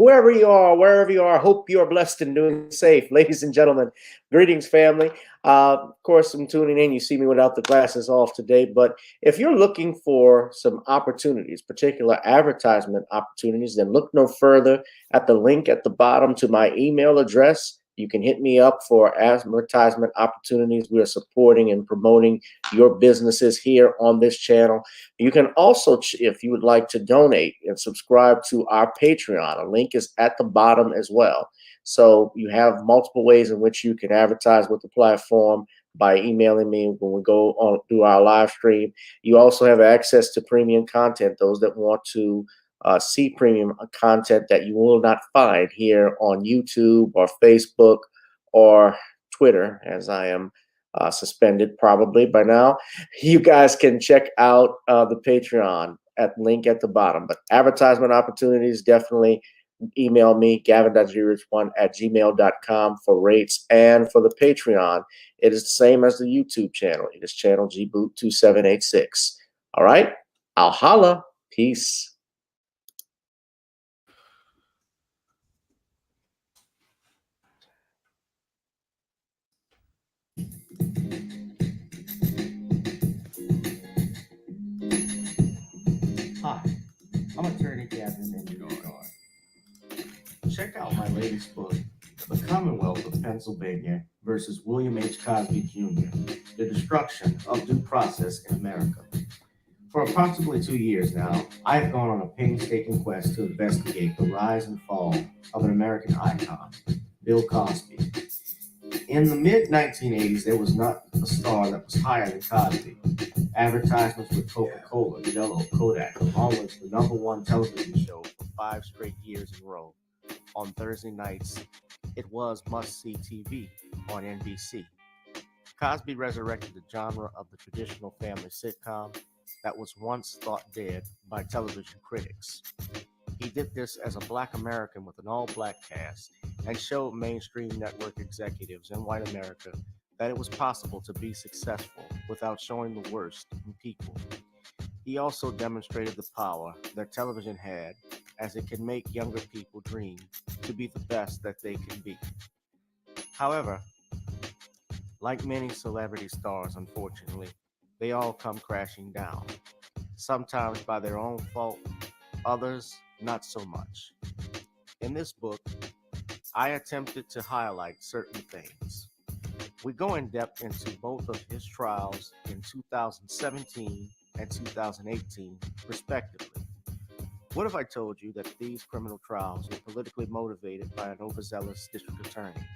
whoever you are, wherever you are, hope you are blessed and doing safe. Ladies and gentlemen, greetings, family. Of course, I'm tuning in. You see me without the glasses off today, but if you're looking for some opportunities, particular advertisement opportunities, then look no further at the link at the bottom to my email address. You can hit me up for advertisement opportunities. We are supporting and promoting your businesses here on this channel. You can also, if you would like to donate and subscribe to our Patreon, a link is at the bottom as well. So you have multiple ways in which you can advertise with the platform by emailing me when we go on do our live stream. You also have access to premium content, those that want to see premium content that you will not find here on YouTube or Facebook or Twitter, as I am suspended probably by now. You guys can check out the Patreon at link at the bottom. But advertisement opportunities, definitely email me, gavin.grich1@gmail.com for rates. And for the Patreon, it is the same as the YouTube channel. It is channel gboot2786. All right, I'll holla. Peace. Hi, I'm attorney Gavin and check out my latest book, The Commonwealth of Pennsylvania versus William H. Cosby Jr., The Destruction of Due Process in America. For approximately 2 years now, I have gone on a painstaking quest to investigate the rise and fall of an American icon, Bill Cosby. In the mid-1980s, there was not a star that was higher than Cosby. Advertisements with Coca-Cola, Jello, Kodak, along with the #1 television show for 5 straight years in a row. On Thursday nights, it was must-see TV on NBC. Cosby resurrected the genre of the traditional family sitcom that was once thought dead by television critics. He did this as a Black American with an all-Black cast and showed mainstream network executives in white America that it was possible to be successful without showing the worst in people. He also demonstrated the power that television had, as it can make younger people dream to be the best that they can be. However, like many celebrity stars, unfortunately, they all come crashing down, sometimes by their own fault, others not so much. In this book, I attempted to highlight certain things. We go in depth into both of his trials in 2017 and 2018, respectively. What if I told you that these criminal trials were politically motivated by an overzealous district attorney?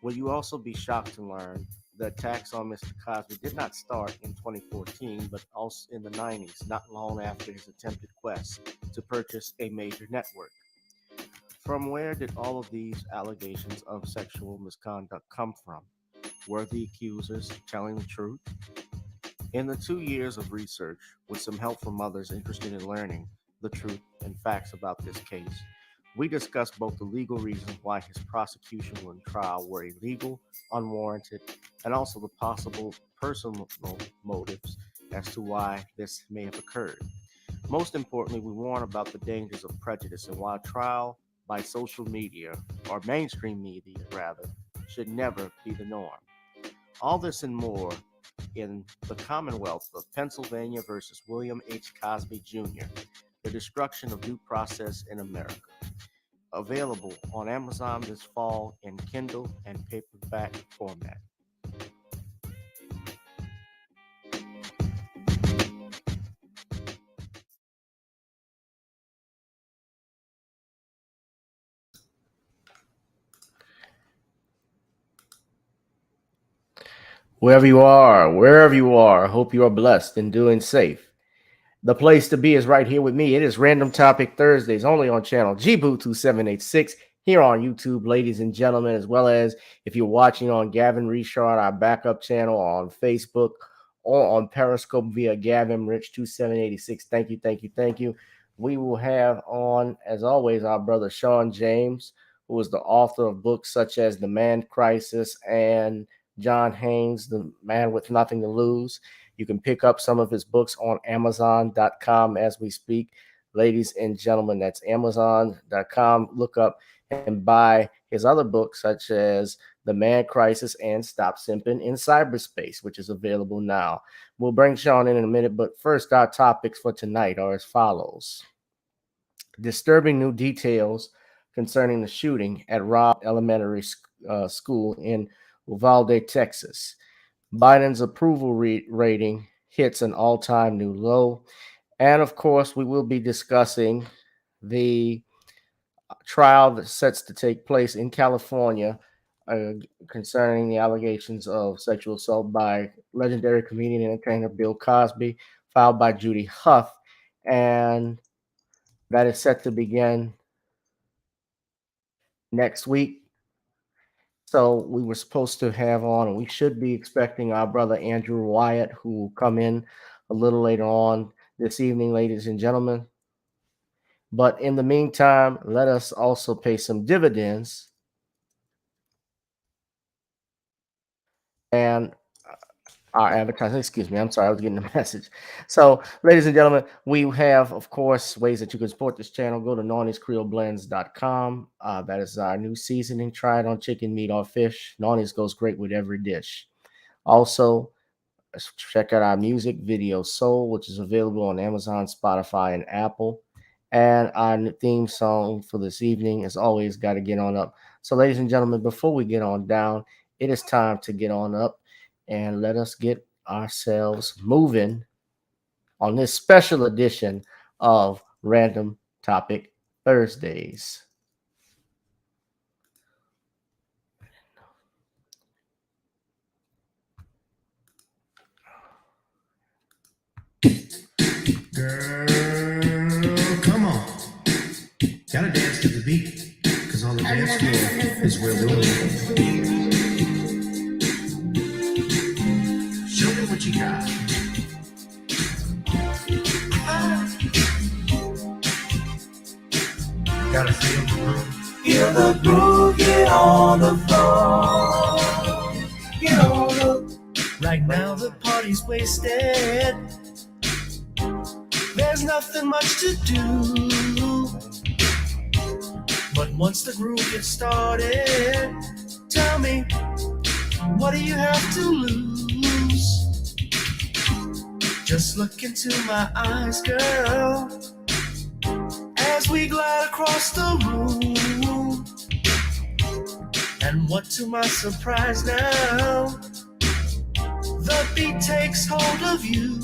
Will you also be shocked to learn the attacks on Mr. Cosby did not start in 2014, but also in the 90s, not long after his attempted quest to purchase a major network? From where did all of these allegations of sexual misconduct come from? Were the accusers telling the truth? In the 2 years of research, with some help from others interested in learning the truth and facts about this case, we discussed both the legal reasons why his prosecution and trial were illegal, unwarranted, and also the possible personal motives as to why this may have occurred. Most importantly, we warn about the dangers of prejudice and why trial by social media, or mainstream media rather, should never be the norm. All this and more in The Commonwealth of Pennsylvania versus William H. Cosby Jr., The Destruction of Due Process in America. Available on Amazon this fall in Kindle and paperback format. Wherever you are, I hope you are blessed and doing safe. The place to be is right here with me. It is Random Topic Thursdays, only on channel GBoot2786 here on YouTube, ladies and gentlemen, as well as if you're watching on Gavin Richard, our backup channel on Facebook, or on Periscope via Gavin Rich 2786. Thank you. We will have on, as always, our brother Shawn James, who is the author of books such as The Man Crisis and John Haynes, The Man with Nothing to Lose. You can pick up some of his books on Amazon.com as we speak. ladies and gentlemen. That's Amazon.com. Look up and buy his other books, such as The Man Crisis and Stop Simping in Cyberspace, which is available now. We'll bring Shawn in a minute, but first, our topics for tonight are as follows: disturbing new details concerning the shooting at Robb Elementary School in Uvalde, Texas. Biden's approval rating hits an all time new low. And of course, we will be discussing the trial that sets to take place in California uh, concerning the allegations of sexual assault by legendary comedian and entertainer Bill Cosby, filed by Judy Huff. And that is set to begin next week. So we were supposed to have on, and we should be expecting our brother Andrew Wyatt, who will come in a little later on this evening, ladies and gentlemen. But in the meantime, let us also pay some dividends. And our advertising. Excuse me. I'm sorry. I was getting a message. So, ladies and gentlemen, we have, of course, ways that you can support this channel. Go to Nawny'sCreoleBlends.com. That is our new seasoning. Try it on chicken, meat, or fish. Nawny's goes great with every dish. Also, check out our music, Video Soul, which is available on Amazon, Spotify, and Apple. And our theme song for this evening, as always, got to get on up. So, ladies and gentlemen, before we get on down, it is time to get on up and let us get ourselves moving on this special edition of Random Topic Thursdays. Girl, come on. Gotta dance to the beat, cause on the dance floor is where we'll live. Show me what you got. Gotta feel the groove. Feel the groove, get on the floor. Get on the. Right now the party's wasted. There's nothing much to do. But once the groove gets started, tell me, what do you have to lose? Just look into my eyes, girl, as we glide across the room. And what to my surprise now, the beat takes hold of you.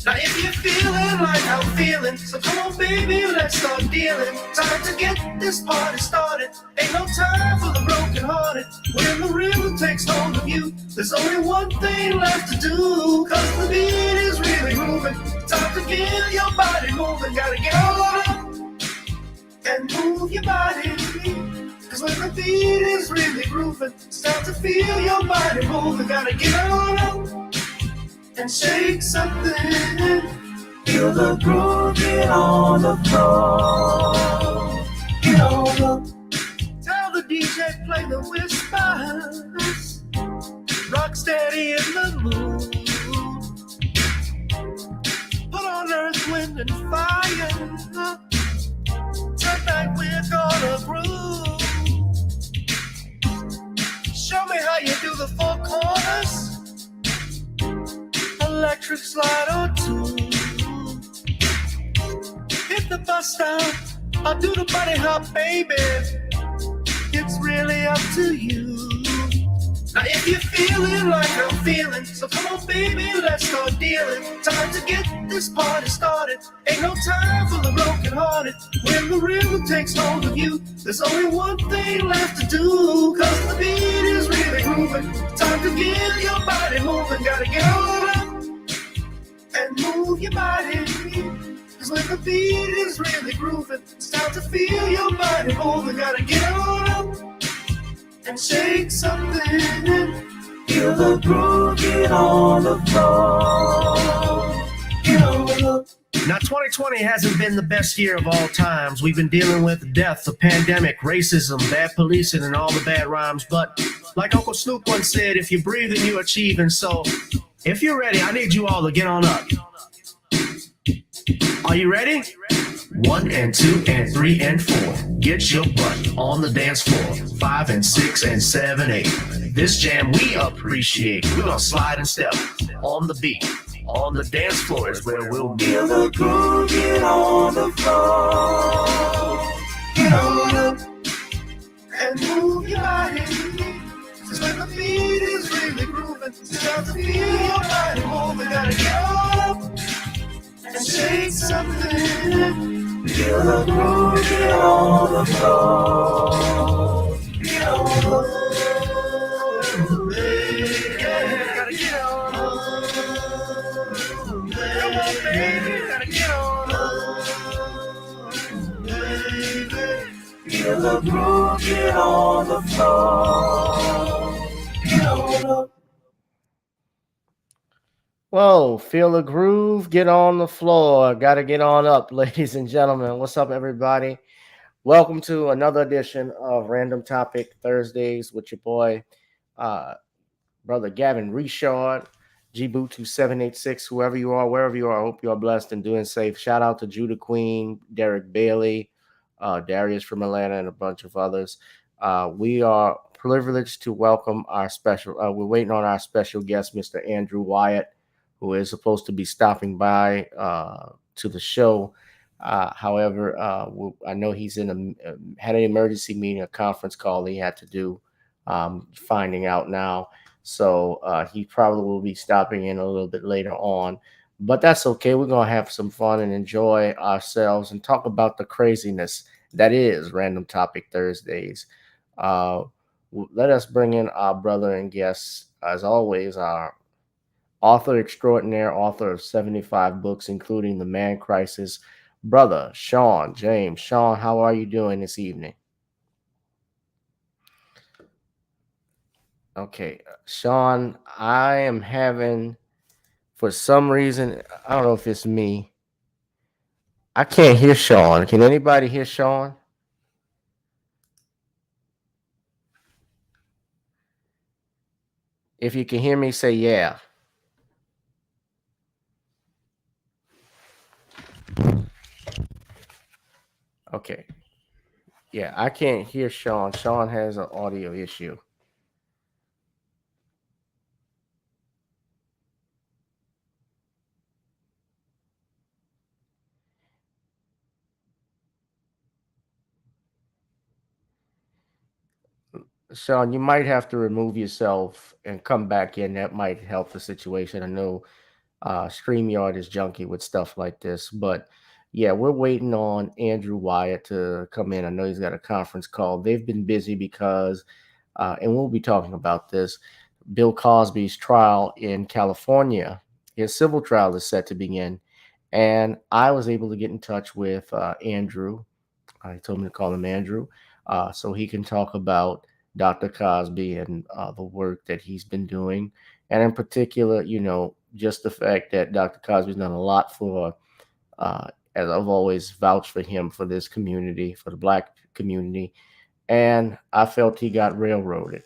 Now if you're feeling like I'm feeling, so come on baby, let's start dealing. Time to get this party started. Ain't no time for the broken hearted. When the rhythm takes hold of you, there's only one thing left to do. Cause the beat is really moving. Time to get your body moving. Gotta get on up and move your body. Cause when the beat is really grooving, it's time to feel your body moving. Gotta get on up and shake something. Feel the groove, get on the floor. Get on the. Tell the DJ play the whispers. Rock steady in the mood. Put on earth, wind, and fire. Tonight we're gonna groove. Show me how you do the four corners. Electric slide or two. Hit the bus stop, I'll do the bunny hop, baby. It's really up to you. Now if you're feeling like I'm feeling, so come on baby, let's start dealing. Time to get this party started. Ain't no time for the broken hearted. When the rhythm takes hold of you, there's only one thing left to do. Cause the beat is really moving. Time to get your body moving. Gotta get on up and move your body. Cause when the beat is really grooving, it's time to feel your body moving. Gotta get on up and shake something. Feel the groove, get on the floor. Get on the. Now 2020 hasn't been the best year of all times. We've been dealing with death, a pandemic, racism, bad policing, and all the bad rhymes. But like Uncle Snoop once said, if you breathe and you achieve. And so if you're ready, I need you all to get on up. Are you ready? 1 and 2 and 3 and 4. Get your butt on the dance floor. 5 and 6 and 7, 8. This jam we appreciate. We're gonna slide and step on the beat. On the dance floor is where we'll be. Feel the groove, get on the floor. Get on up and move your body. Just when the beat is really grooving, you got to feel your body moving. Gotta get up and shake something. Feel the groove, get on the floor. Get on up. Yeah, gotta get on up. Come on, baby, gotta get on up. Feel the groove, get on the floor. Get on up. Whoa, feel the groove, get on the floor. Gotta get on up, ladies and gentlemen. What's up, everybody? Welcome to another edition of Random Topic Thursdays with your boy, brother Gavin Richard, Gboot2786, whoever you are, wherever you are. I hope you are blessed and doing safe. Shout out to Judah Queen, Derek Bailey, Darius from Atlanta, and a bunch of others. We are privileged to welcome our special, we're waiting on our special guest, Mr. Andrew Wyatt, who is supposed to be stopping by to the show. However, I know he's had an emergency meeting, a conference call he had to do, finding out now. So he probably will be stopping in a little bit later on. But that's okay. We're going to have some fun and enjoy ourselves and talk about the craziness that is Random Topic Thursdays. Let us bring in our brother and guest, as always, our author extraordinaire, author of 75 books, including The Man Crisis, brother Shawn James. Shawn, how are you doing this evening? Okay, Shawn, I am having, for some reason, I don't know if it's me, I can't hear Shawn. Can anybody hear Shawn? If you can hear me, say yeah. Okay. Yeah, I can't hear Shawn. Shawn has an audio issue. Shawn, you might have to remove yourself and come back in. That might help the situation. I know StreamYard is junky with stuff like this, but yeah, we're waiting on Andrew Wyatt to come in. I know he's got a conference call. They've been busy because, and we'll be talking about this, Bill Cosby's trial in California. His civil trial is set to begin. And I was able to get in touch with Andrew. I told him to call him Andrew, so he can talk about Dr. Cosby and the work that he's been doing. And in particular, just the fact that Dr. Cosby's done a lot for, as I've always vouched for him, for this community, for the Black community. And I felt he got railroaded.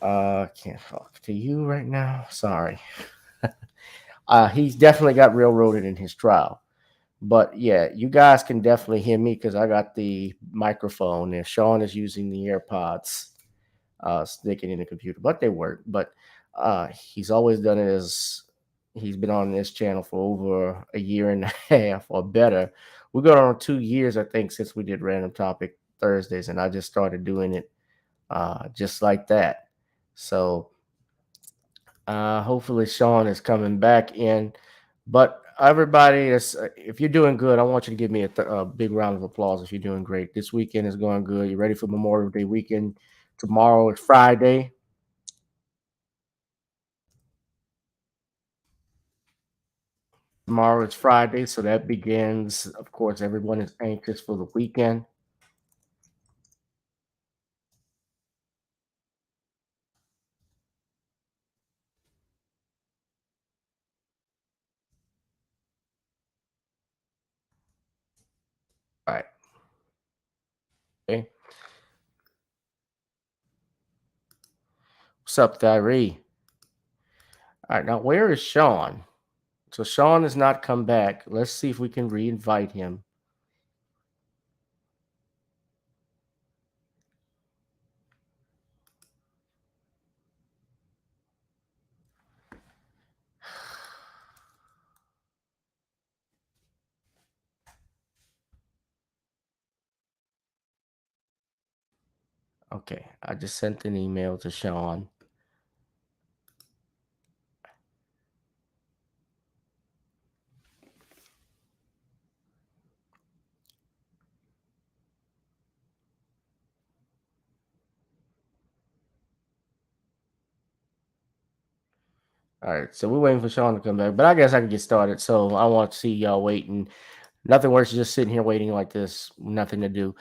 Can't talk to you right now. Sorry. He's definitely got railroaded in his trial. But yeah, you guys can definitely hear me because I got the microphone there. Shawn is using the AirPods, sticking in the computer, but they work. But he's always done it as he's been on this channel for over a year and a half or better. We're going on 2 years, I think, since we did Random Topic Thursdays, and I just started doing it just like that. So hopefully Shawn is coming back in. But everybody, if you're doing good, I want you to give me a big round of applause if you're doing great. This weekend is going good. You ready for Memorial Day weekend? Tomorrow is Friday. Tomorrow is Friday, so that begins. Of course, everyone is anxious for the weekend. All right. Okay. What's up, Tyree? All right. Now, where is Shawn? So Shawn has not come back. Let's see if we can re-invite him. Okay, I just sent an email to Shawn. All right, so we're waiting for Shawn to come back, but I guess I can get started. So I want to see y'all waiting. Nothing worse than just sitting here waiting like this, nothing to do.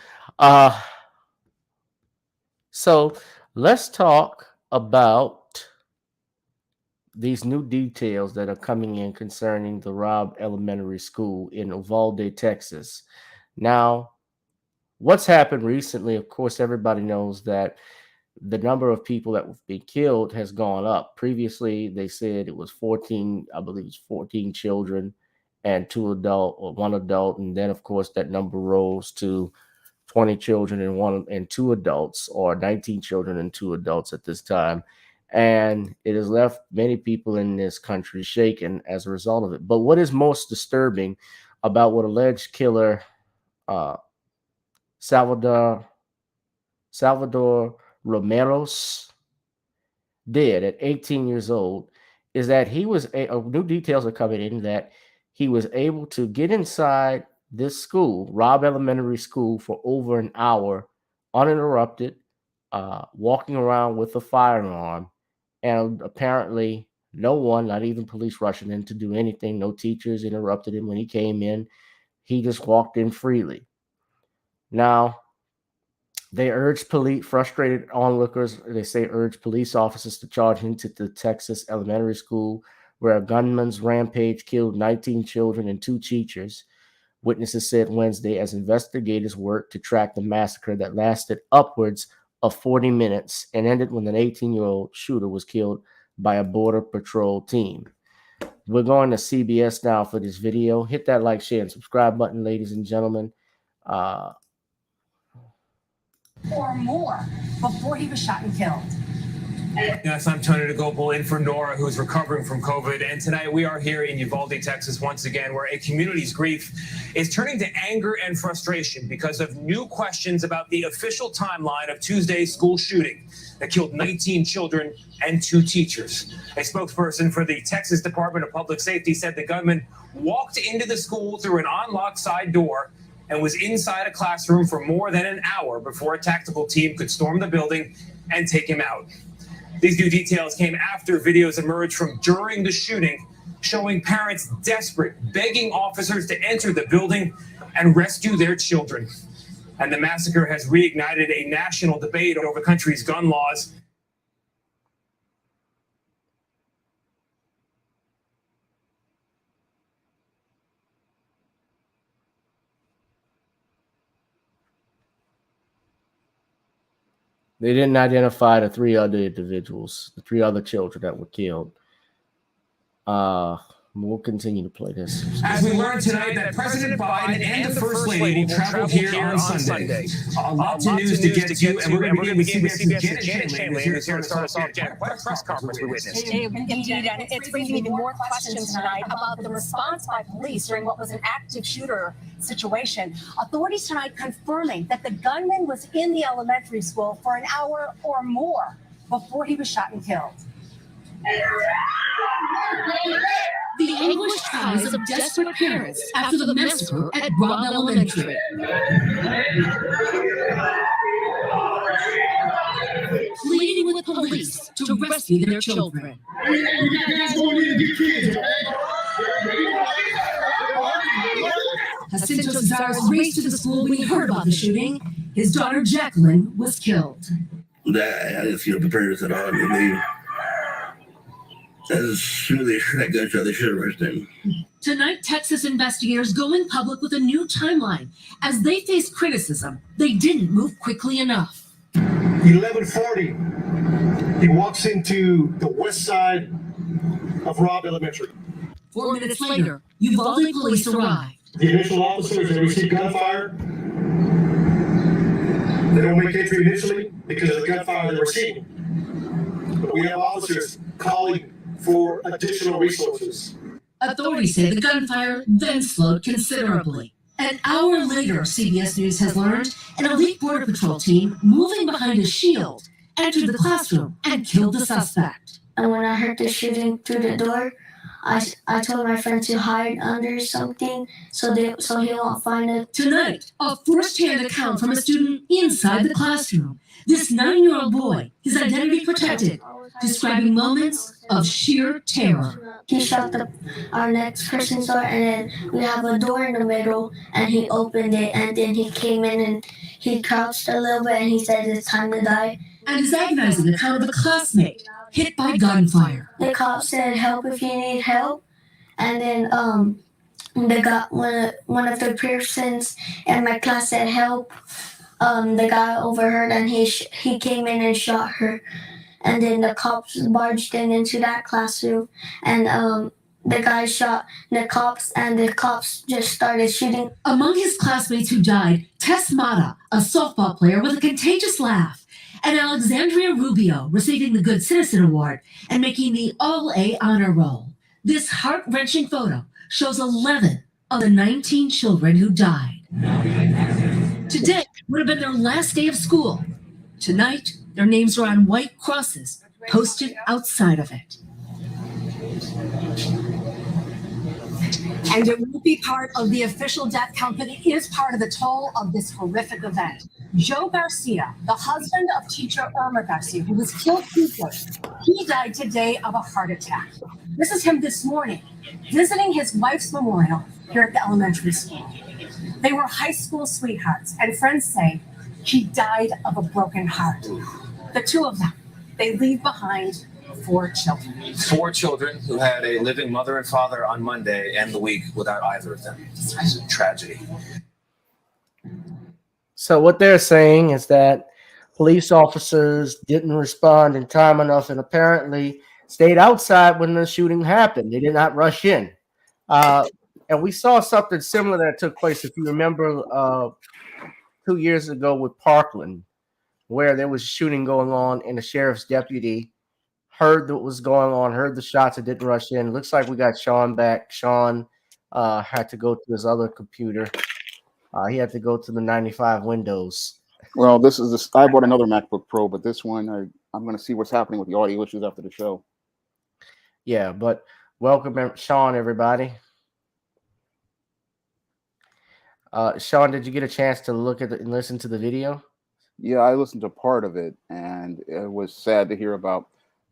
So let's talk about these new details that are coming in concerning the Robb Elementary School in Uvalde, Texas. Now, what's happened recently, of course, everybody knows that the number of people that have been killed has gone up. Previously, they said it was 14, I believe it's 14 children and one adult. And then, of course, that number rose to 20 children and two adults, or 19 children and two adults at this time. And it has left many people in this country shaken as a result of it. But what is most disturbing about what alleged killer Salvador Romero's did at 18 years old is that he was new details are coming in that he was able to get inside this school, Robb Elementary School, for over an hour uninterrupted, walking around with a firearm, and apparently no one, not even police, rushing in to do anything. No teachers interrupted him when he came in. He just walked in freely. Now, they urged frustrated onlookers, they say urged police officers to charge into the Texas elementary school where a gunman's rampage killed 19 children and two teachers. Witnesses said Wednesday as investigators worked to track the massacre that lasted upwards of 40 minutes and ended when an 18-year-old shooter was killed by a Border Patrol team. We're going to CBS now for this video. Hit that like, share, and subscribe button, ladies and gentlemen. Or more before he was shot and killed. Yes, I'm Tony DeGopel in for Nora, who's recovering from COVID. And tonight we are here in Uvalde, Texas, once again, where a community's grief is turning to anger and frustration because of new questions about the official timeline of Tuesday's school shooting that killed 19 children and two teachers. A spokesperson for the Texas Department of Public Safety said the gunman walked into the school through an unlocked side door and was inside a classroom for more than an hour before a tactical team could storm the building and take him out. These new details came after videos emerged from during the shooting showing parents desperate, begging officers to enter the building and rescue their children. And the massacre has reignited a national debate over the country's gun laws. They didn't identify the three other individuals, the three other children that were killed. We'll continue to play this. As we learned tonight that President Biden and the First Lady will travel here on Sunday. Lots of news to get to, and we're going to begin with CBS's Janet Chamberlain, who's here to start us off. Janet, what press conference we witnessed? Indeed, and it's bringing even more questions tonight about the response by police during what was an active shooter situation. Authorities tonight confirming that the gunman was in the elementary school for an hour or more before he was shot and killed. The anguished cries of desperate parents after the massacre at Robb Elementary. Pleading with police to rescue their children. Jacinto Cesar's raced to the school when he heard about the shooting. His daughter Jacqueline was killed. I didn't see the parents at all. As soon as they heard that gunshot, they should have rushed in. Tonight, Texas investigators going public with a new timeline. As they face criticism, they didn't move quickly enough. 11:40, he walks into the west side of Robb Elementary. 4 minutes later, Uvalde police arrived. The initial officers, they received gunfire. They don't make entry initially because of the gunfire they're receiving. But we have officers calling for additional resources. Authorities say the gunfire then slowed considerably. An hour later, CBS News has learned an elite Border Patrol team moving behind a shield entered the classroom and killed the suspect. And when I heard the shooting through the door, I told my friend to hide under something so he won't find it. Tonight, a first-hand account from a student inside the classroom. This 9-year-old boy, his identity protected, describing moments of sheer terror. He shut our next person's door, and then we have a door in the middle, and he opened it, and then he came in and he crouched a little bit, and he said it's time to die. And his agonizing account of a classmate hit by gunfire. The cop said, "Help if you need help," and then they got one of the persons in my class said, "Help." The guy overheard, and he came in and shot her. And then the cops barged into that classroom, and the guy shot the cops, and the cops just started shooting. Among his classmates who died, Tess Mata, a softball player with a contagious laugh, and Alexandria Rubio, receiving the Good Citizen Award and making the All-A honor roll. This heart-wrenching photo shows 11 of the 19 children who died. Today would have been their last day of school. Tonight, their names are on white crosses posted outside of it. And it won't be part of the official death count, but it is part of the toll of this horrific event. Joe Garcia, the husband of teacher Irma Garcia, who was killed Tuesday, he died today of a heart attack. This is him this morning, visiting his wife's memorial here at the elementary school. They were high school sweethearts, and friends say he died of a broken heart. The two of them, they leave behind 4 children. 4 children who had a living mother and father on Monday and the week without either of them. It's a tragedy. So what they're saying is that police officers didn't respond in time enough and apparently stayed outside when the shooting happened. They did not rush in. And we saw something similar that took place, if you remember, 2 years ago with Parkland, where there was shooting going on and the sheriff's deputy heard what was going on, heard the shots, and didn't rush in. Looks like we got Shawn back. Shawn had to go to his other computer. He had to go to the 95 Windows. Well, I bought another MacBook Pro, but this one, I'm going to see what's happening with the audio issues after the show. Yeah, but welcome, Shawn, everybody. Shawn, did you get a chance to look at and listen to the video? Yeah, I listened to part of it, and it was sad to hear about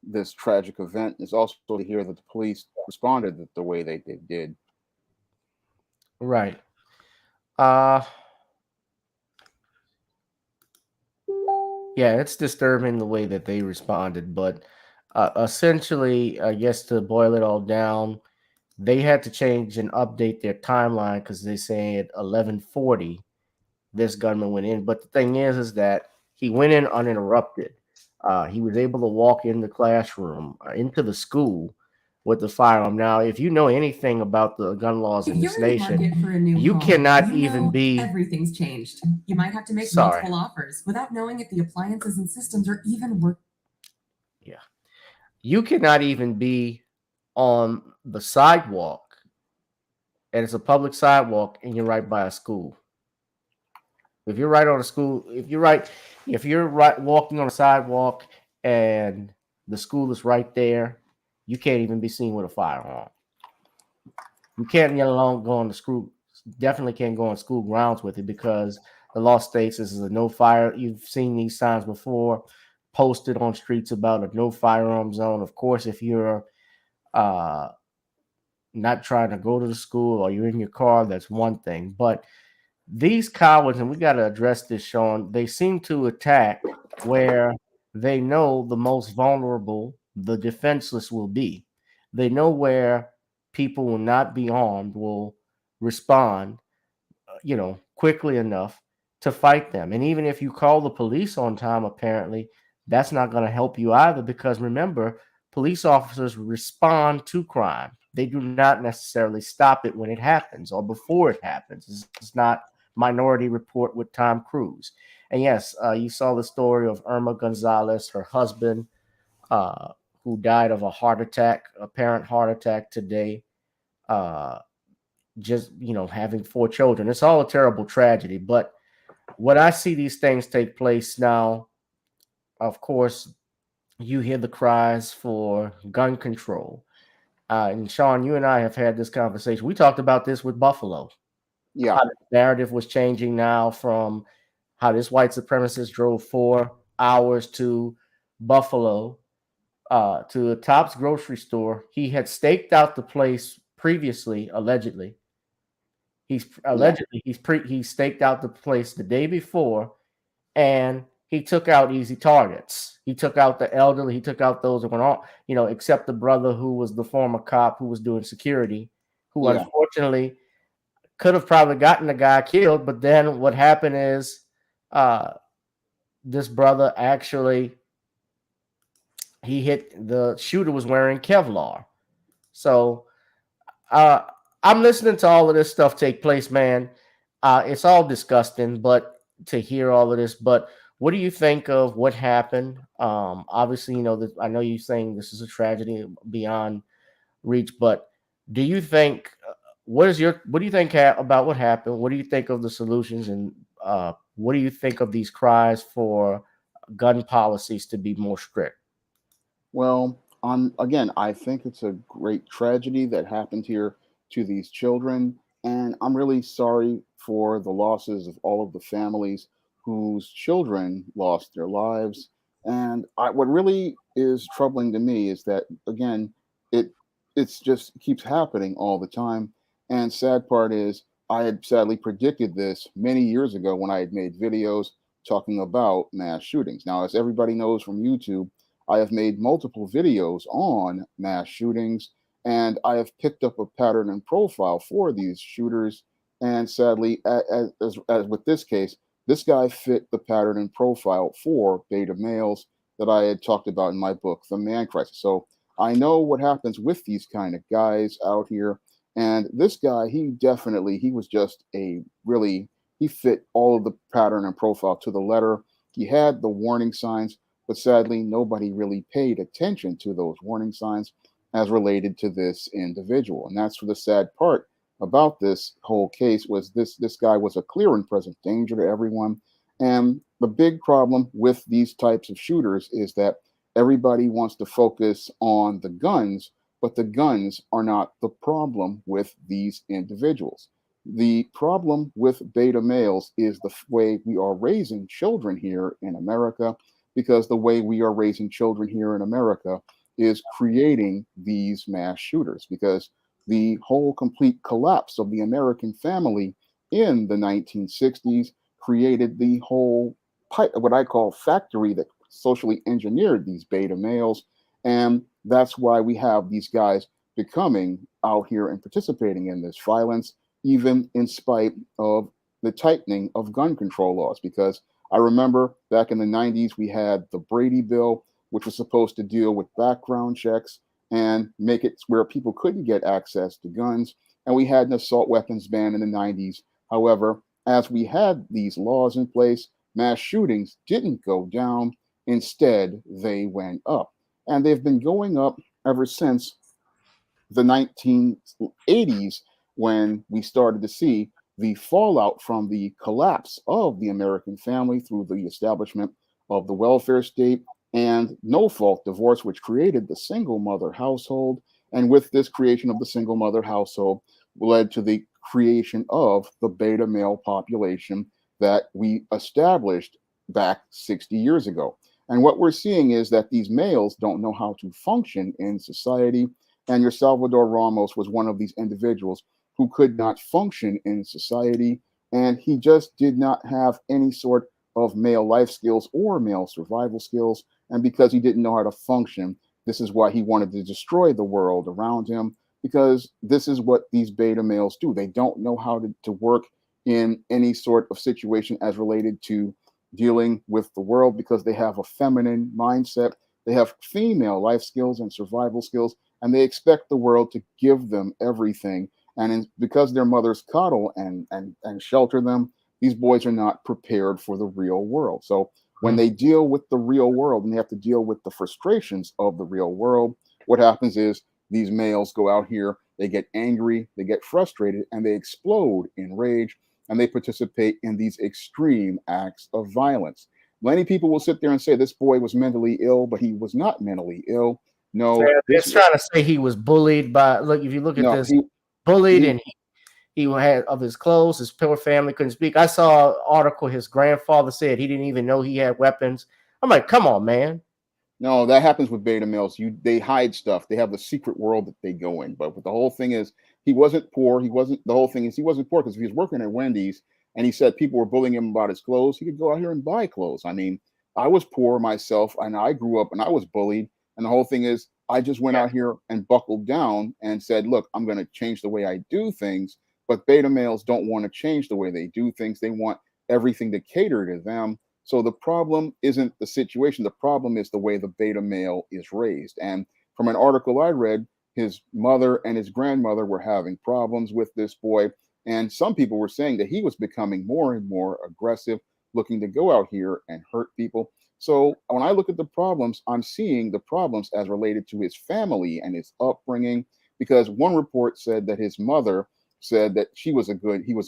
this tragic event. It's also to hear that the police responded the way they did. Right. Yeah, it's disturbing the way that they responded, but essentially, I guess to boil it all down, they had to change and update their timeline because they said 11:40 this gunman went in. But the thing is that he went in uninterrupted. He was able to walk in the classroom, into the school with the firearm. Now, if you know anything about the gun laws in this nation, you cannot even be... Everything's changed. You might have to make multiple offers without knowing if the appliances and systems are even working. Yeah. You cannot even be on the sidewalk, and it's a public sidewalk, and you're right by a school. If you're right on a school, if you're walking on a sidewalk and the school is right there, you can't even be seen with a firearm. You can't let alone go on the school. Definitely can't go on school grounds with it because the law states this is a no fire. You've seen these signs before, posted on streets about a no firearm zone. Of course, if you're not trying to go to the school or you're in your car, that's one thing. But these cowards, and we got to address this, Shawn, they seem to attack where they know the most vulnerable, the defenseless will be. They know where people will not be armed, will respond, quickly enough to fight them. And even if you call the police on time, apparently, that's not going to help you either because remember, police officers respond to crime. they do not necessarily stop it when it happens or before it happens. It's not Minority Report with Tom Cruise. And yes, you saw the story of Irma Gonzalez, her husband, who died of a heart attack, apparent heart attack today. Just, having 4 children. It's all a terrible tragedy. But when I see these things take place now, of course, you hear the cries for gun control. And Shawn, you and I have had this conversation. We talked about this with Buffalo. Yeah. How the narrative was changing now from how this white supremacist drove 4 hours to Buffalo, to a Tops grocery store. He had staked out the place previously, allegedly. He staked out the place the day before, and he took out easy targets. He took out the elderly. He took out those that went on, except the brother who was the former cop who was doing security, who unfortunately could have probably gotten the guy killed. But then what happened is this brother actually, the shooter was wearing Kevlar. So I'm listening to all of this stuff take place, man. It's all disgusting, but to hear all of this. But what do you think of what happened? Obviously, I know you're saying this is a tragedy beyond reach, but do you think what do you think about what happened? What do you think of the solutions, and what do you think of these cries for gun policies to be more strict? Well, again, I think it's a great tragedy that happened here to these children, and I'm really sorry for the losses of all of the families whose children lost their lives. And what really is troubling to me is that, again, it's just keeps happening all the time. And sad part is, I had sadly predicted this many years ago when I had made videos talking about mass shootings. Now, as everybody knows from YouTube, I have made multiple videos on mass shootings, and I have picked up a pattern and profile for these shooters. And sadly, as with this case, this guy fit the pattern and profile for beta males that I had talked about in my book, The Man Crisis. So I know what happens with these kind of guys out here. And this guy, he was just he fit all of the pattern and profile to the letter. He had the warning signs, but sadly, nobody really paid attention to those warning signs as related to this individual. And that's the sad part about this whole case was this guy was a clear and present danger to everyone. And the big problem with these types of shooters is that everybody wants to focus on the guns, but the guns are not the problem with these individuals. The problem with beta males is the way we are raising children here in America, because the way we are raising children here in America is creating these mass shooters, because the whole complete collapse of the American family in the 1960s created the whole what I call factory that socially engineered these beta males. And that's why we have these guys becoming out here and participating in this violence, even in spite of the tightening of gun control laws. Because I remember back in the 90s, we had the Brady Bill, which was supposed to deal with background checks and make it where people couldn't get access to guns. And we had an assault weapons ban in the 90s. However, as we had these laws in place, mass shootings didn't go down. Instead, they went up. And they've been going up ever since the 1980s, when we started to see the fallout from the collapse of the American family through the establishment of the welfare state and no-fault divorce, which created the single mother household. And with this creation of the single mother household led to the creation of the beta male population that we established back 60 years ago. And what we're seeing is that these males don't know how to function in society. And your Salvador Ramos was one of these individuals who could not function in society. And he just did not have any sort of male life skills or male survival skills. And because he didn't know how to function, this is why he wanted to destroy the world around him, because this is what these beta males do. They don't know how to work in any sort of situation as related to dealing with the world, because they have a feminine mindset. They have female life skills and survival skills, and they expect the world to give them everything. And because their mothers coddle and shelter them, these boys are not prepared for the real world. So when they deal with the real world and they have to deal with the frustrations of the real world, what happens is these males go out here, they get angry, they get frustrated, and they explode in rage, and they participate in these extreme acts of violence. Many people will sit there and say this boy was mentally ill, but he was not mentally ill. No, it's trying to say he was bullied by. Look, if you look at this, bullied, and he had of his clothes. His poor family couldn't speak. I saw an article. His grandfather said he didn't even know he had weapons. I'm like, come on, man. No, that happens with beta males. They hide stuff. They have the secret world that they go in. But the whole thing is, he wasn't poor. He wasn't. The whole thing is, he wasn't poor because if he was working at Wendy's and he said people were bullying him about his clothes, he could go out here and buy clothes. I mean, I was poor myself, and I grew up and I was bullied. And the whole thing is, I just went out here and buckled down and said, look, I'm going to change the way I do things. But beta males don't want to change the way they do things. They want everything to cater to them. So the problem isn't the situation. The problem is the way the beta male is raised. And from an article I read, his mother and his grandmother were having problems with this boy. And some people were saying that he was becoming more and more aggressive, looking to go out here and hurt people. So when I look at the problems, I'm seeing the problems as related to his family and his upbringing, because one report said that his mother said that he was a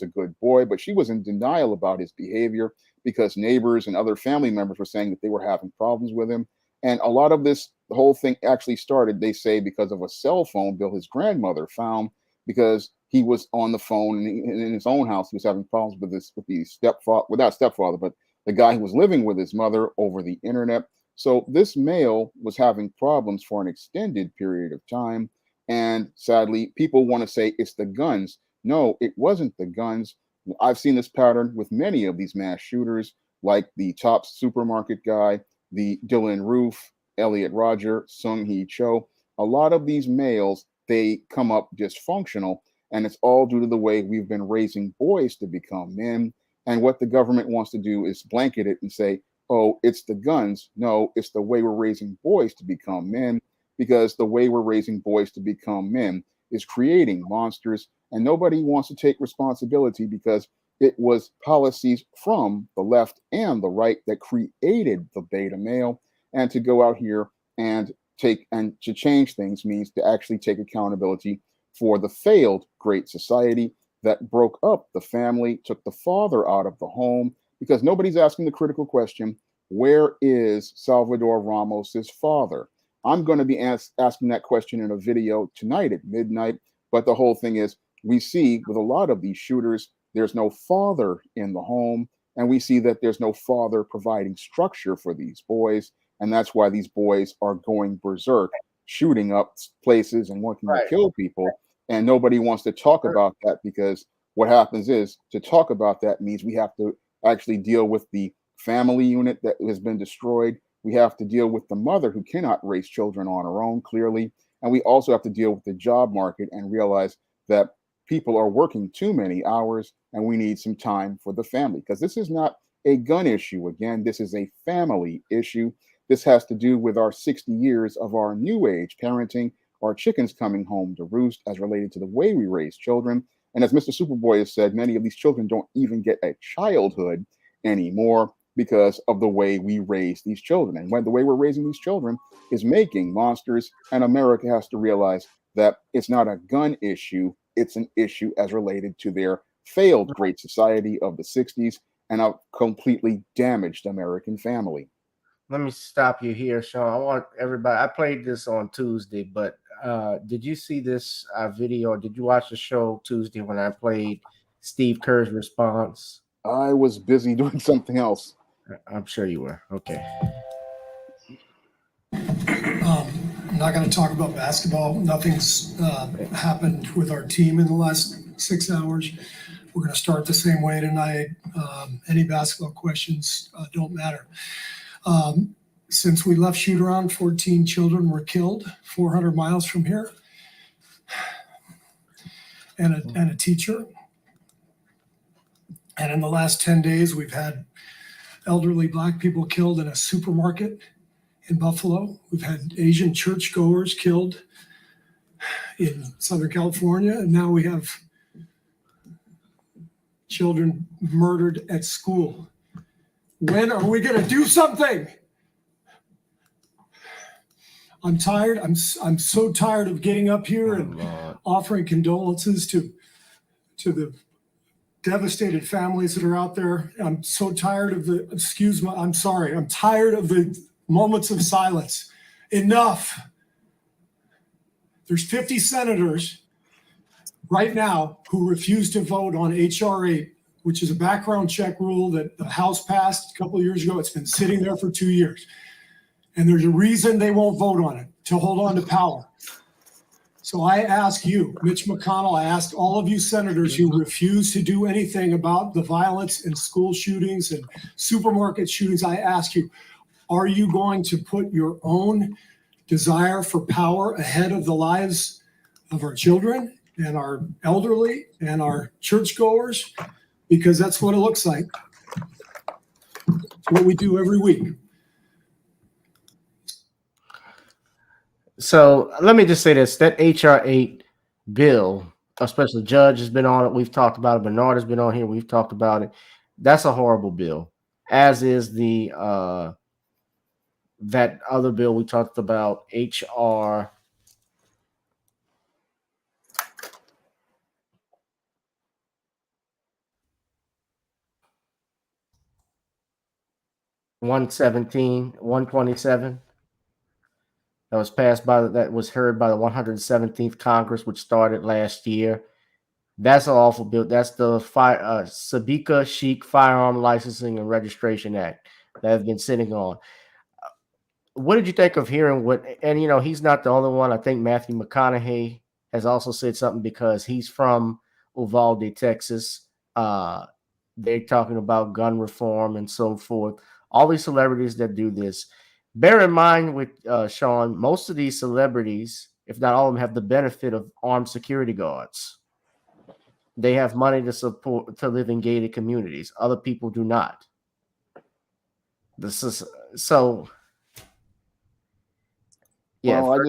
good boy, but she was in denial about his behavior because neighbors and other family members were saying that they were having problems with him. And a lot of this, the whole thing actually started, they say, because of a cell phone bill his grandmother found, because he was on the phone and in his own house. He was having problems with the stepfather, without stepfather, but the guy who was living with his mother over the internet. So this male was having problems for an extended period of time. And sadly, people want to say it's the guns. No, it wasn't the guns. I've seen this pattern with many of these mass shooters, like the Tops supermarket guy, the Dylan Roof, Elliot Rodger, Sung Hee Cho. A lot of these males, they come up dysfunctional, and it's all due to the way we've been raising boys to become men. And what the government wants to do is blanket it and say, oh, it's the guns. No, it's the way we're raising boys to become men, because the way we're raising boys to become men is creating monsters, and nobody wants to take responsibility because it was policies from the left and the right that created the beta male. And to go out here and to change things means to actually take accountability for the failed great society that broke up the family, took the father out of the home, because nobody's asking the critical question, where is Salvador Ramos's father? I'm going to be asking that question in a video tonight at midnight. But the whole thing is, we see with a lot of these shooters, there's no father in the home. And we see that there's no father providing structure for these boys. And that's why these boys are going berserk, shooting up places and wanting to kill people. And nobody wants to talk about that, because what happens is, to talk about that means we have to actually deal with the family unit that has been destroyed. We have to deal with the mother who cannot raise children on her own, clearly. And we also have to deal with the job market and realize that people are working too many hours, and we need some time for the family, because this is not a gun issue. Again, this is a family issue. This has to do with our 60 years of our new age parenting, our chickens coming home to roost as related to the way we raise children. And as Mr. Superboy has said, many of these children don't even get a childhood anymore because of the way we raise these children. And when the way we're raising these children is making monsters, and America has to realize that it's not a gun issue, it's an issue as related to their failed great society of the 60s and a completely damaged American family. Let me stop you here, Shawn. I want everybody, I played this on Tuesday, but did you see this video, or did you watch the show Tuesday when I played Steve Kerr's response? I was busy doing something else. I'm sure you were. Okay. I'm not going to talk about basketball. Nothing's happened with our team in the last 6 hours. We're going to start the same way tonight. Any basketball questions don't matter. Since we left shoot around, 14 children were killed 400 miles from here, and a teacher. And in the last 10 days, we've had elderly Black people killed in a supermarket in Buffalo. We've had Asian churchgoers killed in Southern California, and now we have children murdered at school. When are we going to do something? I'm tired. I'm so tired of getting up here and offering condolences to the devastated families that are out there. I'm so tired of I'm tired of the moments of silence. Enough. There's 50 senators right now who refuse to vote on H.R. 8, which is a background check rule that the House passed a couple of years ago. It's been sitting there for 2 years. And there's a reason they won't vote on it, to hold on to power. So I ask you, Mitch McConnell, I ask all of you senators who refuse to do anything about the violence and school shootings and supermarket shootings, I ask you, are you going to put your own desire for power ahead of the lives of our children and our elderly and our churchgoers? Because that's what it looks like. It's what we do every week. So let me just say this: that HR 8 bill, a special judge has been on it. We've talked about it. Bernard has been on here. We've talked about it. That's a horrible bill, as is the that other bill we talked about, HR 127. That was that was heard by the 117th Congress, which started last year. That's an awful bill. That's the Sabika Sheikh Firearm Licensing and Registration Act that has been sitting on. What did you think of hearing and he's not the only one. I think Matthew McConaughey has also said something because he's from Uvalde, Texas. They're talking about gun reform and so forth. All these celebrities that do this. Bear in mind with Shawn, most of these celebrities, if not all of them, have the benefit of armed security guards. They have money to live in gated communities. Other people do not. This is so. Yeah, well,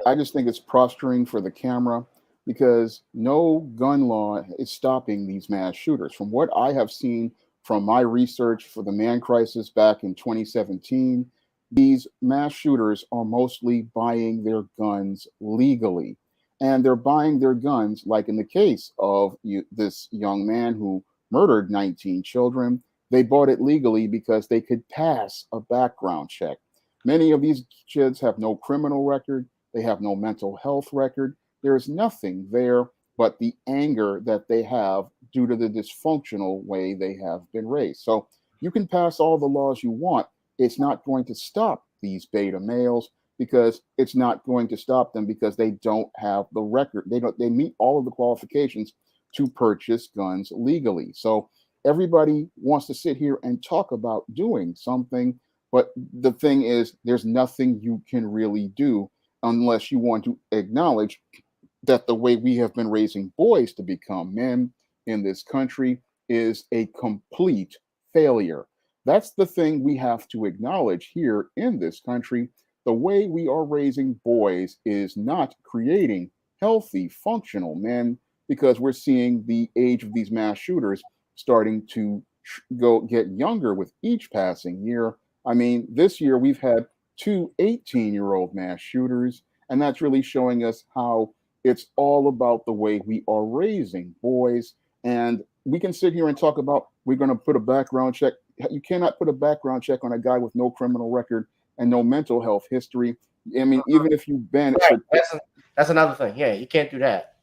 I just think it's posturing for the camera because no gun law is stopping these mass shooters. From what I have seen from my research for the man crisis back in 2017, these mass shooters are mostly buying their guns legally. And they're buying their guns, like in the case of this young man who murdered 19 children. They bought it legally because they could pass a background check. Many of these kids have no criminal record. They have no mental health record. There's nothing there but the anger that they have due to the dysfunctional way they have been raised. So you can pass all the laws you want. It's not going to stop these beta males because it's not going to stop them because they don't have the record. They meet all of the qualifications to purchase guns legally. So everybody wants to sit here and talk about doing something. But the thing is, there's nothing you can really do unless you want to acknowledge that the way we have been raising boys to become men in this country is a complete failure. That's the thing we have to acknowledge here in this country. The way we are raising boys is not creating healthy, functional men because we're seeing the age of these mass shooters starting to get younger with each passing year. I mean, this year we've had 2 18-year-old mass shooters, and that's really showing us how it's all about the way we are raising boys. And we can sit here and talk about we're going to put a background check. You cannot put a background check on a guy with no criminal record and no mental health history. I mean, even if you ban it. Right. That's another thing. Yeah, you can't do that.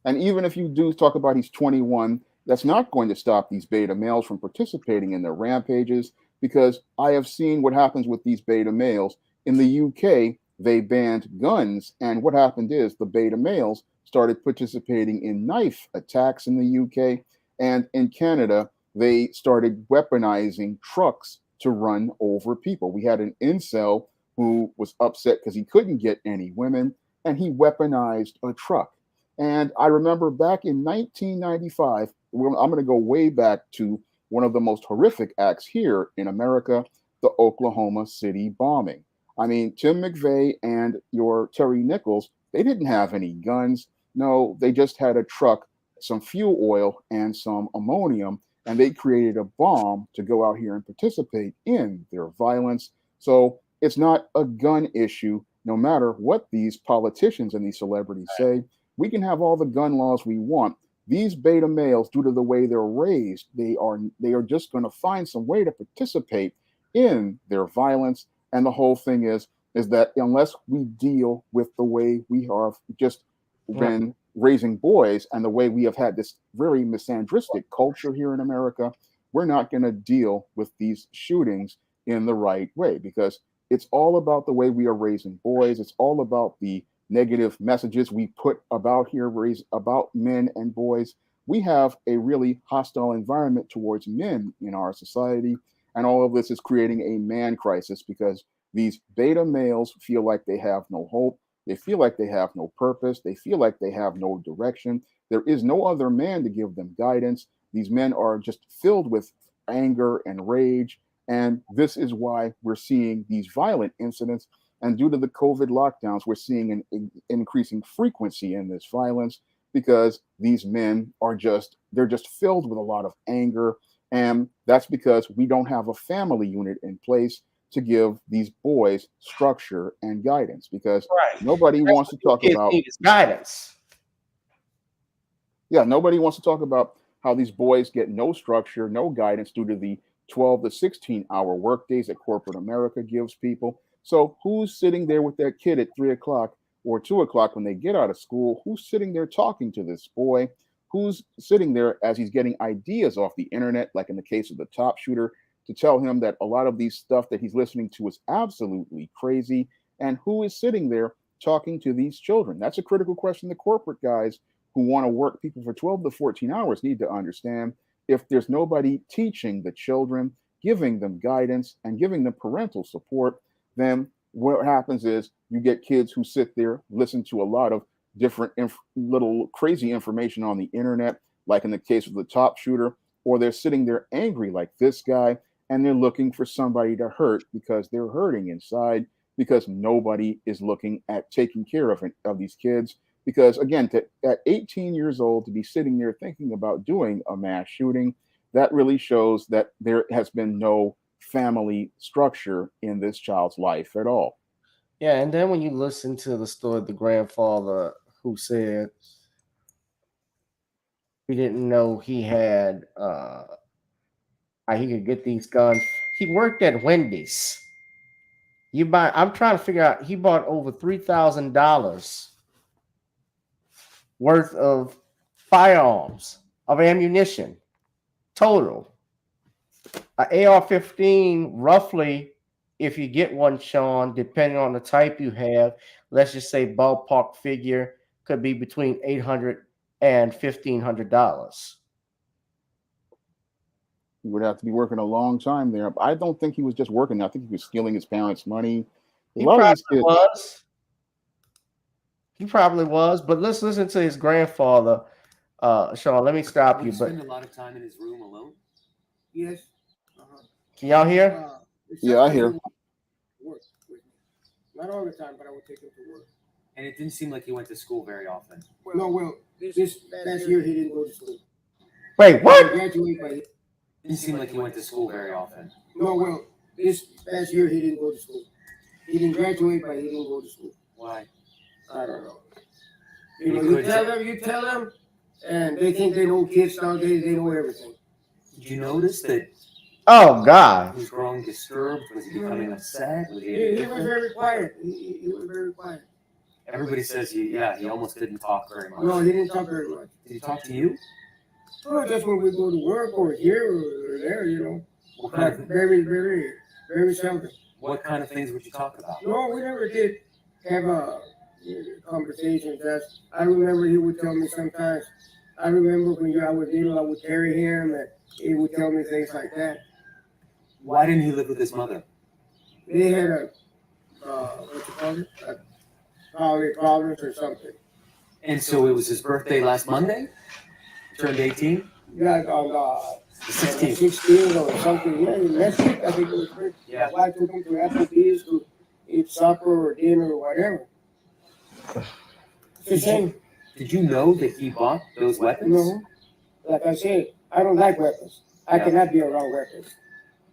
And even if you do talk about he's 21, that's not going to stop these beta males from participating in their rampages, because I have seen what happens with these beta males. In the UK, they banned guns. And what happened is the beta males started participating in knife attacks in the UK. And in Canada, they started weaponizing trucks to run over people. We had an incel who was upset because he couldn't get any women, and he weaponized a truck. And I remember back in 1995, I'm going to go way back to one of the most horrific acts here in America, the Oklahoma City bombing. I mean, Tim McVeigh and your Terry Nichols They didn't have any guns. No, they just had a truck, some fuel oil, and some ammonium, and they created a bomb to go out here and participate in their violence. So it's not a gun issue, no matter what these politicians and these celebrities say. We can have all the gun laws we want. These beta males, due to the way they're raised, they are just going to find some way to participate in their violence. And the whole thing is that unless we deal with the way we have just been raising boys and the way we have had this very misandristic culture here in America, we're not going to deal with these shootings in the right way, because it's all about the way we are raising boys. It's all about the negative messages we put about here, about men and boys. We have a really hostile environment towards men in our society, and all of this is creating a man crisis, because these beta males feel like they have no hope. They feel like they have no purpose. They feel like they have no direction. There is no other man to give them guidance. These men are just filled with anger and rage. And this is why we're seeing these violent incidents. And due to the COVID lockdowns, we're seeing an increasing frequency in this violence, because these men are they're just filled with a lot of anger. And that's because we don't have a family unit in place to give these boys structure and guidance, because nobody wants to talk about guidance. Yeah, nobody wants to talk about how these boys get no structure, no guidance due to the 12 to 16 hour work days that corporate America gives people. So who's sitting there with their kid at 3 o'clock or 2 o'clock when they get out of school? Who's sitting there talking to this boy? Who's sitting there as he's getting ideas off the internet, like in the case of the top shooter, to tell him that a lot of these stuff that he's listening to is absolutely crazy? And who is sitting there talking to these children? That's a critical question the corporate guys who want to work people for 12 to 14 hours need to understand. If there's nobody teaching the children, giving them guidance and giving them parental support, then what happens is you get kids who sit there, listen to a lot of different little crazy information on the internet, like in the case of the top shooter, or they're sitting there angry like this guy, and they're looking for somebody to hurt because they're hurting inside, because nobody is looking at taking care of these kids. Because again, at 18 years old, to be sitting there thinking about doing a mass shooting, that really shows that there has been no family structure in this child's life at all. Yeah, and then when you listen to the story, the grandfather who said he didn't know he had he could get these guns. He worked at Wendy's. I'm trying to figure out, he bought over $3,000 worth of firearms, of ammunition, total. An AR-15, roughly, if you get one, Shawn, depending on the type you have, let's just say ballpark figure, could be between $800 and $1,500. He would have to be working a long time there. I don't think he was just working. I think he was stealing his parents' money. He probably was. He probably was. But let's listen to his grandfather. Shawn, let me stop you. Spend a lot of time in his room alone? Yes. Can y'all hear? Yeah, I hear. Work with me. Not all the time, but I would take him to work. And it didn't seem like he went to school very often. Well, this last year he didn't go to school. Wait, what? Graduate, It didn't seem like he went to school very often. No, well, this last year he didn't go to school. He didn't graduate, but he didn't go to school. Why? I don't know. You tell them, and they think they know kids nowadays. They know everything. Did you notice that? Oh God! He was growing disturbed. Was he becoming upset? Was He was very quiet. He was very quiet. Everybody says he almost didn't talk very much. No, he didn't talk very much. Did he talk to you? Oh, just when we go to work or here or there, What kind of, very, very, very seldom. what kind of things would you talk about? No, we never did have conversations. I remember he would tell me sometimes. I remember when I was little, I would carry him, and he would tell me things like that. Why didn't he live with his mother? They had probably problems or something. And so it was his birthday last Monday? Turned 18? Yeah, on The 16th. 16 or something. Yeah, last week I think it was great. Yeah. I took him to Applebee's to eat supper or dinner or whatever. It's a shame. Did you know that he bought those weapons? No. Like I said, I don't like weapons. I cannot be around weapons.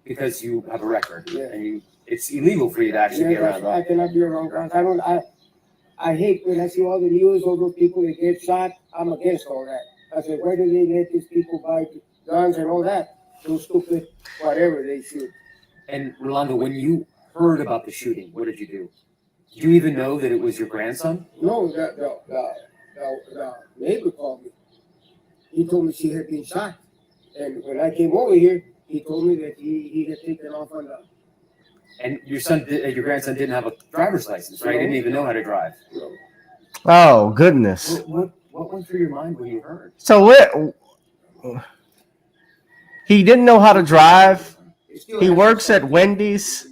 Because you have a record. Yeah. And it's illegal for you to actually be around them. I cannot be around guns. I hate when I see all the news, all those people that get shot. I'm against all that. I said, why do they let these people buy guns and all that? So stupid, whatever they shoot. And Rolando, when you heard about the shooting, what did you do? Did you even know that it was your grandson? No, the neighbor called me. He told me she had been shot. And when I came over here, he told me that he had taken off on the... And your grandson didn't have a driver's license, right? He didn't even know how to drive. No. Oh, goodness. What went through your mind when you heard? So he didn't know how to drive. He works at Wendy's.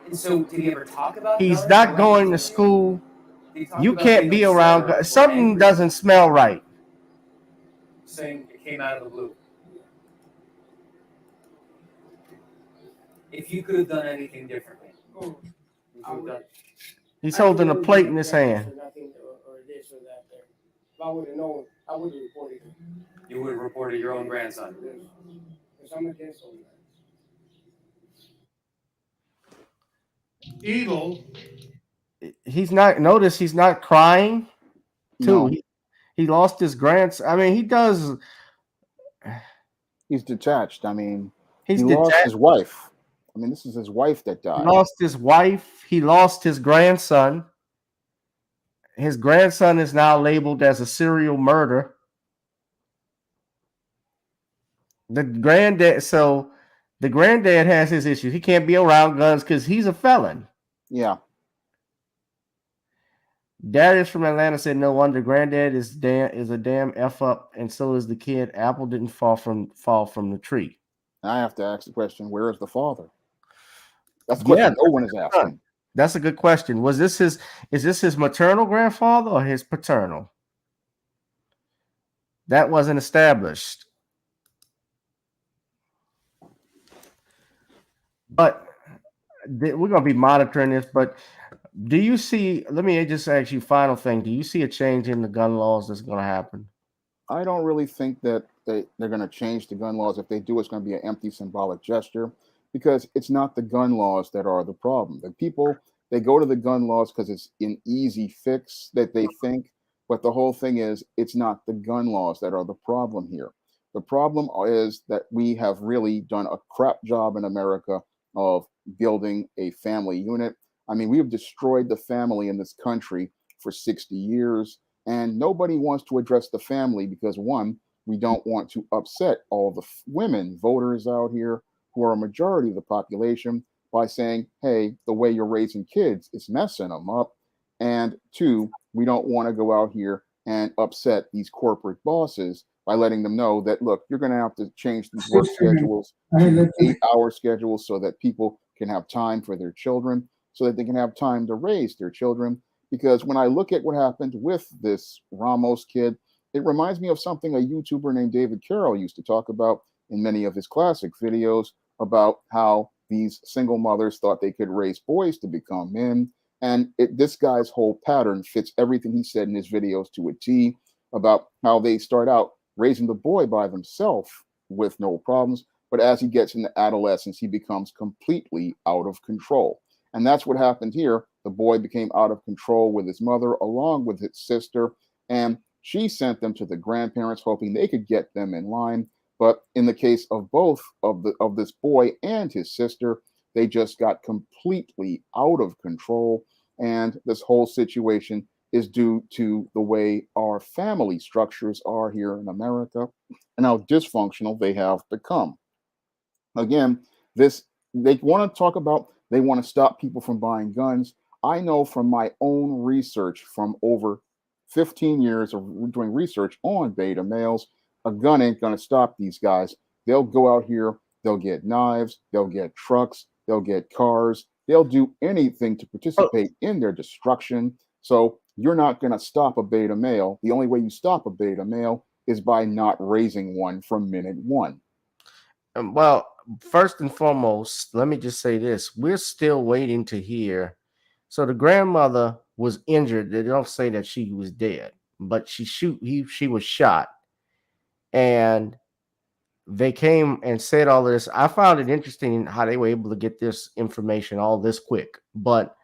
And so did he ever talk about He's not going to school. You can't be around. Something doesn't smell right. Saying it came out of the blue. If you could have done anything differently, would you have done? He's holding a plate in his hand. Or this or that there. If I would have known, I would have reported it. You would have reported your own grandson. Because I'm against all that. Evil. He's not crying too. No. He lost his grandson. I mean, he does. He's detached. I mean, He's he lost his wife. I mean, this is his wife that died. He lost his wife. He lost his grandson. His grandson is now labeled as a serial murderer. The granddad has his issues. He can't be around guns because he's a felon. Yeah. Darius from Atlanta said, "No wonder granddad is a damn f up, and so is the kid. Apple didn't fall from the tree." I have to ask the question: where is the father? That's the question no one is asking. That's a good question. Is this his maternal grandfather or his paternal? That wasn't established. But we're going to be monitoring this. But do you see, let me just ask you final thing. Do you see a change in the gun laws that's going to happen? I don't really think that they're going to change the gun laws. If they do, it's going to be an empty symbolic gesture, because it's not the gun laws that are the problem. The people, they go to the gun laws because it's an easy fix that they think. But the whole thing is, it's not the gun laws that are the problem here. The problem is that we have really done a crap job in America of building a family unit. I mean, we have destroyed the family in this country for 60 years, and nobody wants to address the family because, one, we don't want to upset all the women voters out here who are a majority of the population by saying, hey, the way you're raising kids is messing them up. And two, we don't want to go out here and upset these corporate bosses by letting them know that, look, you're going to have to change these work schedules to 8-hour schedules so that people can have time for their children, so that they can have time to raise their children. Because when I look at what happened with this Ramos kid, it reminds me of something a YouTuber named David Carroll used to talk about in many of his classic videos about how these single mothers thought they could raise boys to become men. And this guy's whole pattern fits everything he said in his videos to a T about how they start out raising the boy by themselves with no problems. But as he gets into adolescence, he becomes completely out of control. And that's what happened here. The boy became out of control with his mother, along with his sister. And she sent them to the grandparents, hoping they could get them in line. But in the case of both of this boy and his sister, they just got completely out of control. And this whole situation is due to the way our family structures are here in America and how dysfunctional they have become. Again, they want to talk about, they want to stop people from buying guns. I know from my own research from over 15 years of doing research on beta males, a gun ain't going to stop these guys. They'll go out here, they'll get knives, they'll get trucks, they'll get cars, they'll do anything to participate in their destruction. So you're not going to stop a beta male. The only way you stop a beta male is by not raising one from minute one. Well, first and foremost, let me just say this. We're still waiting to hear. So the grandmother was injured. They don't say that she was dead, but she was shot. And they came and said all this. I found it interesting how they were able to get this information all this quick. But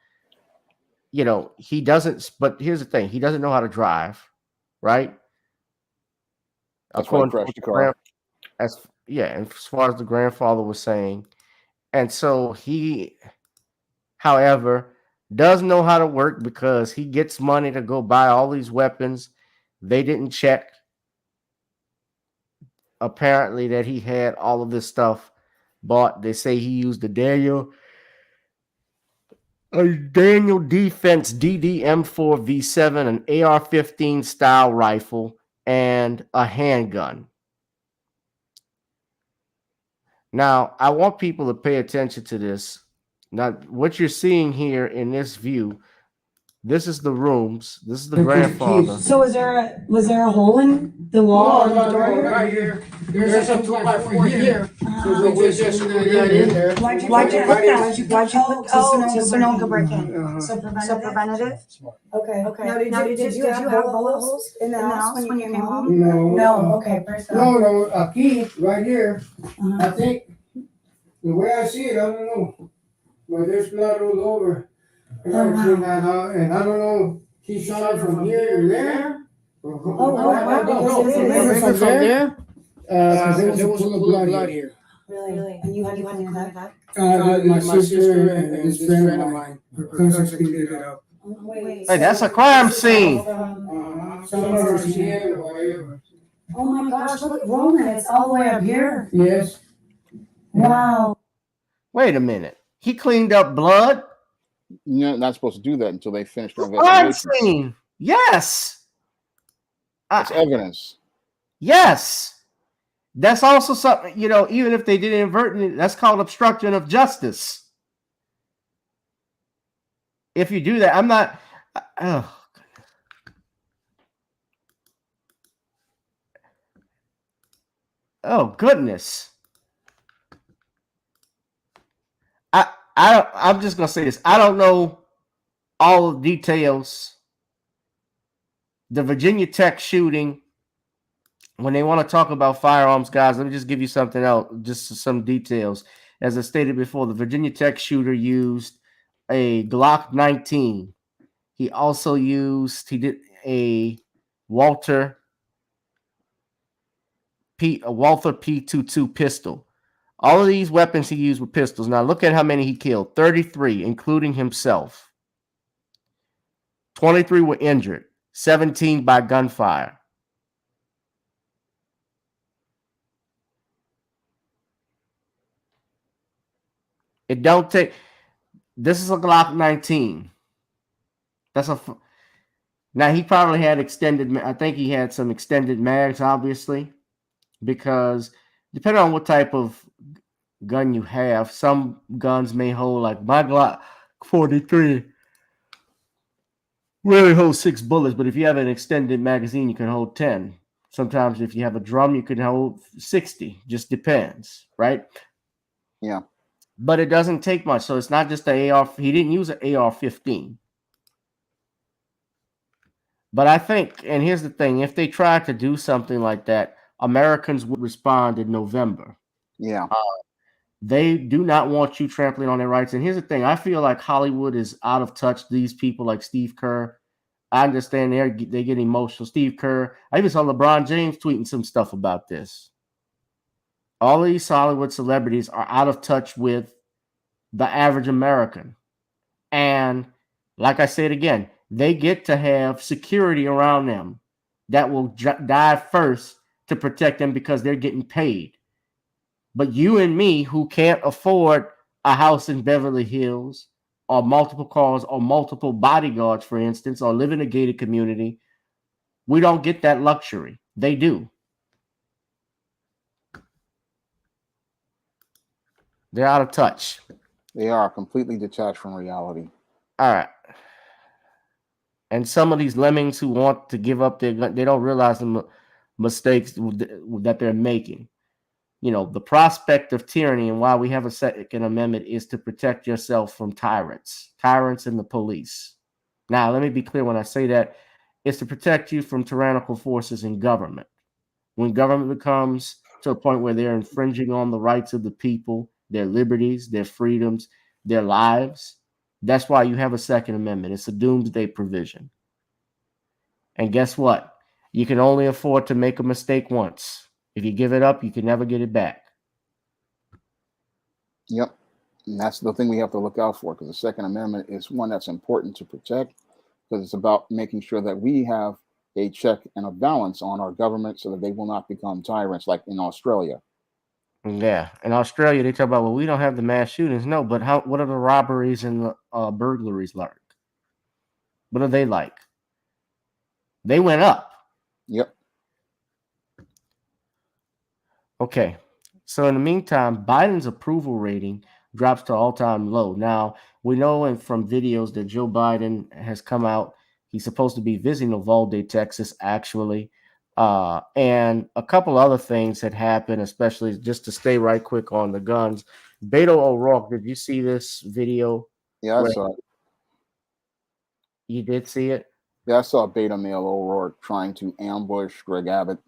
he doesn't. But here's the thing: he doesn't know how to drive, right? That's why he crashed the car. And as far as the grandfather was saying, and so he, however, does know how to work because he gets money to go buy all these weapons. They didn't check, apparently, that he had all of this stuff bought. They say he used a Daniel Defense DDM4 V7, an AR-15 style rifle, and a handgun. Now, I want people to pay attention to this. Now, what you're seeing here in this view, this is the rooms. This is the grandfather. So was there a hole in the wall or the door? Right here. There's a 2x4 here. So we just screwed that in there. Why'd you put that? So no one could break in. So preventative? Okay. Now, did you have bullet holes in the house when you came home? No. Okay. No, a key right here. I think, the way I see it, I don't know. But there's blood all over. I never seen that out, and I don't know, he shot it from here to there. Because From there. There was a little blood here. Really? And you had to clean that? My sister and this friend of mine, her cousins cleaned it up. Wait. Hey, that's a crime scene. Some of her skin or whatever. Oh my gosh, look at Roman, it's all the way up here. Yes. Wow. Wait a minute. He cleaned up blood? You're not supposed to do that until they finish their Crime investigation. scene. Yes. That's evidence. Yes. That's also something, even if they did inadvertently, that's called obstruction of justice. If you do that, I'm not. Oh goodness. I'm just gonna say this. I don't know all the details. The Virginia Tech shooting. When they want to talk about firearms, guys, let me just give you something else, just some details. As I stated before, the Virginia Tech shooter used a Glock 19. He did a Walther P22 pistol. All of these weapons he used were pistols. Now look at how many he killed. 33, including himself. 23 were injured. 17 by gunfire. It don't take. This is a Glock 19. Now he probably had extended. I think he had some extended mags, obviously, because depending on what type of gun you have, some guns may hold, like my Glock 43 really holds 6 bullets, but if you have an extended magazine, you can hold 10. Sometimes if you have a drum, you can hold 60. Just depends, right? Yeah. But it doesn't take much. So it's not just the AR. He didn't use an AR-15. But I think, and here's the thing, if they tried to do something like that, Americans would respond in November. Yeah. They do not want you trampling on their rights. And here's the thing, I feel like Hollywood is out of touch. These people like Steve Kerr, I understand they get emotional. Steve Kerr, I even saw LeBron James tweeting some stuff about this. All of these Hollywood celebrities are out of touch with the average American. And like I said again, they get to have security around them that will die first to protect them because they're getting paid. But you and me, who can't afford a house in Beverly Hills or multiple cars or multiple bodyguards, for instance, or live in a gated community, we don't get that luxury. They do. They're out of touch. They are completely detached from reality. All right. And some of these lemmings who want to give up their gun, they don't realize the mistakes that they're making. The prospect of tyranny and why we have a Second Amendment is to protect yourself from tyrants and the police. Now, let me be clear when I say that. It's to protect you from tyrannical forces in government. When government becomes to a point where they're infringing on the rights of the people, their liberties, their freedoms, their lives, that's why you have a Second Amendment. It's a doomsday provision. And guess what? You can only afford to make a mistake once. If you give it up, you can never get it back. Yep. And that's the thing we have to look out for, because the Second Amendment is one that's important to protect, because it's about making sure that we have a check and a balance on our government so that they will not become tyrants like in Australia. Yeah. In Australia, they talk about, well, we don't have the mass shootings. No, but what are the robberies and the burglaries like? What are they like? They went up. Yep. Okay. So in the meantime, Biden's approval rating drops to all-time low. Now, we know from videos that Joe Biden has come out. He's supposed to be visiting Uvalde, Texas, actually. And a couple other things had happened, especially just to stay right quick on the guns. Beto O'Rourke, did you see this video? Yeah, I saw it. You did see it? Yeah, I saw Beta Male O'Rourke trying to ambush Greg Abbott.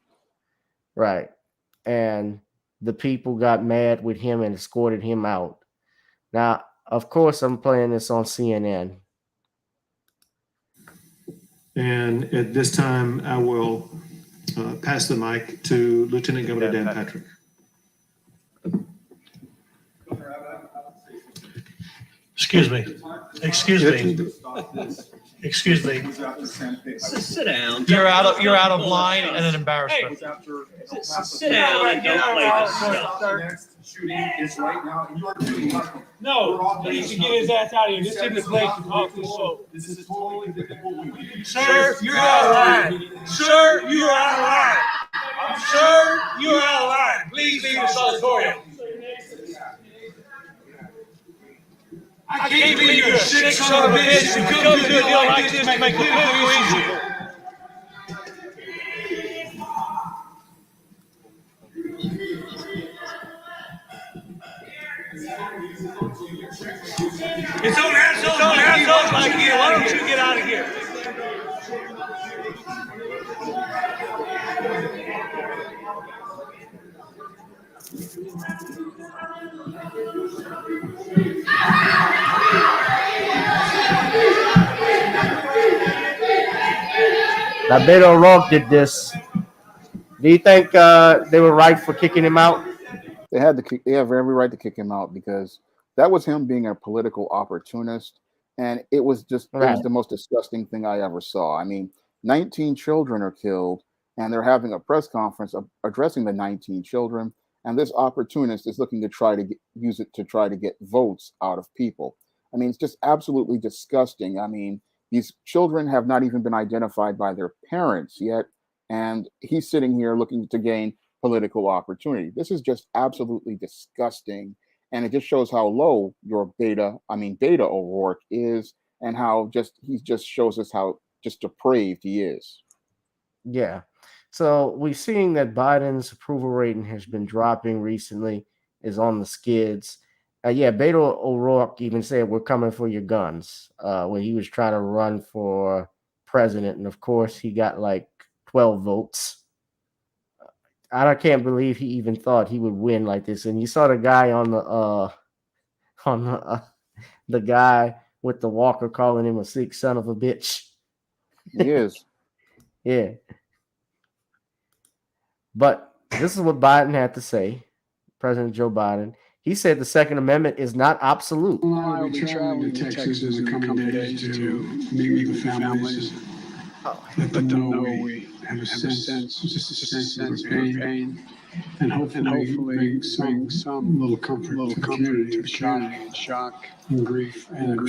Right. And the people got mad with him and escorted him out. Now, of course, I'm playing this on CNN. And at this time, I will pass the mic to Lieutenant Governor Dan Patrick. Excuse me. Excuse me. Excuse me. Sit down. You're out of line and an embarrassment. Sit down and don't play this stuff. Next shooting is right now, and you are doing nothing. No, he needs to get his ass out of here. This isn't the place to talk to the show. This is totally difficult. Sir, you're out of line. Sir, you're out of line. Sir, you're out of line. Please leave this auditorium. I can't believe you're a sick son of a bitch and come to a deal like this to make it look easier. It's on assholes like you. Why don't you get out of here? Now, Beto O'Rourke did this. Do you think they were right for kicking him out? They have every right to kick him out, because that was him being a political opportunist, and it was just it was the most disgusting thing I ever saw. I mean, 19 children are killed, and they're having a press conference addressing the 19 children, and this opportunist is looking to try to use it to try to get votes out of people. I mean, it's just absolutely disgusting. I mean, these children have not even been identified by their parents yet, and he's sitting here looking to gain political opportunity. This is just absolutely disgusting, and it just shows how low your Beta O'Rourke is, and how he just shows us how just depraved he is. Yeah. So we've seen that Biden's approval rating has been dropping recently, is on the skids. Yeah, Beto O'Rourke even said, "We're coming for your guns," when he was trying to run for president. And of course, he got like 12 votes. I can't believe he even thought he would win like this. And you saw the guy on the guy with the walker calling him a sick son of a bitch. He is. Yeah. But this is what Biden had to say. President Joe Biden. He said the Second Amendment is not absolute. I will be traveling to Texas in the coming days to meet with the families. Let them know we have a sense of pain, and hopefully bring some little comfort to the community of shock and grief and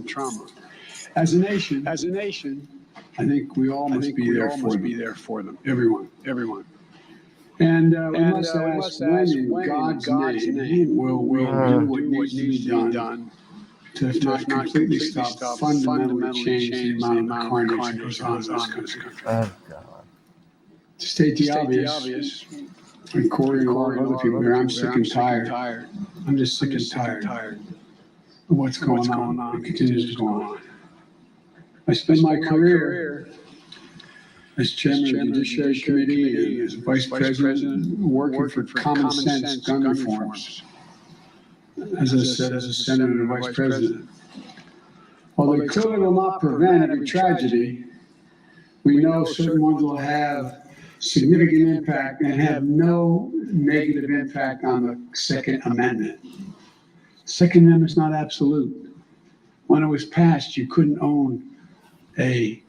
trauma. As a nation, I think we all must be there for them. Everyone. And we must ask when in God's name will we do what needs to be done to not completely stop, fundamentally change the amount of carnage that goes on in this country. Oh, God. To state the obvious, and Corey and a lot of other people here, I'm sick and tired. I'm just sick and tired of what's going on and continues to go on. I spent my career as chairman of the Judiciary Committee and as vice president working for common sense gun reforms. As I said, as a senator and vice president. While they clearly will not prevent every tragedy, we know certain ones will have significant impact and have no negative impact on the Second Amendment. Second Amendment is not absolute. When it was passed, you couldn't own a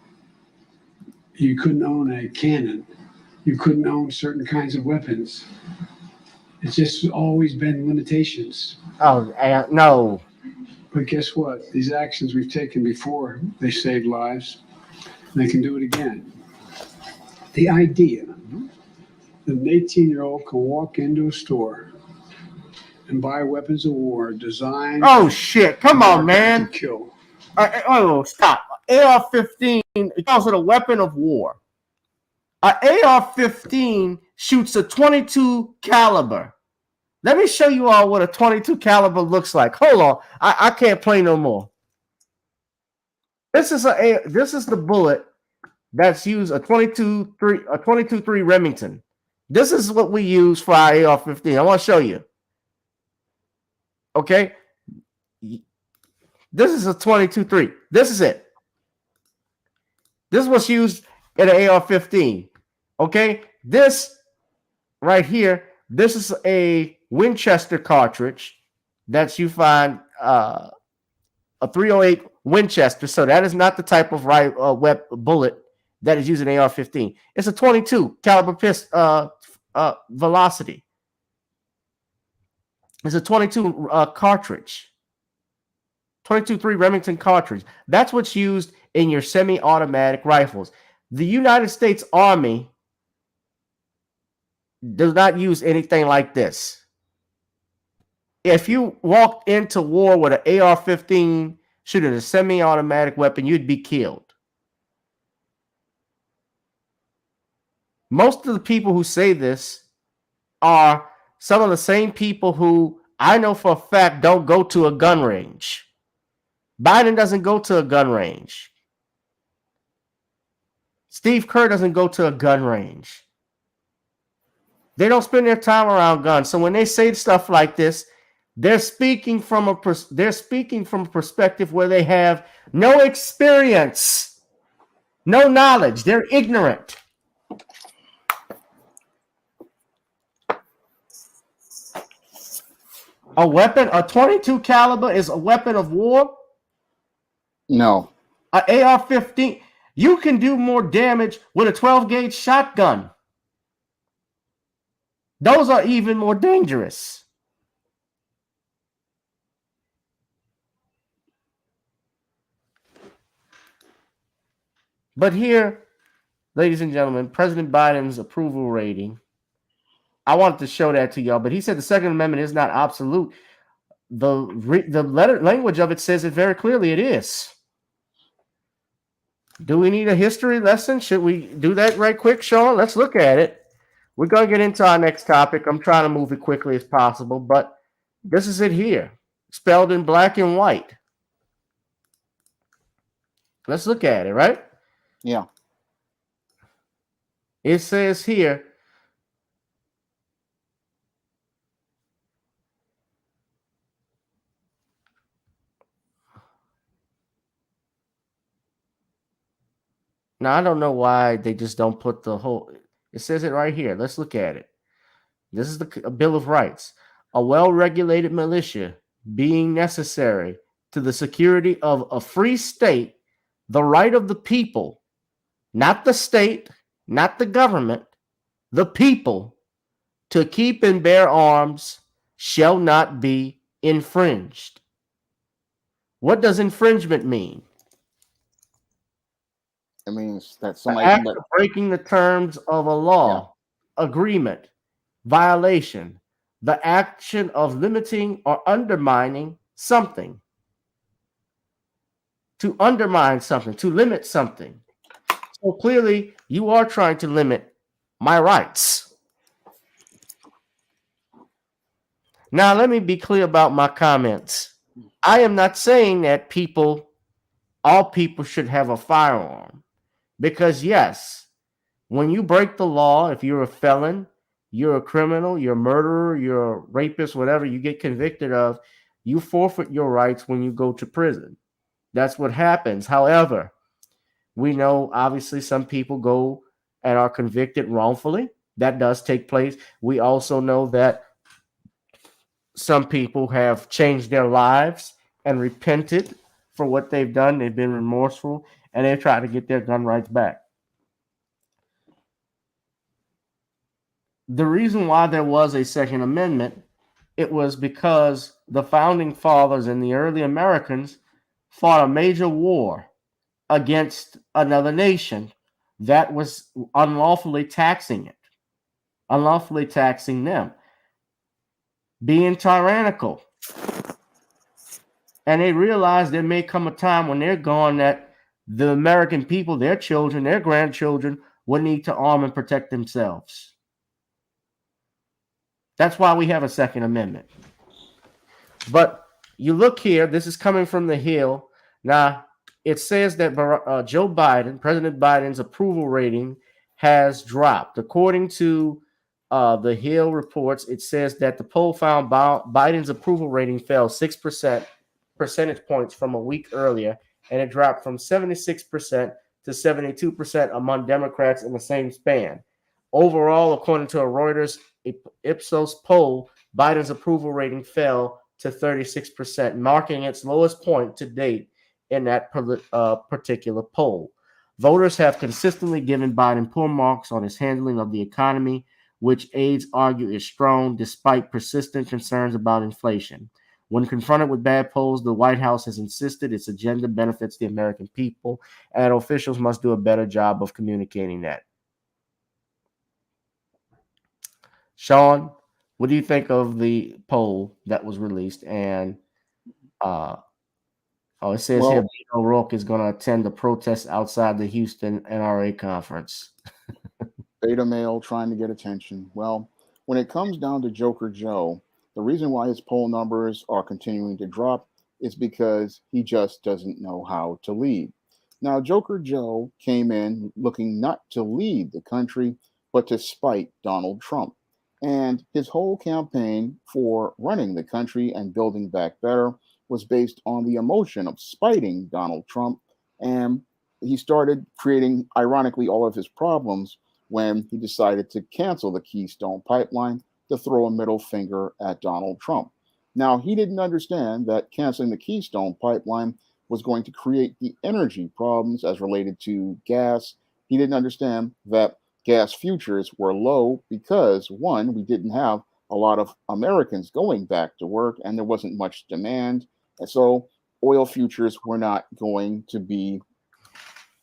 cannon. You couldn't own certain kinds of weapons. It's just always been limitations. Oh, no. But guess what? These actions we've taken before, they saved lives. And they can do it again. The idea that an 18-year-old can walk into a store and buy weapons of war designed... Oh, shit. Come on, man. ...to kill. Stop. AR-15, it calls it a weapon of war. An AR-15 shoots a .22 caliber. Let me show you all what a .22 caliber looks like. Hold on. I can't play no more. This is the bullet that's used, a .22-3 Remington. This is what we use for our AR-15. I want to show you. Okay? This is a .22-3. This is it. This is what's used in an AR-15. Okay? This right here, this is a Winchester cartridge that you find a .308 Winchester. So that is not the type of bullet that is used in AR-15. It's a .22 caliber velocity. It's a .22 cartridge. .22-3 Remington cartridge. That's what's used in your semi-automatic rifles. The United States Army does not use anything like this. If you walked into war with an AR-15 shooting a semi-automatic weapon, you'd be killed. Most of the people who say this are some of the same people who I know for a fact don't go to a gun range. Biden doesn't go to a gun range. Steve Kerr doesn't go to a gun range. They don't spend their time around guns. So when they say stuff like this, they're speaking from a perspective where they have no experience, no knowledge. They're ignorant. A weapon, a .22 caliber is a weapon of war? No. An AR-15, you can do more damage with a 12-gauge shotgun. Those are even more dangerous. But here, ladies and gentlemen, President Biden's approval rating. I wanted to show that to y'all, but he said the Second Amendment is not absolute. The language of it says it very clearly. It is. Do we need a history lesson? Should we do that right quick, Shawn? Let's look at it. We're going to get into our next topic. I'm trying to move it quickly as possible, but this is it here, spelled in black and white. Let's look at it, right? Yeah. It says here, now, I don't know why they just don't put the whole... It says it right here. Let's look at it. This is the Bill of Rights. A well-regulated militia being necessary to the security of a free state, the right of the people, not the state, not the government, the people, to keep and bear arms shall not be infringed. What does infringement mean? It means that The somebody act of breaking the terms of a law, agreement, violation, the action of limiting or undermining something. To undermine something, to limit something. So clearly, you are trying to limit my rights. Now, let me be clear about my comments. I am not saying that people all people should have a firearm. Because, yes, when you break the law, if you're a felon, you're a criminal, you're a murderer, you're a rapist, whatever you get convicted of, you forfeit your rights when you go to prison. That's what happens. However, we know obviously some people go and are convicted wrongfully. That does take place. We also know that some people have changed their lives and repented for what they've done. They've been remorseful and they've tried to get their gun rights back. The reason why there was a Second Amendment, it was because the founding fathers and the early Americans fought a major war against another nation that was unlawfully taxing them, being tyrannical. And they realized there may come a time when they're gone that the American people, their children, their grandchildren, will need to arm and protect themselves. That's why we have a Second Amendment. But you look here, this is coming from the Hill. Now, it says that Joe Biden, President Biden's approval rating has dropped. According to the Hill reports, it says that the poll found Biden's approval rating fell 6 percentage points from a week earlier, and it dropped from 76% to 72% among Democrats in the same span. Overall, according to a Reuters Ipsos poll, Biden's approval rating fell to 36%, marking its lowest point to date in that particular poll. Voters have consistently given Biden poor marks on his handling of the economy, which aides argue is strong despite persistent concerns about inflation. When confronted with bad polls, the White House has insisted its agenda benefits the American people, and officials must do a better job of communicating that. Shawn, what do you think of the poll that was released? And it says here Beto O'Rourke is going to attend the protest outside the Houston NRA conference. Beta male trying to get attention. Well, when it comes down to Joker Joe, the reason why his poll numbers are continuing to drop is because he just doesn't know how to lead. Now, Joker Joe came in looking not to lead the country, but to spite Donald Trump. And his whole campaign for running the country and building back better was based on the emotion of spiting Donald Trump. And he started creating, ironically, all of his problems when he decided to cancel the Keystone Pipeline to throw a middle finger at Donald Trump. Now, he didn't understand that canceling the Keystone Pipeline was going to create the energy problems as related to gas. He didn't understand that gas futures were low because, one, we didn't have a lot of Americans going back to work and there wasn't much demand. And so oil futures were not going to be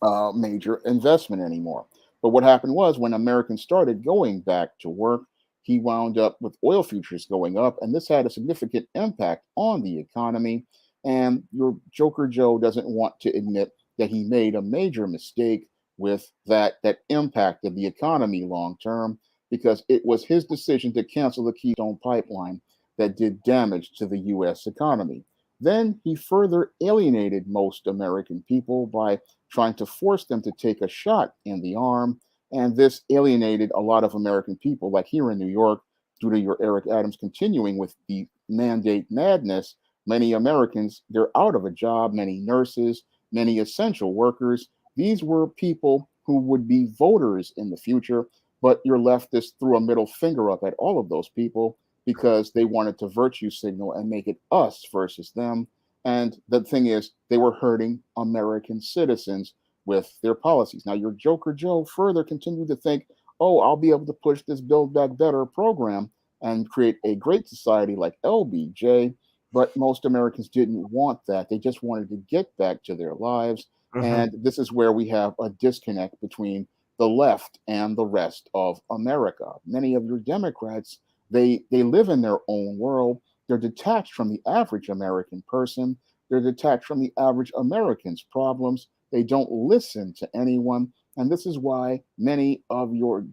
a major investment anymore. But what happened was when Americans started going back to work, he wound up with oil futures going up, and this had a significant impact on the economy. And your Joker Joe doesn't want to admit that he made a major mistake with that impacted the economy long term, because it was his decision to cancel the Keystone Pipeline that did damage to the U.S. economy. Then he further alienated most American people by trying to force them to take a shot in the arm. And this alienated a lot of American people, like here in New York, due to your Eric Adams continuing with the mandate madness. Many Americans, they're out of a job, many nurses, many essential workers. These were people who would be voters in the future, but your leftists threw a middle finger up at all of those people because they wanted to virtue signal and make it us versus them. And the thing is, they were hurting American citizens with their policies. Now, your Joker Joe further continued to think, oh, I'll be able to push this Build Back Better program and create a great society like LBJ. But most Americans didn't want that. They just wanted to get back to their lives. And this is where we have a disconnect between the left and the rest of America. Many of your Democrats, they live in their own world. They're detached from the average American person. They're detached from the average American's problems. They don't listen to anyone. And this is why many of your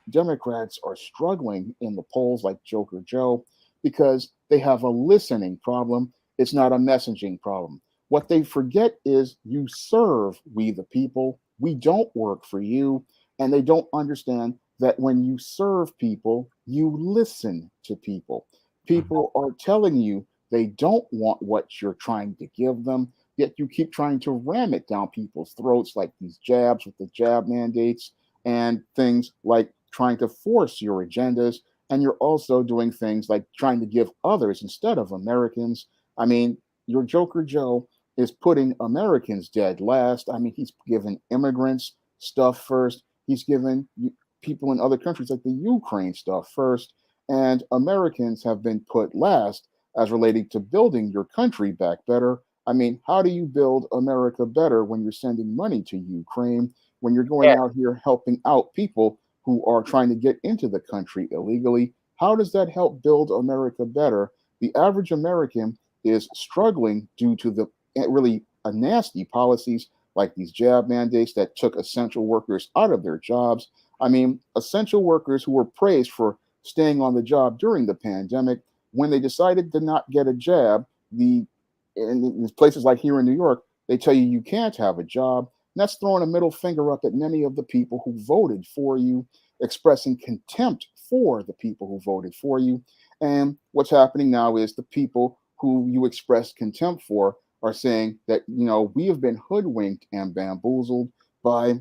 Democrats are struggling in the polls like Joker Joe, because they have a listening problem. It's not a messaging problem. What they forget is you serve we the people. We don't work for you. And they don't understand that when you serve people, you listen to people. People are telling you they don't want what you're trying to give them, yet you keep trying to ram it down people's throats, like these jabs with the jab mandates and things like trying to force your agendas. And you're also doing things like trying to give others instead of Americans. I mean, your Joker Joe is putting Americans dead last. I mean, he's given immigrants stuff first. He's given people in other countries like the Ukraine stuff first. And Americans have been put last as relating to building your country back better. I mean, how do you build America better when you're sending money to Ukraine, when you're going out here helping out people who are trying to get into the country illegally? How does that help build America better? The average American is struggling due to the really nasty policies like these jab mandates that took essential workers out of their jobs. I mean, essential workers who were praised for staying on the job during the pandemic, when they decided to not get a jab, in places like here in New York, they tell you you can't have a job. And that's throwing a middle finger up at many of the people who voted for you, expressing contempt for the people who voted for you. And what's happening now is the people who you expressed contempt for are saying that, we have been hoodwinked and bamboozled by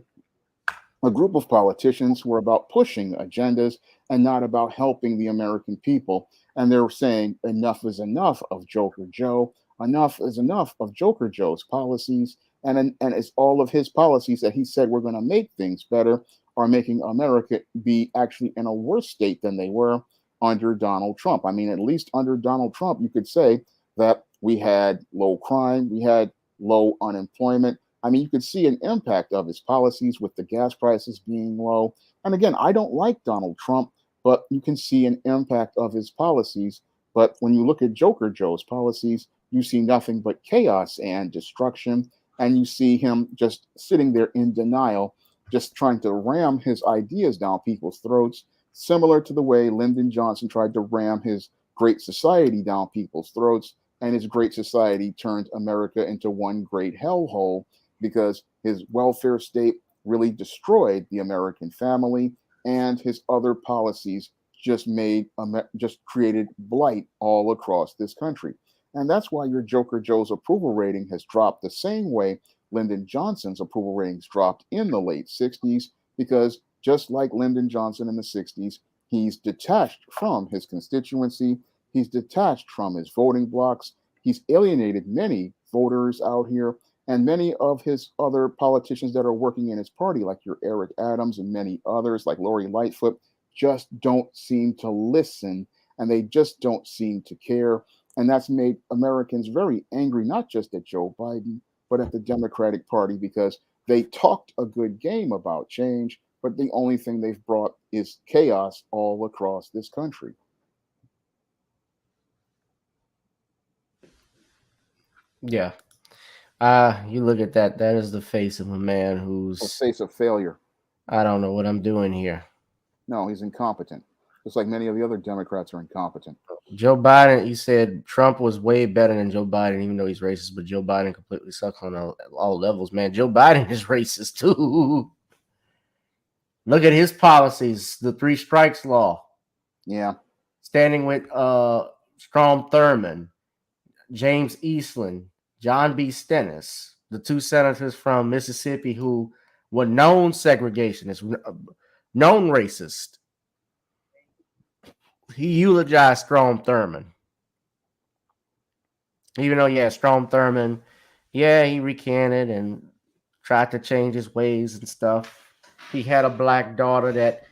a group of politicians who are about pushing agendas and not about helping the American people. And they're saying enough is enough of Joker Joe. Enough is enough of Joker Joe's policies. And it's all of his policies that he said we're going to make things better are making America be actually in a worse state than they were under Donald Trump. I mean, at least under Donald Trump, you could say that we had low crime, we had low unemployment. I mean, you could see an impact of his policies with the gas prices being low. And again, I don't like Donald Trump, but you can see an impact of his policies. But when you look at Joker Joe's policies, you see nothing but chaos and destruction. And you see him just sitting there in denial, just trying to ram his ideas down people's throats, similar to the way Lyndon Johnson tried to ram his Great Society down people's throats. And his Great Society turned America into one great hellhole because his welfare state really destroyed the American family, and his other policies just created blight all across this country. And that's why your Joker Joe's approval rating has dropped the same way Lyndon Johnson's approval ratings dropped in the late 60s, because just like Lyndon Johnson in the 60s, he's detached from his constituency. He's detached from his voting blocks. He's alienated many voters out here, and many of his other politicians that are working in his party, like your Eric Adams and many others, like Lori Lightfoot, just don't seem to listen, and they just don't seem to care. And that's made Americans very angry, not just at Joe Biden, but at the Democratic Party, because they talked a good game about change, but the only thing they've brought is chaos all across this country. Yeah. You look at that. That is the face of a man who's the face of failure. I don't know what I'm doing here. No, he's incompetent. Just like many of the other Democrats are incompetent. Joe Biden, he said Trump was way better than Joe Biden, even though he's racist, but Joe Biden completely sucks on all levels, man. Joe Biden is racist too. Look at his policies, the 3 strikes law. Yeah. Standing with Strom Thurmond, James Eastland, John B. Stennis, the 2 senators from Mississippi who were known segregationists, known racist. He eulogized Strom Thurmond. Even though, Strom Thurmond, he recanted and tried to change his ways and stuff. He had a black daughter that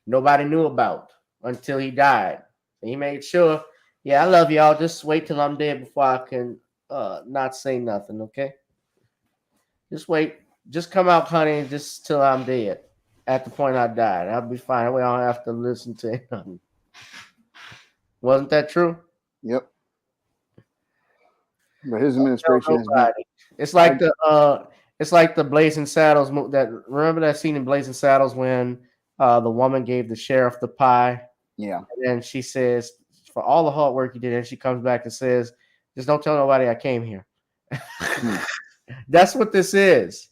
nobody knew about until he died. He made sure, I love y'all. Just wait till I'm dead before I can not say nothing, okay? Just wait. Just come out, honey, just till I'm dead. At the point I died. I'll be fine. We don't have to listen to him. Wasn't that true? Yep. But his administration has been. It's like the Blazing Saddles. Remember that scene in Blazing Saddles when the woman gave the sheriff the pie? Yeah. And then she says, for all the hard work you did, and she comes back and says, just don't tell nobody I came here. That's what this is.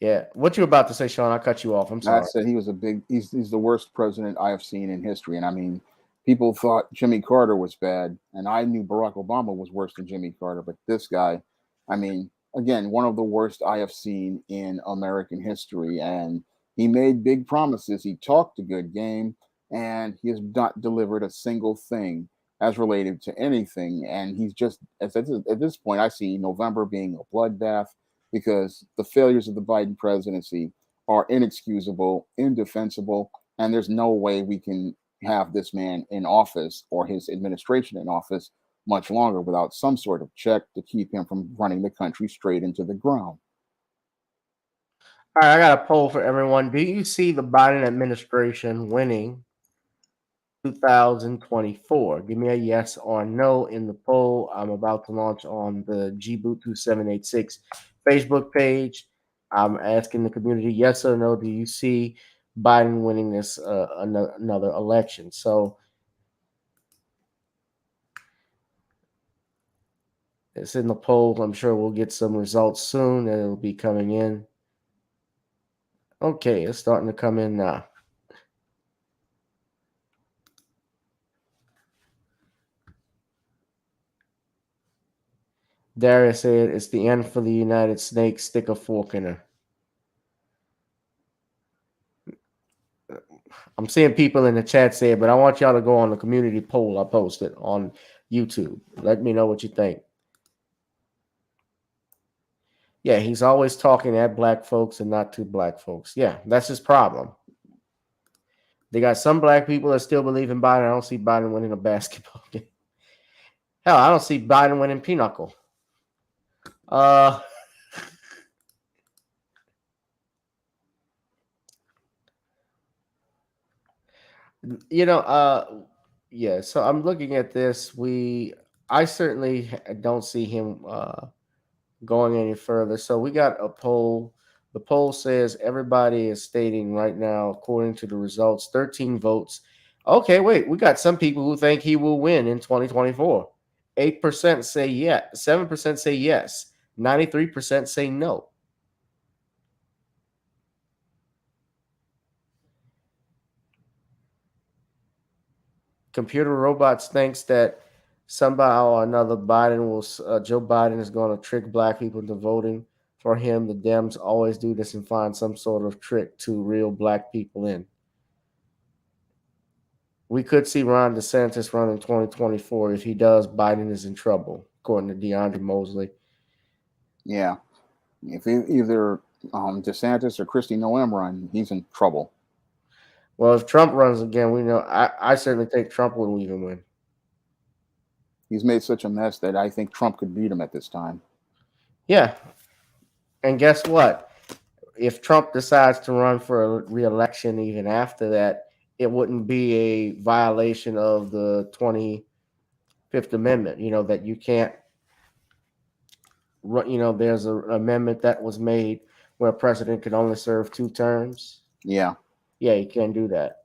Yeah. What you about to say, Sean? I cut you off. I'm sorry. I said he was he's the worst president I have seen in history. And I mean, people thought Jimmy Carter was bad, and I knew Barack Obama was worse than Jimmy Carter. But this guy, I mean, again, one of the worst I have seen in American history. And he made big promises. He talked a good game, and he has not delivered a single thing as related to anything. And he's just at this point, I see November being a bloodbath because the failures of the Biden presidency are inexcusable, indefensible, and there's no way we can have this man in office or his administration in office much longer without some sort of check to keep him from running the country straight into the ground. All right, I got a poll for everyone. Do you see the Biden administration winning 2024? Give me a yes or no in the poll. I'm about to launch on the GBoot2786 Facebook page. I'm asking the community yes or no. Do you see Biden winning this another election? So it's in the poll. I'm sure we'll get some results soon, and it'll be coming in. Okay, it's starting to come in now. Darius said it's the end for the United Snake. Stick a fork in her. I'm seeing people in the chat say it, but I want y'all to go on the community poll I posted on YouTube. Let me know what you think. Yeah, he's always talking at black folks and not to black folks. Yeah, that's his problem. They got some black people that still believe in Biden. I don't see Biden winning a basketball game. Hell, I don't see Biden winning pinochle. Yeah, so I'm looking at this. I certainly don't see him going any further. So we got a poll. The poll says everybody is stating right now, according to the results, 13 votes. Okay, wait, we got some people who think he will win in 2024. 8% say yes, 7% say yes, 93% say no. Computer Robots thinks that somehow or another Joe Biden is going to trick black people into voting for him. The Dems always do this and find some sort of trick to reel black people in. We could see Ron DeSantis run in 2024. If he does, Biden is in trouble, according to DeAndre Mosley. Yeah. If either DeSantis or Kristi Noem run, he's in trouble. Well, if Trump runs again, we know I certainly think Trump will even win. He's made such a mess that I think Trump could beat him at this time. Yeah. And guess what? If Trump decides to run for a re-election even after that, it wouldn't be a violation of the 25th Amendment, that you can't, there's an amendment that was made where a president could only serve 2 terms. Yeah. Yeah, you can't do that.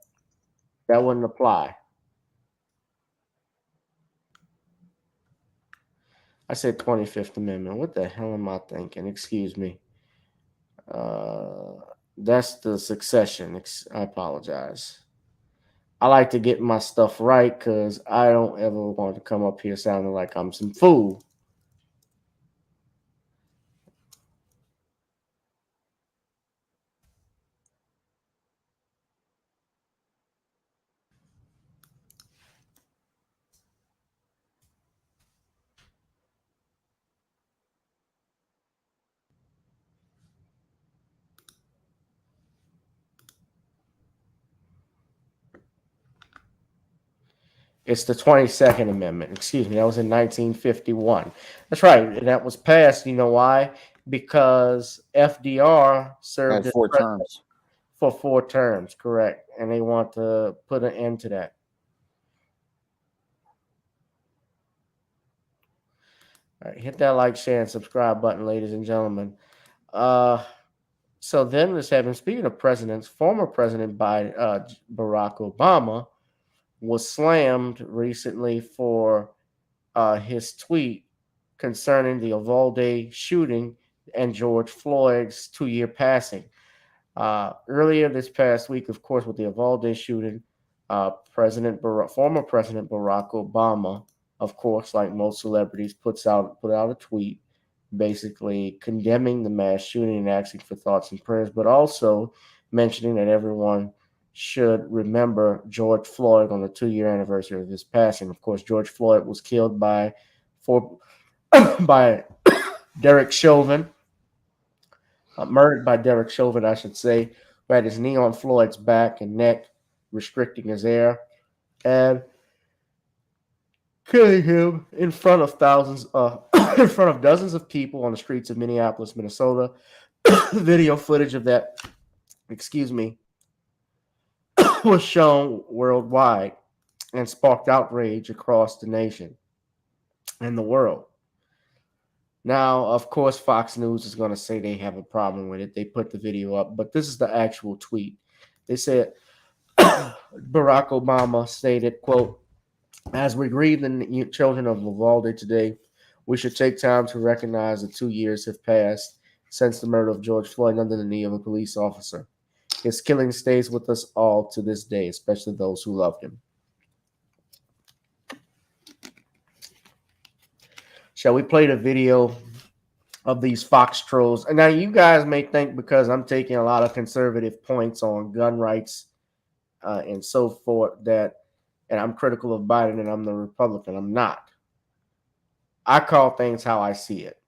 That wouldn't apply. I said 25th Amendment. What the hell am I thinking? Excuse me. That's the succession. I apologize. I like to get my stuff right because I don't ever want to come up here sounding like I'm some fool. It's the 22nd Amendment. Excuse me. That was in 1951. That's right. And that was passed. You know why? Because FDR served as 4 terms. For 4 terms, correct. And they want to put an end to that. All right, hit that like, share, and subscribe button, ladies and gentlemen. So then this happened. Speaking of presidents, former President Barack Obama was slammed recently for his tweet concerning the Uvalde shooting and George Floyd's 2-year passing. Earlier this past week, of course, with the Uvalde shooting, former President Barack Obama, of course, like most celebrities, put out a tweet basically condemning the mass shooting and asking for thoughts and prayers, but also mentioning that everyone should remember George Floyd on the 2-year anniversary of his passing. Of course, George Floyd was killed by Derek Chauvin, murdered by Derek Chauvin, I should say, who had his knee on Floyd's back and neck, restricting his air, and killing him in front of in front of dozens of people on the streets of Minneapolis, Minnesota. Video footage of that, was shown worldwide and sparked outrage across the nation and the world. Now, of course, Fox News is going to say they have a problem with it. They put the video up, but this is the actual tweet. They said, Barack Obama stated, quote, "As we grieve the children of Uvalde today, we should take time to recognize that 2 years have passed since the murder of George Floyd under the knee of a police officer. His killing stays with us all to this day, especially those who loved him." Shall we play the video of these Fox trolls? And now you guys may think because I'm taking a lot of conservative points on gun rights and so forth and I'm critical of Biden and I'm the Republican. I'm not. I call things how I see it.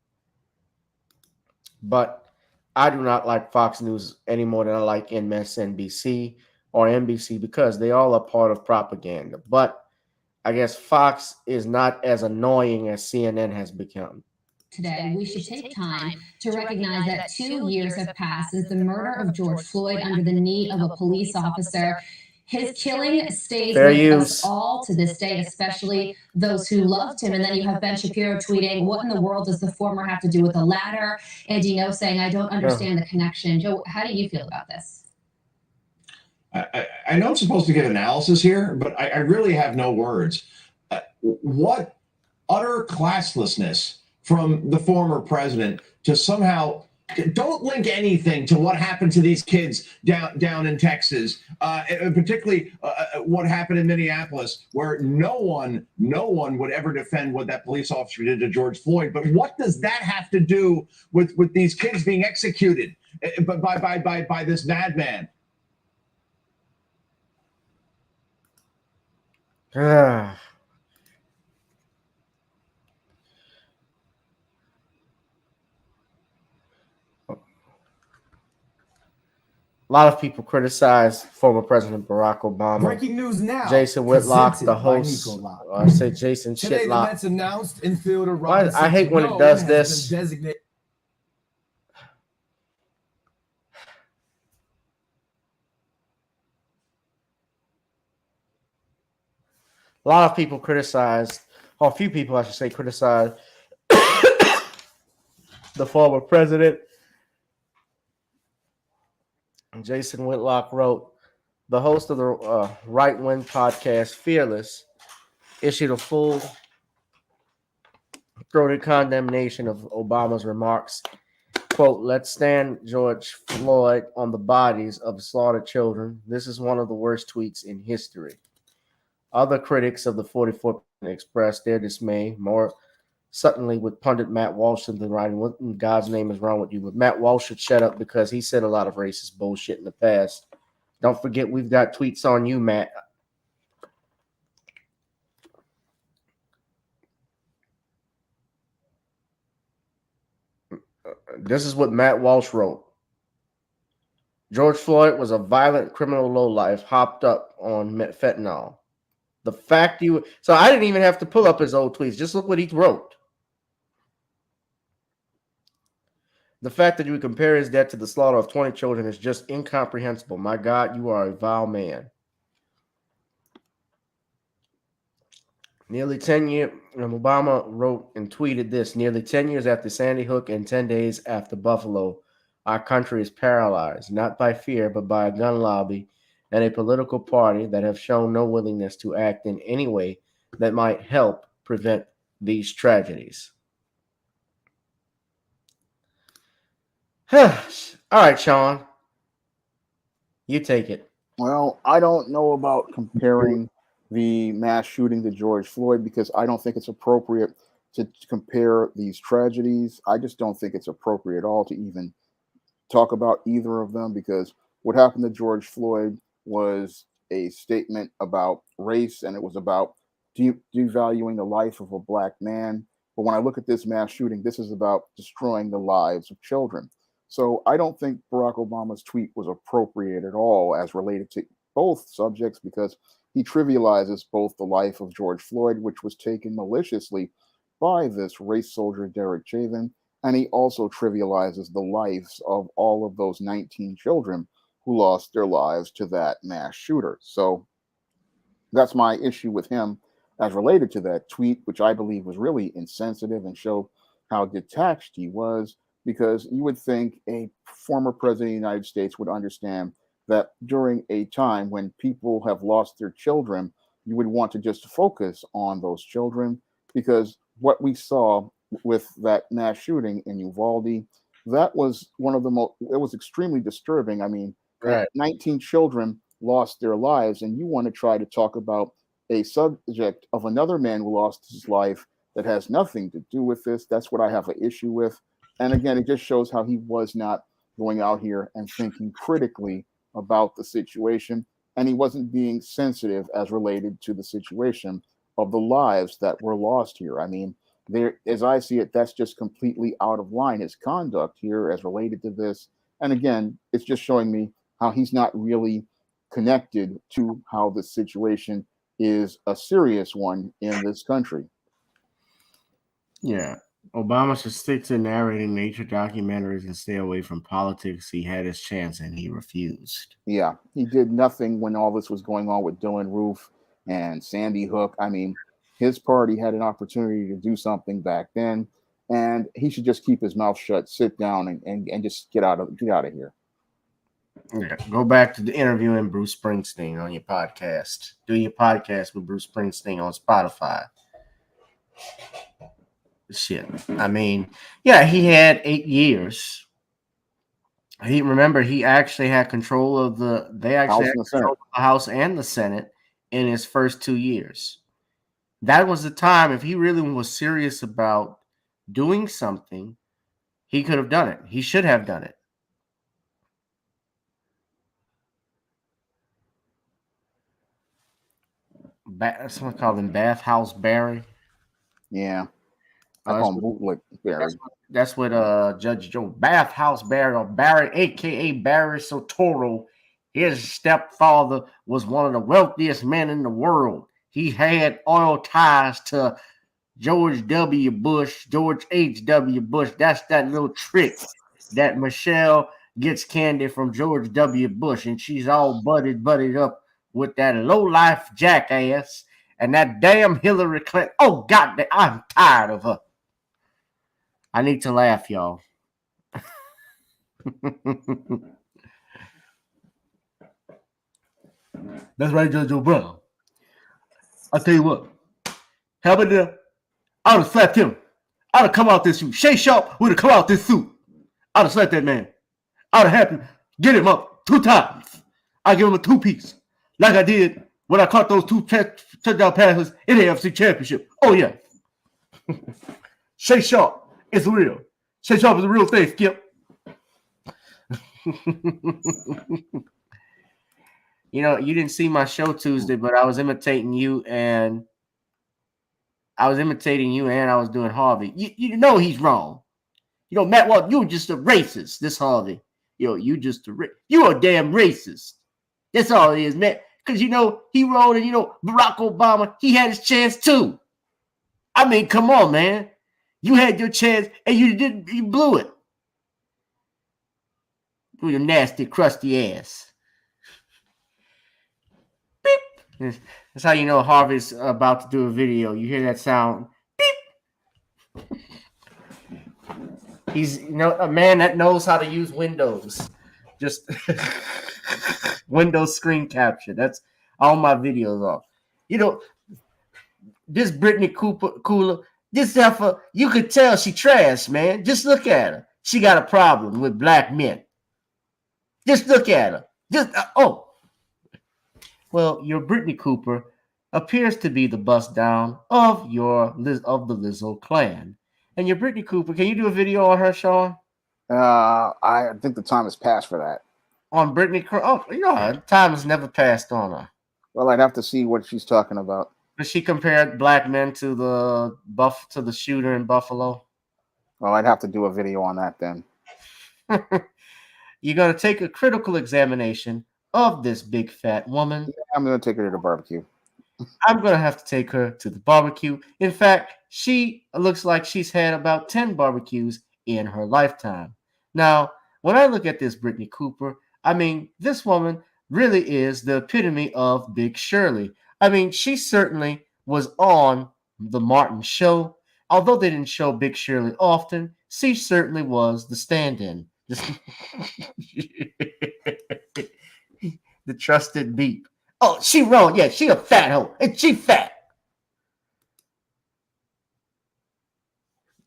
But I do not like Fox News any more than I like MSNBC or NBC because they all are part of propaganda. But I guess Fox is not as annoying as CNN has become. Today, we should take time to recognize that 2 years have passed since the murder of George Floyd under the knee of a police officer. His killing stays with us all to this day, especially those who loved him. And then you have Ben Shapiro tweeting, "What in the world does the former have to do with the latter?" And Dino saying, "I don't understand the connection." Joe, how do you feel about this? I know I'm supposed to give analysis here, but I really have no words. What utter classlessness from the former president to somehow don't link anything to what happened to these kids down in Texas, particularly what happened in Minneapolis, where no one would ever defend what that police officer did to George Floyd. But what does that have to do with these kids being executed by this madman? A lot of people criticize former President Barack Obama. Breaking news now. Jason Whitlock, the host. I say Jason Today, Shitlock. the Mets announced infielder Robinson I hate when it does this. Designated. A lot of people criticized, or a few people, I should say, criticized the former president. Jason Whitlock wrote, the host of the right-wing podcast Fearless issued a full-throated condemnation of Obama's remarks. Quote, "Let's stand George Floyd on the bodies of slaughtered children. This is one of the worst tweets in history." Other critics of the 44th expressed their dismay, more suddenly with pundit Matt Walsh in the writing, "What in God's name is wrong with you?" But Matt Walsh should shut up because he said a lot of racist bullshit in the past. Don't forget, we've got tweets on you, Matt. This is what Matt Walsh wrote. George Floyd was a violent criminal lowlife hopped up on fentanyl. The fact so I didn't even have to pull up his old tweets. Just look what he wrote. The fact that you would compare his death to the slaughter of 20 children is just incomprehensible. My God, you are a vile man. Nearly 10 years, Obama wrote and tweeted this, nearly 10 years after Sandy Hook and 10 days after Buffalo, our country is paralyzed, not by fear, but by a gun lobby and a political party that have shown no willingness to act in any way that might help prevent these tragedies. All right, Shawn, you take it. Well, I don't know about comparing the mass shooting to George Floyd because I don't think it's appropriate to compare these tragedies. I just don't think it's appropriate at all to even talk about either of them because what happened to George Floyd was a statement about race and it was about devaluing the life of a black man. But when I look at this mass shooting, this is about destroying the lives of children. So I don't think Barack Obama's tweet was appropriate at all as related to both subjects because he trivializes both the life of George Floyd, which was taken maliciously by this race soldier, Derek Chauvin, and he also trivializes the lives of all of those 19 children who lost their lives to that mass shooter. So that's my issue with him as related to that tweet, which I believe was really insensitive and showed how detached he was, because you would think a former president of the United States would understand that during a time when people have lost their children, you would want to just focus on those children, because what we saw with that mass shooting in Uvalde, that was one of the most, it was extremely disturbing. I mean, Right. 19 children lost their lives, and you want to try to talk about a subject of another man who lost his life that has nothing to do with this. That's what I have an issue with. And again, it just shows how he was not going out here and thinking critically about the situation. And he wasn't being sensitive as related to the situation of the lives that were lost here. I mean, there, as I see it, that's just completely out of line, his conduct here as related to this. And again, it's just showing me how he's not really connected to how the situation is a serious one in this country. Yeah. Obama should stick to narrating nature documentaries and stay away from politics. He had his chance and he refused. Yeah, he did nothing when all this was going on with Dylan Roof and Sandy Hook. I mean, his party had an opportunity to do something back then, and he should just keep his mouth shut, sit down, and just get out of here. Yeah. Go back to the interviewing Bruce Springsteen on your podcast. Do your podcast with Bruce Springsteen on Spotify. Shit. I mean, yeah, he had 8 years. He actually had control of the House and the Senate in his first 2 years. That was the time, if he really was serious about doing something, he could have done it. He should have done it. Someone called him Bathhouse Barry. Yeah. I call him Bootlick Barry. That's what Judge Joe Bathhouse Barry, or Barry, aka Barry Soetoro. His stepfather was one of the wealthiest men in the world. He had oil ties to George W. Bush, George H.W. Bush. That's that little trick that Michelle gets candy from George W. Bush, and she's all buddied up with that low-life jackass and that damn Hillary Clinton. Oh, God, I'm tired of her. I need to laugh, y'all. That's right, Judge O'Brien. I'll tell you what. How about that? I would have slapped him. I would have come out this suit. Shay Sharp would have come out this suit. I would have slapped that man. I would have had to get him up 2 times. I give him a 2-piece. Like I did when I caught those 2 touchdown passes in the AFC Championship. Oh, yeah. Shay Sharp is real. Shay Sharp is a real thing, Skip. You know, you didn't see my show Tuesday, but I was imitating you and I was doing Harvey. You know he's wrong. You know, Matt Walton, you're just a racist, this Harvey. You're a damn racist. That's all it is, man. Because, you know, he wrote, and, you know, Barack Obama, he had his chance too. I mean, come on, man. You had your chance and you blew it. With your nasty, crusty ass. Beep. That's how you know Harvey's about to do a video. You hear that sound. Beep. He's, you know, a man that knows how to use Windows. Just Windows screen capture. That's all my videos are. You know, this Brittany Cooler, this heifer, you could tell she trash, man. Just look at her. She got a problem with black men. Just look at her. Well, your Brittany Cooper appears to be the bust down of the Lizzo clan. And your Brittany Cooper, can you do a video on her, Shawn? I think the time has passed for that. On Brittany, time has never passed on her. Well, I'd have to see what she's talking about. Does she compare black men to the shooter in Buffalo? Well, I'd have to do a video on that then. You're going to take a critical examination of this big fat woman. Yeah, I'm going to take her to the barbecue. I'm going to have to take her to the barbecue. In fact, she looks like she's had about 10 barbecues in her lifetime. Now, when I look at this Brittany Cooper, I mean, this woman really is the epitome of Big Shirley. I mean, she certainly was on the Martin show. Although they didn't show Big Shirley often, she certainly was the stand-in. The trusted beep. Oh, she wrong. Yeah, she a fat hoe. And she fat.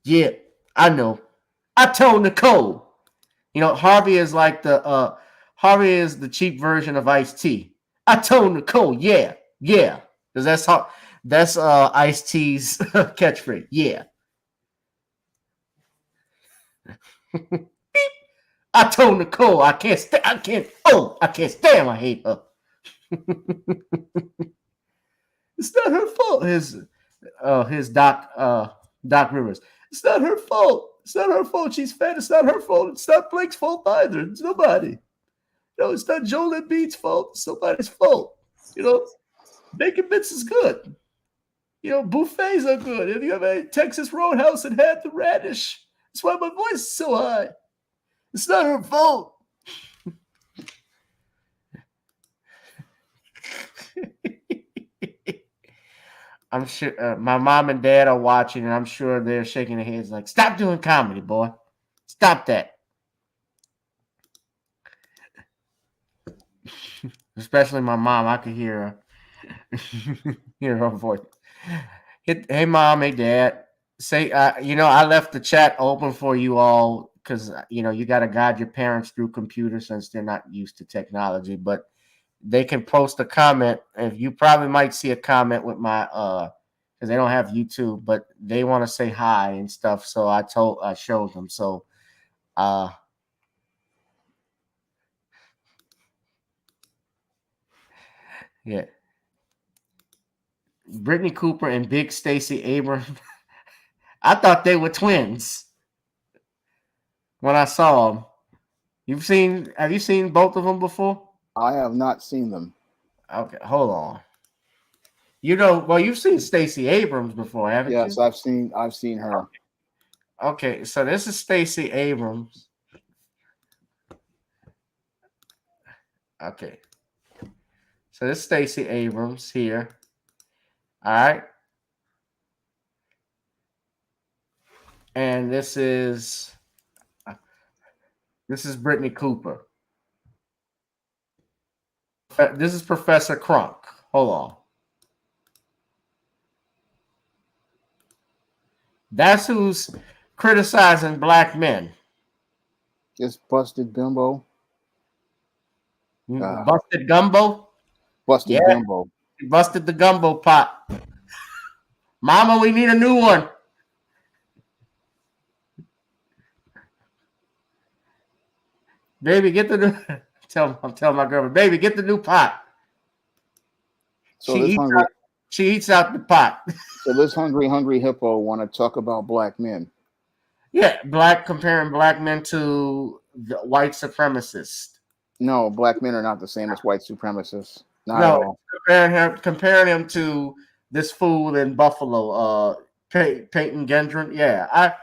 Yeah, I know. I told Nicole. You know, Harvey is like Harvey is the cheap version of Ice-T. I told Nicole, yeah. Because that's Ice-T's catchphrase. Yeah. Beep. I told Nicole I can't stand. I hate her. It's not her fault. His Doc Rivers. It's not her fault. It's not her fault. She's fat. It's not her fault. It's not Blake's fault either. It's nobody. No, it's not Joel Embiid's fault. It's nobody's fault. You know, bacon bits is good. You know, buffets are good. Have you ever ate Texas Roadhouse and had the radish? That's why my voice is so high. It's not her fault. I'm sure my mom and dad are watching, and I'm sure they're shaking their heads like, stop doing comedy, boy. Stop that. Especially my mom. I could hear her, hear her voice. Hey, mom, hey, dad. Say, I left the chat open for you all because, you got to guide your parents through computers since they're not used to technology. But they can post a comment. If you probably might see a comment with my because they don't have YouTube, but they want to say hi and stuff. So I showed them. So yeah. Brittany Cooper and Big Stacey Abrams. I thought they were twins when I saw them. Have you seen both of them before? I have not seen them. Okay, hold on. You've seen Stacey Abrams before, haven't you? Yes, I've seen her. Okay, so this is Stacey Abrams. Okay. So this is Stacey Abrams here. All right. And this is Brittany Cooper. This is Professor Crunk. Hold on. That's who's criticizing black men. Just busted bimbo. Busted gumbo? Busted gumbo. Busted the gumbo pot. Mama, we need a new one. Baby, get the new. I'm telling my girlfriend, baby, get the new pot. So she eats out the pot. So this hungry hippo want to talk about black men. Yeah, comparing black men to the white supremacists. No, black men are not the same as white supremacists. Not at all. Comparing him to this fool in Buffalo, Peyton Gendron. Yeah, I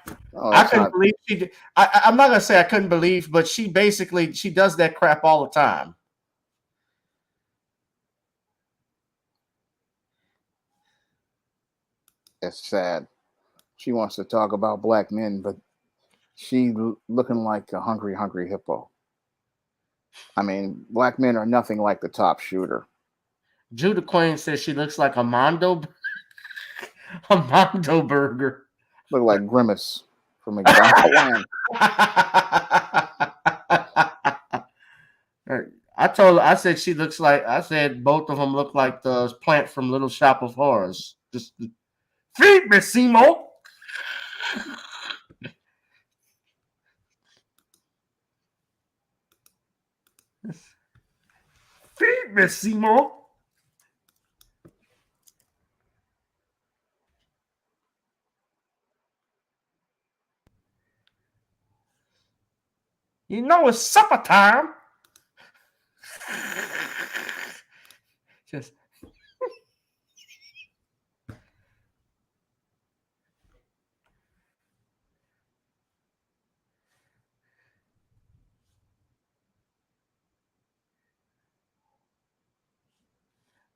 couldn't believe she did. I'm not gonna say I couldn't believe, but she does that crap all the time. It's sad. She wants to talk about black men, but she looking like a hungry hippo. I mean, black men are nothing like the top shooter. Judah Queen says she looks like a Mondo burger. Look like Grimace from McDonald's. I said she looks like, I said both of them look like the plant from Little Shop of Horrors. Just feed me, Seymour. Feed me, Seymour. You know it's supper time. Just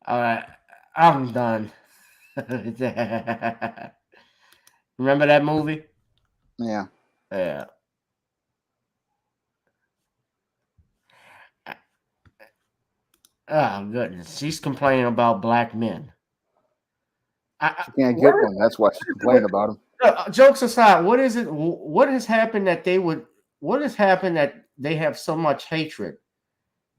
all right, I'm done. Remember that movie? Yeah. Yeah. Oh goodness, she's complaining about black men. She can't get one. That's why she's complaining about them. Jokes aside, what is it? What has happened that they would? What has happened that they have so much hatred?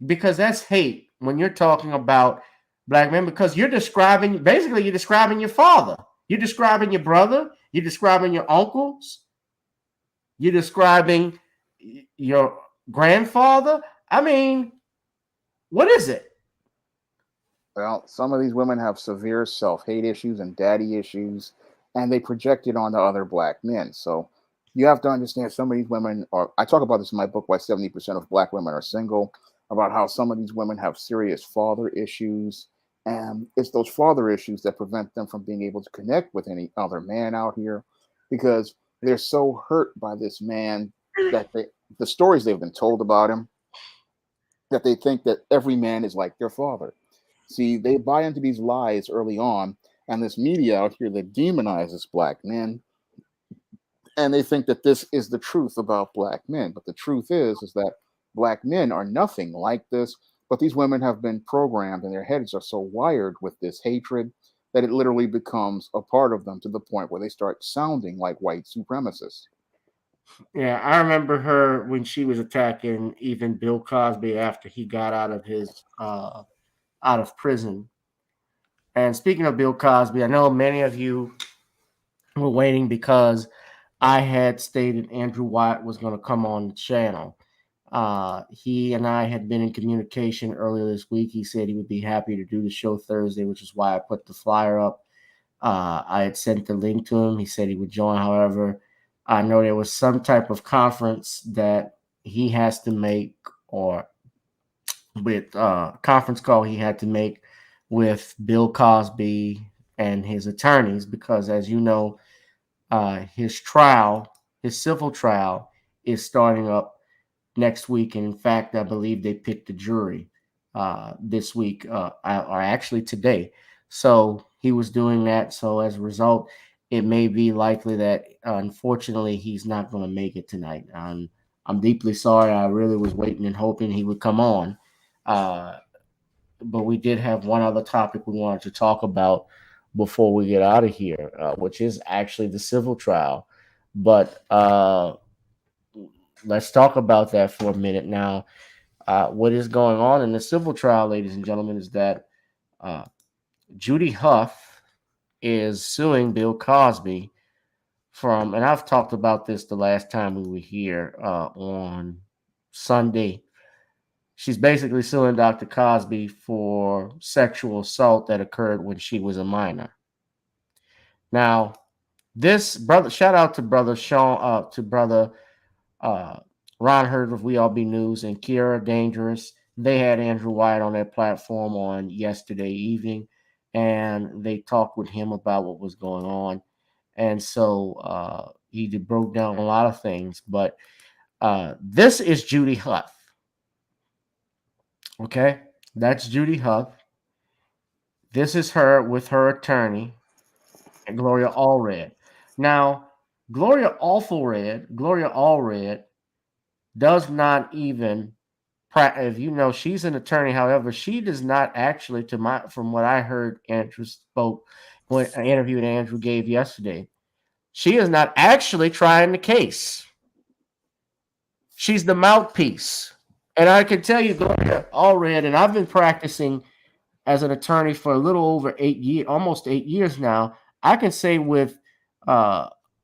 Because that's hate when you're talking about black men. Because you're describing your father, you're describing your brother, you're describing your uncles, you're describing your grandfather. I mean, what is it? Well, some of these women have severe self-hate issues and daddy issues, and they project it onto other black men. So you have to understand some of these women are, I talk about this in my book, Why 70% of Black Women Are Single, about how some of these women have serious father issues. And it's those father issues that prevent them from being able to connect with any other man out here because they're so hurt by this man that the stories they've been told about him, that they think that every man is like their father. See, they buy into these lies early on, and this media out here that demonizes black men, and they think that this is the truth about black men. But the truth is that black men are nothing like this. But these women have been programmed, and their heads are so wired with this hatred that it literally becomes a part of them to the point where they start sounding like white supremacists. Yeah, I remember her when she was attacking even Bill Cosby after he got out of his out of prison. And speaking of Bill Cosby, I know many of you were waiting because I had stated Andrew Wyatt was going to come on the channel. He and I had been in communication earlier this week. He said he would be happy to do the show Thursday, which is why I put the flyer up. I had sent the link to him. He said he would join. However, I know there was some type of conference that he has to make, or with conference call he had to make with Bill Cosby and his attorneys, because as you know, his civil trial is starting up next week. And in fact, I believe they picked the jury this week, or actually today. So he was doing that. So as a result, it may be likely that unfortunately he's not going to make it tonight. I'm deeply sorry. I really was waiting and hoping he would come on. But we did have one other topic we wanted to talk about before we get out of here, which is actually the civil trial. But let's talk about that for a minute now. What is going on in the civil trial, ladies and gentlemen, is that Judy Huff is suing Bill Cosby from, and I've talked about this the last time we were here on Sunday. She's basically suing Dr. Cosby for sexual assault that occurred when she was a minor. Now, this brother, shout out to brother Shawn, to brother Ron Hurd of We All Be News and Kiera Dangerous. They had Andrew Wyatt on their platform on yesterday evening, and they talked with him about what was going on. And so he broke down a lot of things, but this is Judy Huff. Okay, that's Judy Huff. This is her with her attorney, Gloria Allred. Now, Gloria Allred does not even if you know, she's an attorney. However, she does not actually, from what I heard, Andrew spoke when an interview that Andrew gave yesterday. She is not actually trying the case. She's the mouthpiece. And I can tell you, Gloria Allred, and I've been practicing as an attorney for a little over 8 years, almost 8 years now. I can say with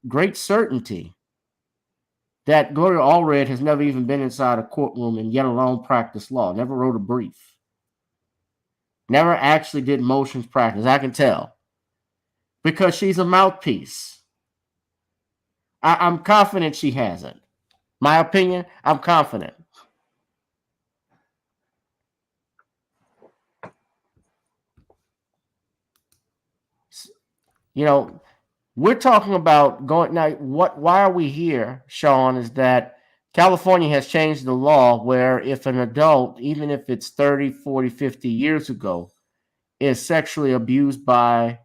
great certainty that Gloria Allred has never even been inside a courtroom and yet alone practiced law, never wrote a brief, never actually did motions practice. I can tell because she's a mouthpiece. I'm confident she hasn't. My opinion, I'm confident. You know, we're talking about going now. Why are we here, Shawn? Is that California has changed the law where if an adult, even if it's 30, 40, 50 years ago, is sexually abused by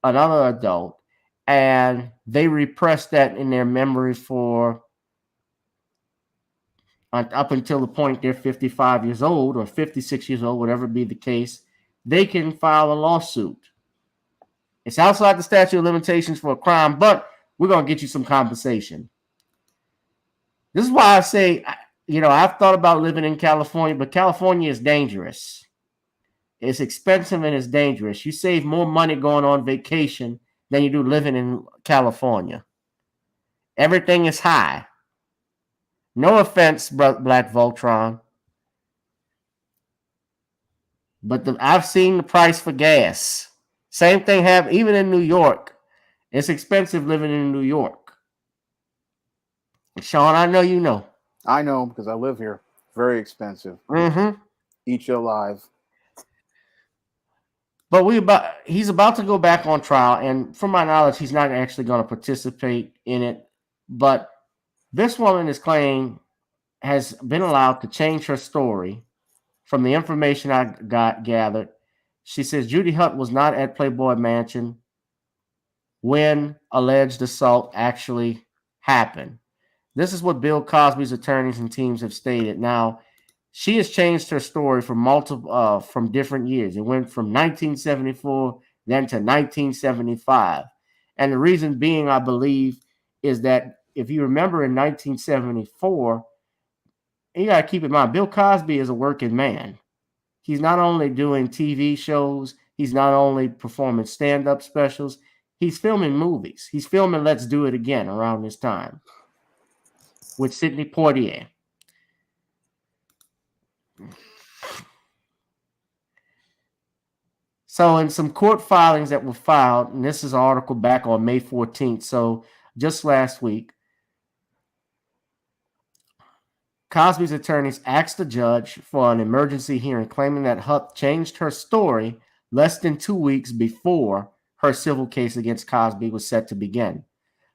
another adult, and they repress that in their memory for up until the point they're 55 years old or 56 years old, whatever be the case, they can file a lawsuit. It's outside the statute of limitations for a crime, but we're going to get you some compensation. This is why I say, I've thought about living in California, but California is dangerous. It's expensive and it's dangerous. You save more money going on vacation than you do living in California. Everything is high. No offense, Black Voltron. But I've seen the price for gas. Same thing happens even in New York. It's expensive living in New York. Shawn, I know you know. I know because I live here. Very expensive. Mm-hmm. Eat you alive. But he's about to go back on trial, and from my knowledge, he's not actually going to participate in it. But this woman is claiming has been allowed to change her story from the information I gathered. She says Judy Hutt was not at Playboy Mansion when alleged assault actually happened. This is what Bill Cosby's attorneys and teams have stated. Now, she has changed her story from different years. It went from 1974 then to 1975. And the reason being, I believe, is that if you remember in 1974, you got to keep in mind, Bill Cosby is a working man. He's not only doing TV shows, he's not only performing stand-up specials, he's filming movies. He's filming Let's Do It Again around this time with Sidney Poitier. So in some court filings that were filed, and this is an article back on May 14th, so just last week, Cosby's attorneys asked the judge for an emergency hearing, claiming that Hutt changed her story less than 2 weeks before her civil case against Cosby was set to begin.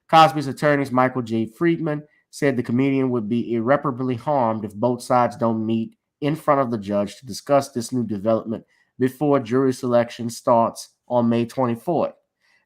Cosby's attorneys, Michael J. Friedman, said the comedian would be irreparably harmed if both sides don't meet in front of the judge to discuss this new development before jury selection starts on May 24th.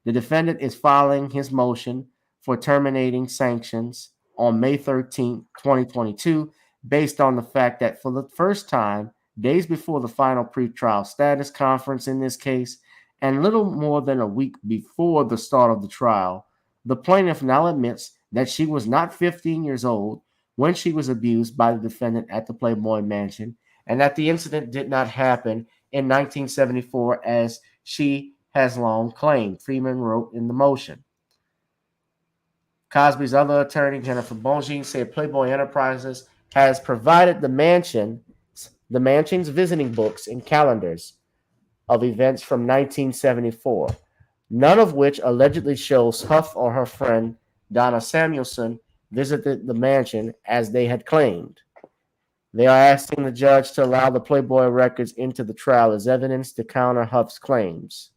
The defendant is filing his motion for terminating sanctions on May 13, 2022, based on the fact that for the first time, days before the final pretrial status conference in this case, and little more than a week before the start of the trial, the plaintiff now admits that she was not 15 years old when she was abused by the defendant at the Playboy Mansion, and that the incident did not happen in 1974 as she has long claimed, Freeman wrote in the motion. Cosby's other attorney, Jennifer Bongine, said Playboy Enterprises has provided the mansion's visiting books and calendars of events from 1974, none of which allegedly shows Huff or her friend Donna Samuelson visited the mansion as they had claimed. They are asking the judge to allow the Playboy records into the trial as evidence to counter Huff's claims.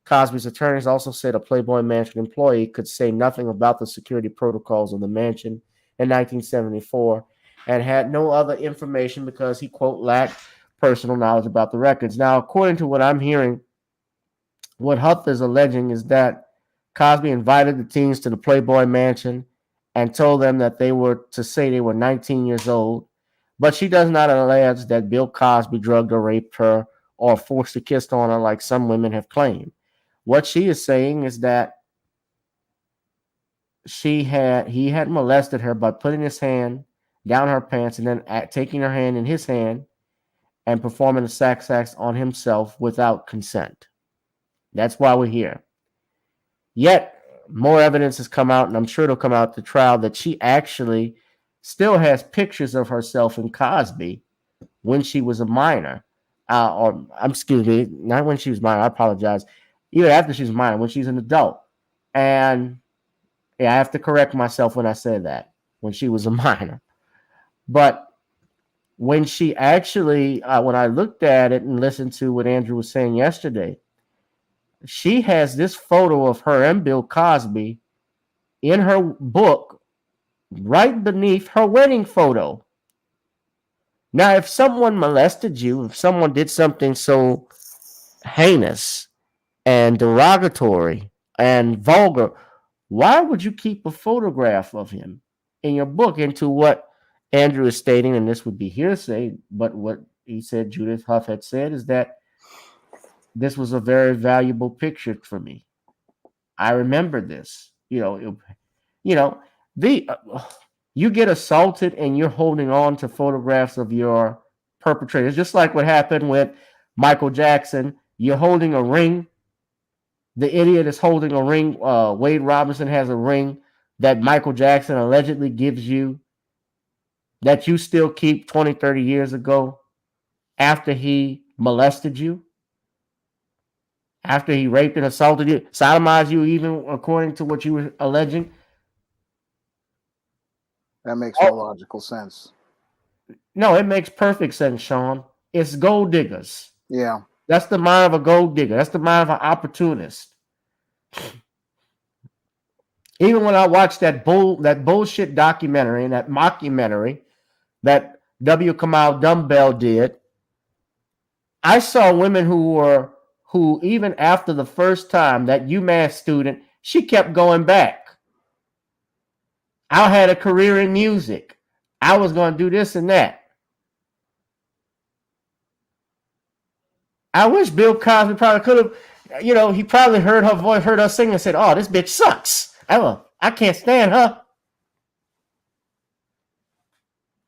Cosby's attorneys also said a Playboy Mansion employee could say nothing about the security protocols of the mansion in 1974 and had no other information because he, quote, lacked personal knowledge about the records. Now, according to what I'm hearing, what Huff is alleging is that Cosby invited the teens to the Playboy Mansion and told them that they were to say they were 19 years old, but she does not allege that Bill Cosby drugged or raped her or forced a kiss on her like some women have claimed. What she is saying is that he had molested her by putting his hand down her pants and then taking her hand in his hand and performing a sex act on himself without consent. That's why we're here. Yet, more evidence has come out, and I'm sure it'll come out at the trial, that she actually still has pictures of herself in Cosby when she was a minor. Excuse me, not when she was minor, I apologize. Even after she was minor, when she's an adult. And yeah, I have to correct myself when I say that, when she was a minor. But when she actually, when I looked at it and listened to what Andrew was saying yesterday, she has this photo of her and Bill Cosby in her book right beneath her wedding photo. Now, if someone molested you, if someone did something so heinous and derogatory and vulgar, why would you keep a photograph of him in your book? Into what Andrew is stating, and this would be hearsay, but what he said Judith Huff had said is that this was a very valuable picture for me. I remember this. You get assaulted and you're holding on to photographs of your perpetrators, just like what happened with Michael Jackson. You're holding a ring. The idiot is holding a ring. Wade Robinson has a ring that Michael Jackson allegedly gives you that you still keep 20, 30 years ago after he molested you, after he raped and assaulted you, sodomized you, even according to what you were alleging. That makes no logical sense. No, it makes perfect sense, Shawn. It's gold diggers. Yeah. That's the mind of a gold digger. That's the mind of an opportunist. Even when I watched that bullshit documentary and that mockumentary that W. Kamau Dumbbell did, I saw women who even after the first time, that UMass student, she kept going back. I had a career in music. I was going to do this and that. I wish Bill Cosby probably could have, he probably heard her voice, heard her sing and said, "Oh, this bitch sucks. I can't stand her.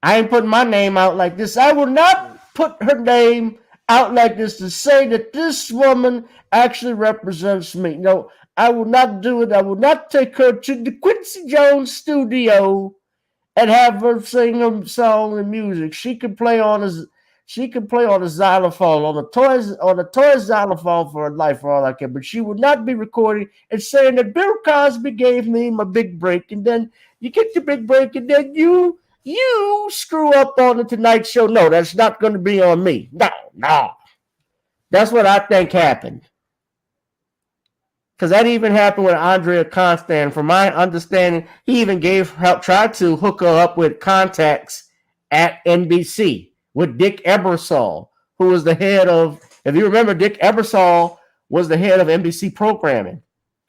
I ain't putting my name out like this. I will not put her name out like this to say that this woman actually represents me. No, I will not do it. I will not take her to the Quincy Jones studio and have her sing a song and music. She can play on a xylophone, on a toy xylophone for her life, for all I care. But she would not be recording and saying that Bill Cosby gave me my big break, and then you get your big break, and then you screw up on the Tonight Show. No, that's not going to be on me. No. That's what I think happened. Because that even happened with Andrea Constant. From my understanding, he even tried to hook her up with contacts at NBC with Dick Ebersol, who was the head of, if you remember, Dick Ebersol was the head of NBC programming.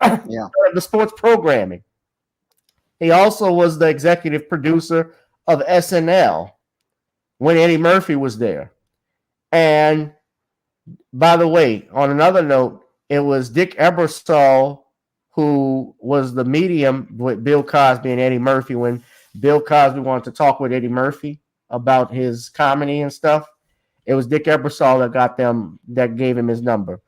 Yeah. The sports programming. He also was the executive producer of SNL when Eddie Murphy was there. And by the way, on another note, it was Dick Ebersol who was the medium with Bill Cosby and Eddie Murphy when Bill Cosby wanted to talk with Eddie Murphy about his comedy and stuff. It was Dick Ebersol that gave him his number.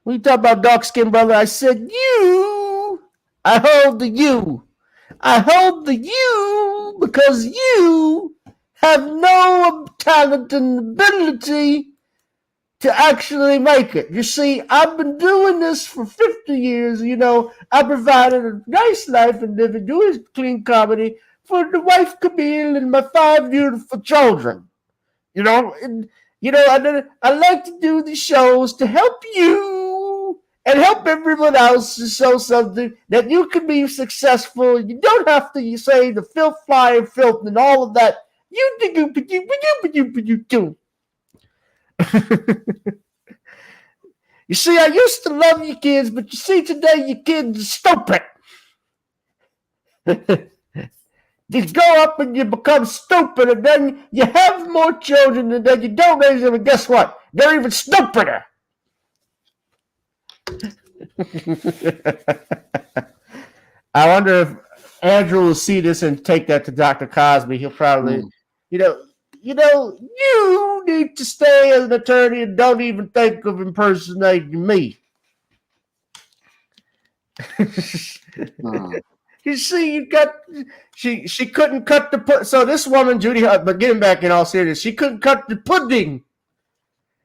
When you talk about dark skin, brother, I said I hold the you. I hold the you because you have no talent and ability to actually make it. You see, I've been doing this for 50 years. I provided a nice life and living, doing clean comedy for the wife Camille and my 5 beautiful children. I like to do the shows to help you and help everyone else to show something that you can be successful. You don't have to say the filth, fly, and filth and all of that. You do. You see, I used to love you kids, but you see, today your kids are stupid. You go up and you become stupid, and then you have more children, and then you don't raise them, and guess what? They're even stupider. I wonder if Andrew will see this and take that to Dr. Cosby. He'll probably, you need to stay as an attorney and don't even think of impersonating me. You see, you got she couldn't cut the so this woman Judy, but getting back in all seriousness, she couldn't cut the pudding.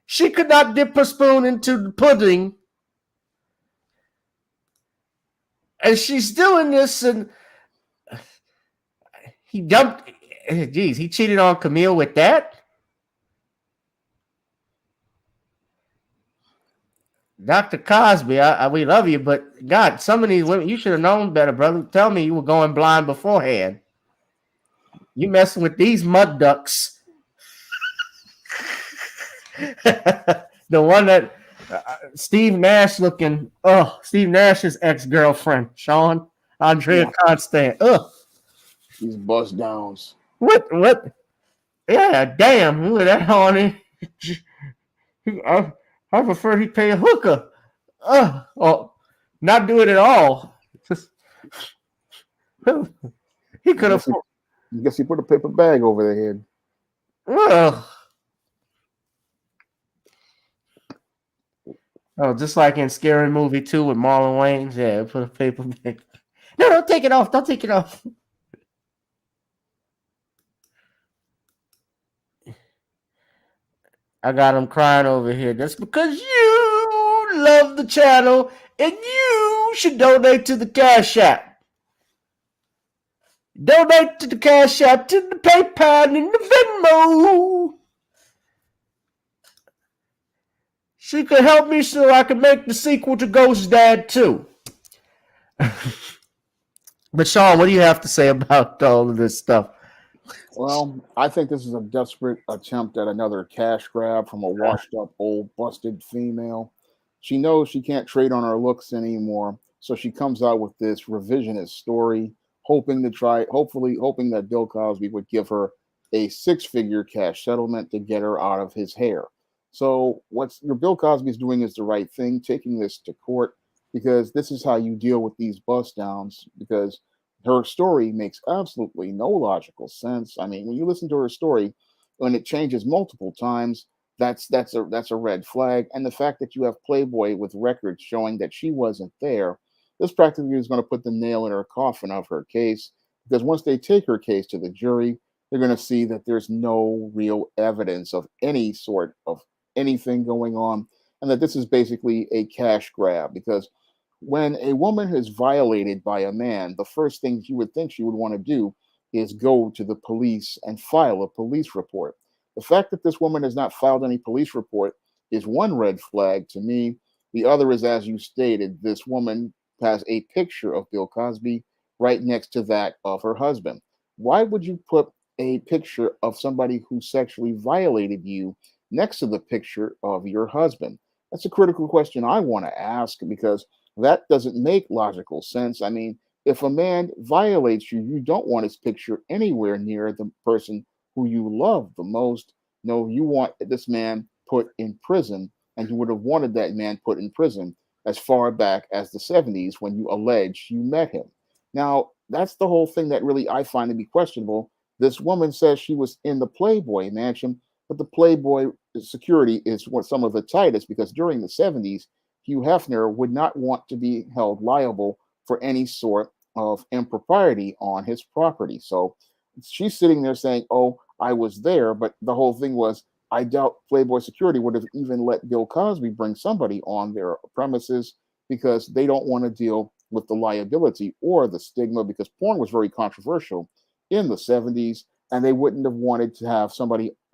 She could not dip her spoon into the pudding, and she's doing this, and he dumped. Geez, he cheated on Camille with that. Dr. Cosby, we love you, but God, some of these women, you should have known better, brother. Tell me you were going blind beforehand. You messing with these mud ducks. The one that Steve Nash looking. Oh, Steve Nash's ex-girlfriend, Shawn Andrea Constant. Ugh. These bust downs. What? Yeah, damn. Look at that, honey. I prefer he pay a hooker. Or not do it at all. He could have. I guess he put a paper bag over their head. Oh, just like in Scary Movie 2 with Marlon Wayans. Yeah, put a paper bag. No, don't take it off. Don't take it off. I got him crying over here. That's because you love the channel and you should donate to the Cash App. Donate to the Cash App, to the PayPal, and the Venmo. She could help me so I can make the sequel to Ghost Dad 2. But Shawn, what do you have to say about all of this stuff? Well, I think this is a desperate attempt at another cash grab from a washed up, old, busted female. She knows she can't trade on her looks anymore, so she comes out with this revisionist story, hoping that Bill Cosby would give her a 6-figure cash settlement to get her out of his hair. So what Bill Cosby's doing is the right thing, taking this to court, because this is how you deal with these bust downs, because her story makes absolutely no logical sense. I mean, when you listen to her story, when it changes multiple times, that's a red flag. And the fact that you have Playboy with records showing that she wasn't there, this practically is going to put the nail in her coffin of her case, because once they take her case to the jury, they're going to see that there's no real evidence of any sort of anything going on, and that this is basically a cash grab. Because when a woman is violated by a man, the first thing you would think she would want to do is go to the police and file a police report. The fact that this woman has not filed any police report is one red flag to me. The other is, as you stated, this woman has a picture of Bill Cosby right next to that of her husband. Why would you put a picture of somebody who sexually violated you next to the picture of your husband? That's a critical question I want to ask, because that doesn't make logical sense. I mean, if a man violates you, you don't want his picture anywhere near the person who you love the most. No, you want this man put in prison, and you would have wanted that man put in prison as far back as the 70s when you allege you met him. Now, that's the whole thing that really I find to be questionable. This woman says she was in the Playboy mansion, but the Playboy security is some of the tightest, because during the 70s, Hugh Hefner would not want to be held liable for any sort of impropriety on his property. So she's sitting there saying, oh, I was there. But the whole thing was, I doubt Playboy security would have even let Bill Cosby bring somebody on their premises, because they don't want to deal with the liability or the stigma, because porn was very controversial in the 70s, and they wouldn't have wanted to have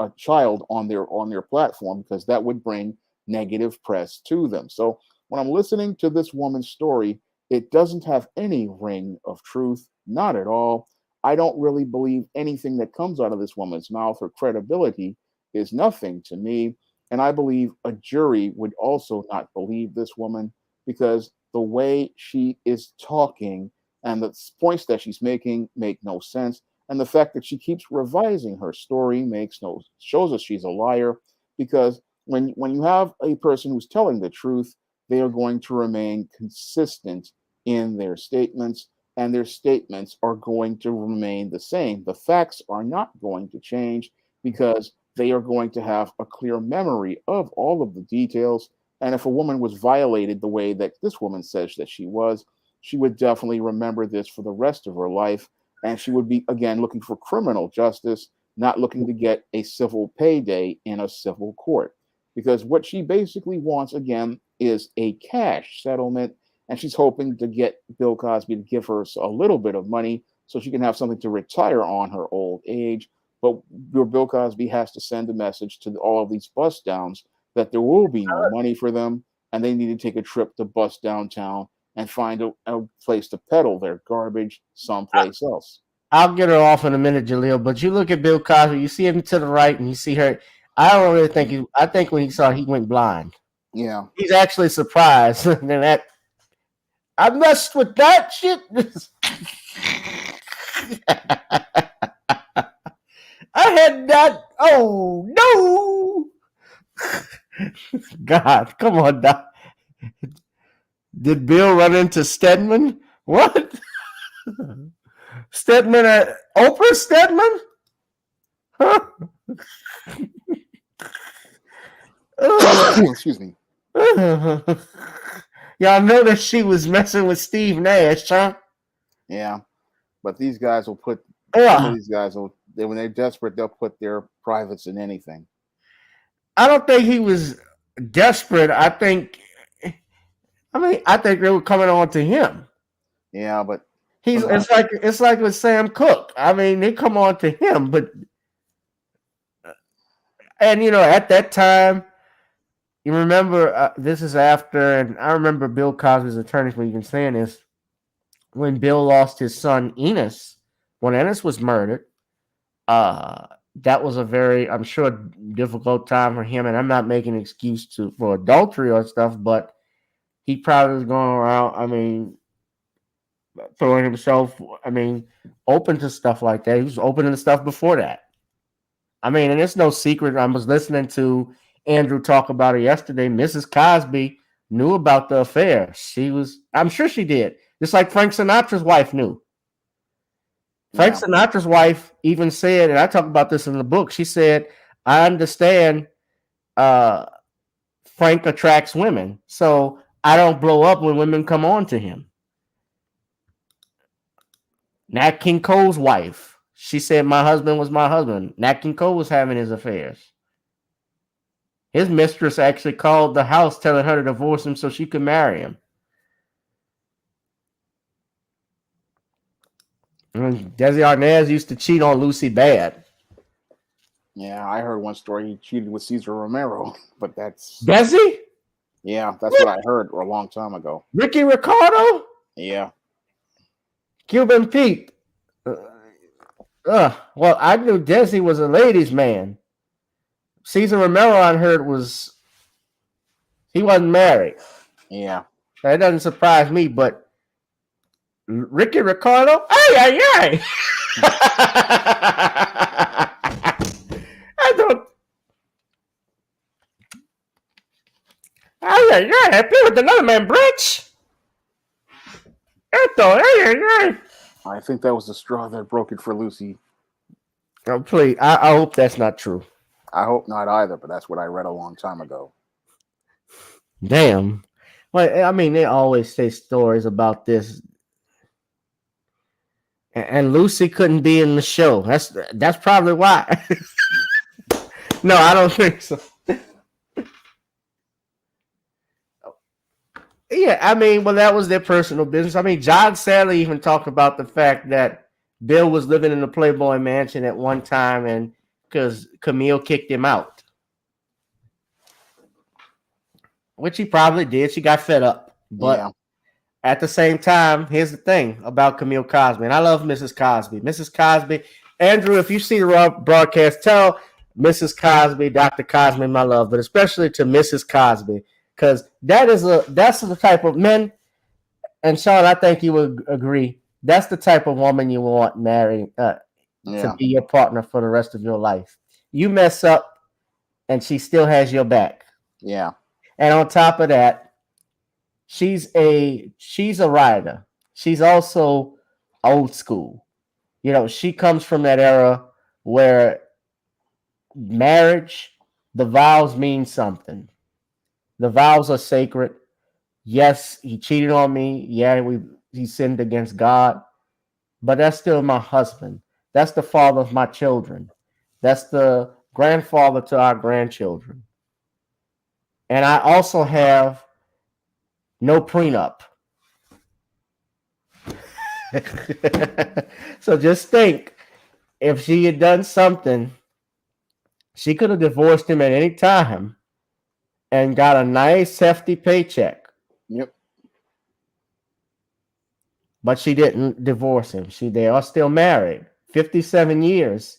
a child on their platform, because that would bring negative press to them. So when I'm listening to this woman's story, it doesn't have any ring of truth, not at all. I don't really believe anything that comes out of this woman's mouth. Her credibility is nothing to me. And I believe a jury would also not believe this woman, because the way she is talking and the points that she's making make no sense. And the fact that she keeps revising her story shows us she's a liar, because when you have a person who's telling the truth, they are going to remain consistent in their statements, and their statements are going to remain the same. The facts are not going to change because they are going to have a clear memory of all of the details. And if a woman was violated the way that this woman says that she would definitely remember this for the rest of her life. And she would be, again, looking for criminal justice, not looking to get a civil payday in a civil court. Because what she basically wants, again, is a cash settlement. And she's hoping to get Bill Cosby to give her a little bit of money so she can have something to retire on her old age. But Bill Cosby has to send a message to all of these bust downs that there will be no money for them, and they need to take a trip to bust downtown and find a place to peddle their garbage someplace else. I'll get her off in a minute, Jaleel, but you look at Bill Cosby, you see him to the right, and you see her. I don't really think I think when he saw he went blind. Yeah. He's actually surprised. And that I messed with that shit. I had that. Oh no. God, come on, Doc. Did Bill run into Stedman? What? Stedman at Oprah Stedman? Huh? Excuse me. Y'all know that she was messing with Steve Nash, huh? Yeah, but these guys will put. Some of these guys will. When they're desperate, they'll put their privates in anything. I don't think he was desperate. I think they were coming on to him. Yeah, but it's like with Sam Cooke. I mean, they come on to him, but and at that time, you remember this is after, and I remember Bill Cosby's attorneys were even saying this when Bill lost his son Enos, when Enos was murdered. That was a very, I'm sure, difficult time for him, and I'm not making an excuse for adultery or stuff, but he probably was going around, throwing himself, open to stuff like that. He was open to stuff before that. And it's no secret. I was listening to Andrew talk about it yesterday. Mrs. Cosby knew about the affair. I'm sure she did. Just like Frank Sinatra's wife knew. Frank Sinatra's wife even said, and I talk about this in the book, she said, I understand Frank attracts women, so I don't blow up when women come on to him. Nat King Cole's wife, she said, my husband was my husband. Nat King Cole was having his affairs. His mistress actually called the house telling her to divorce him so she could marry him. Desi Arnaz used to cheat on Lucy Bad. Yeah, I heard one story. He cheated with Cesar Romero, but that's... Desi? Yeah, that's what I heard a long time ago. Ricky Ricardo? Yeah. Cuban Pete. Well, I knew Desi was a ladies' man. Cesar Romero, I heard, he wasn't married. Yeah. That doesn't surprise me, but Ricky Ricardo? Ay. I don't. Ay. I play with another man, Bridge. I think that was the straw that broke it for Lucy. Oh, please. I hope that's not true. I hope not either, but that's what I read a long time ago. Damn. Well, they always say stories about this. And Lucy couldn't be in the show. That's probably why. No, I don't think so. Yeah, well, that was their personal business. John Sally even talked about the fact that Bill was living in the Playboy Mansion at one time, and because Camille kicked him out, which he probably did. She got fed up, but at the same time, here's the thing about Camille Cosby, and I love Mrs. Cosby. Mrs. Cosby, Andrew, if you see the broadcast, tell Mrs. Cosby, Dr. Cosby, my love, but especially to Mrs. Cosby, because that's the type of men, and Shawn, I think you would agree, That's the type of woman you want married to be your partner for the rest of your life. You mess up, and she still has your back. Yeah. And on top of that, she's a writer. She's also old school. You know, she comes from that era where marriage, the vows mean something. The vows are sacred. Yes, he cheated on me. Yeah, he sinned against God, but that's still my husband. That's the father of my children. That's the grandfather to our grandchildren. And I also have no prenup. So just think, if she had done something, she could have divorced him at any time and got a nice hefty paycheck. Yep. But she didn't divorce him. They are still married. 57 years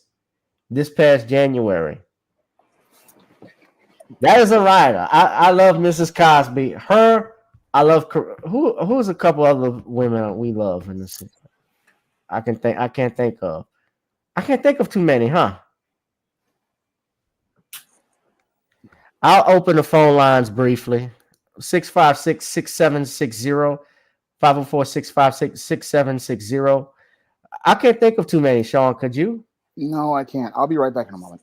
this past January. That is a writer. I love Mrs. Cosby. Her, I love who's a couple other women we love in this. I can't think of too many, huh? I'll open the phone lines briefly. 656-6760, 504-656-6760. I can't think of too many, Shawn. Could you? No, I can't. I'll be right back in a moment.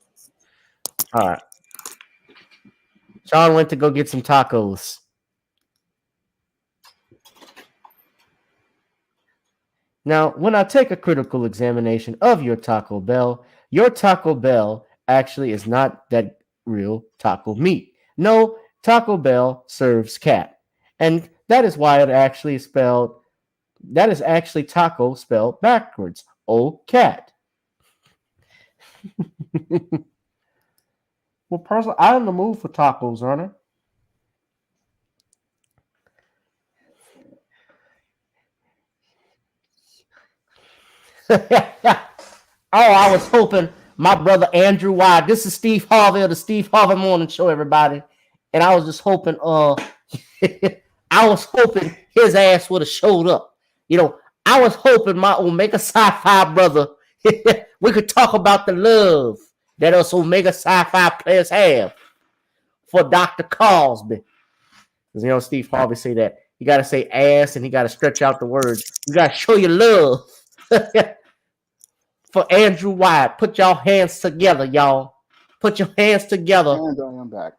All right. Shawn went to go get some tacos. Now, when I take a critical examination of your Taco Bell actually is not that real taco meat. No, Taco Bell serves cat. And that is why it actually is spelled, that is actually taco spelled backwards. Oh, cat. Well, personally, I'm in the mood for tacos, aren't I? Oh, I was hoping my brother Andrew Wyatt. This is Steve Harvey of the Steve Harvey Morning Show, everybody. And I was just hoping, I was hoping his ass would have showed up. You know, I was hoping my Omega Sci-Fi brother, we could talk about the love that us Omega Sci-Fi players have for Dr. Cosby. Because, you know, Steve Harvey say that. You got to say ass and you got to stretch out the words. You got to show your love. For Andrew Wyatt. Put your hands together, y'all. Put your hands together. And I'm back.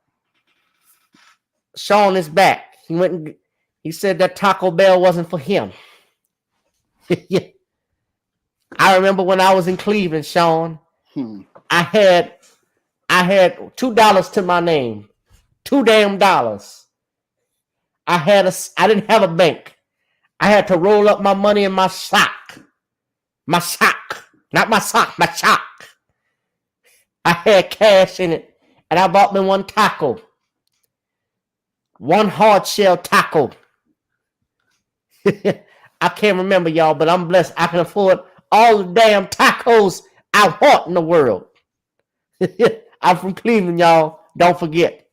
Shawn is back. He went and he said that Taco Bell wasn't for him. I remember when I was in Cleveland, Shawn. I had $2 to my name. $2 damn. I didn't have a bank. I had to roll up my money in my sock. My sock. Not my sock, my sock. I had cash in it. And I bought me one taco. One hard shell taco. I can't remember, y'all, but I'm blessed. I can afford all the damn tacos I want in the world. I'm from Cleveland, y'all. Don't forget.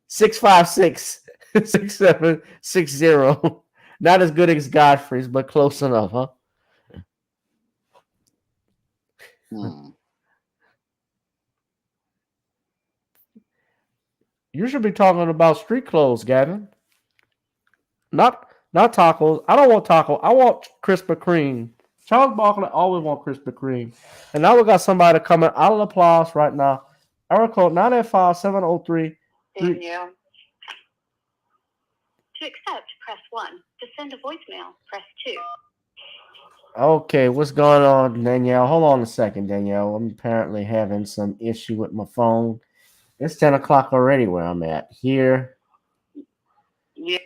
656-6760. Not as good as Godfrey's, but close enough, huh? You should be talking about street clothes, Gavin. Not tacos. I don't want taco. I want Krispy Kreme. Charles Barkley always want Krispy Kreme. And now we got somebody coming out of the applause right now. Area code 985-703. Danielle. To accept, press 1. To send a voicemail, press 2. Okay, what's going on, Danielle? Hold on a second, Danielle. I'm apparently having some issue with my phone. It's 10 o'clock already where I'm at. Here. Yeah.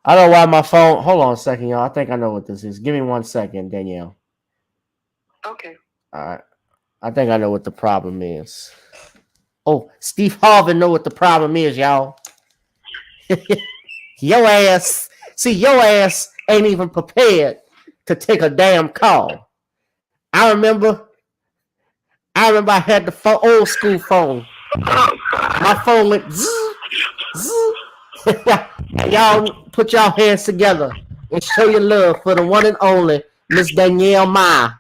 I don't know why my phone... Hold on a second, y'all. I think I know what this is. Give me 1 second, Danielle. Okay. All right. I think I know what the problem is. Oh, Steve Harvey know what the problem is, y'all. Your ass... See, your ass ain't even prepared to take a damn call. I remember I had the old school phone. My phone went zzz, zzz. Y'all put y'all hands together and show your love for the one and only Miss Danielle Ma.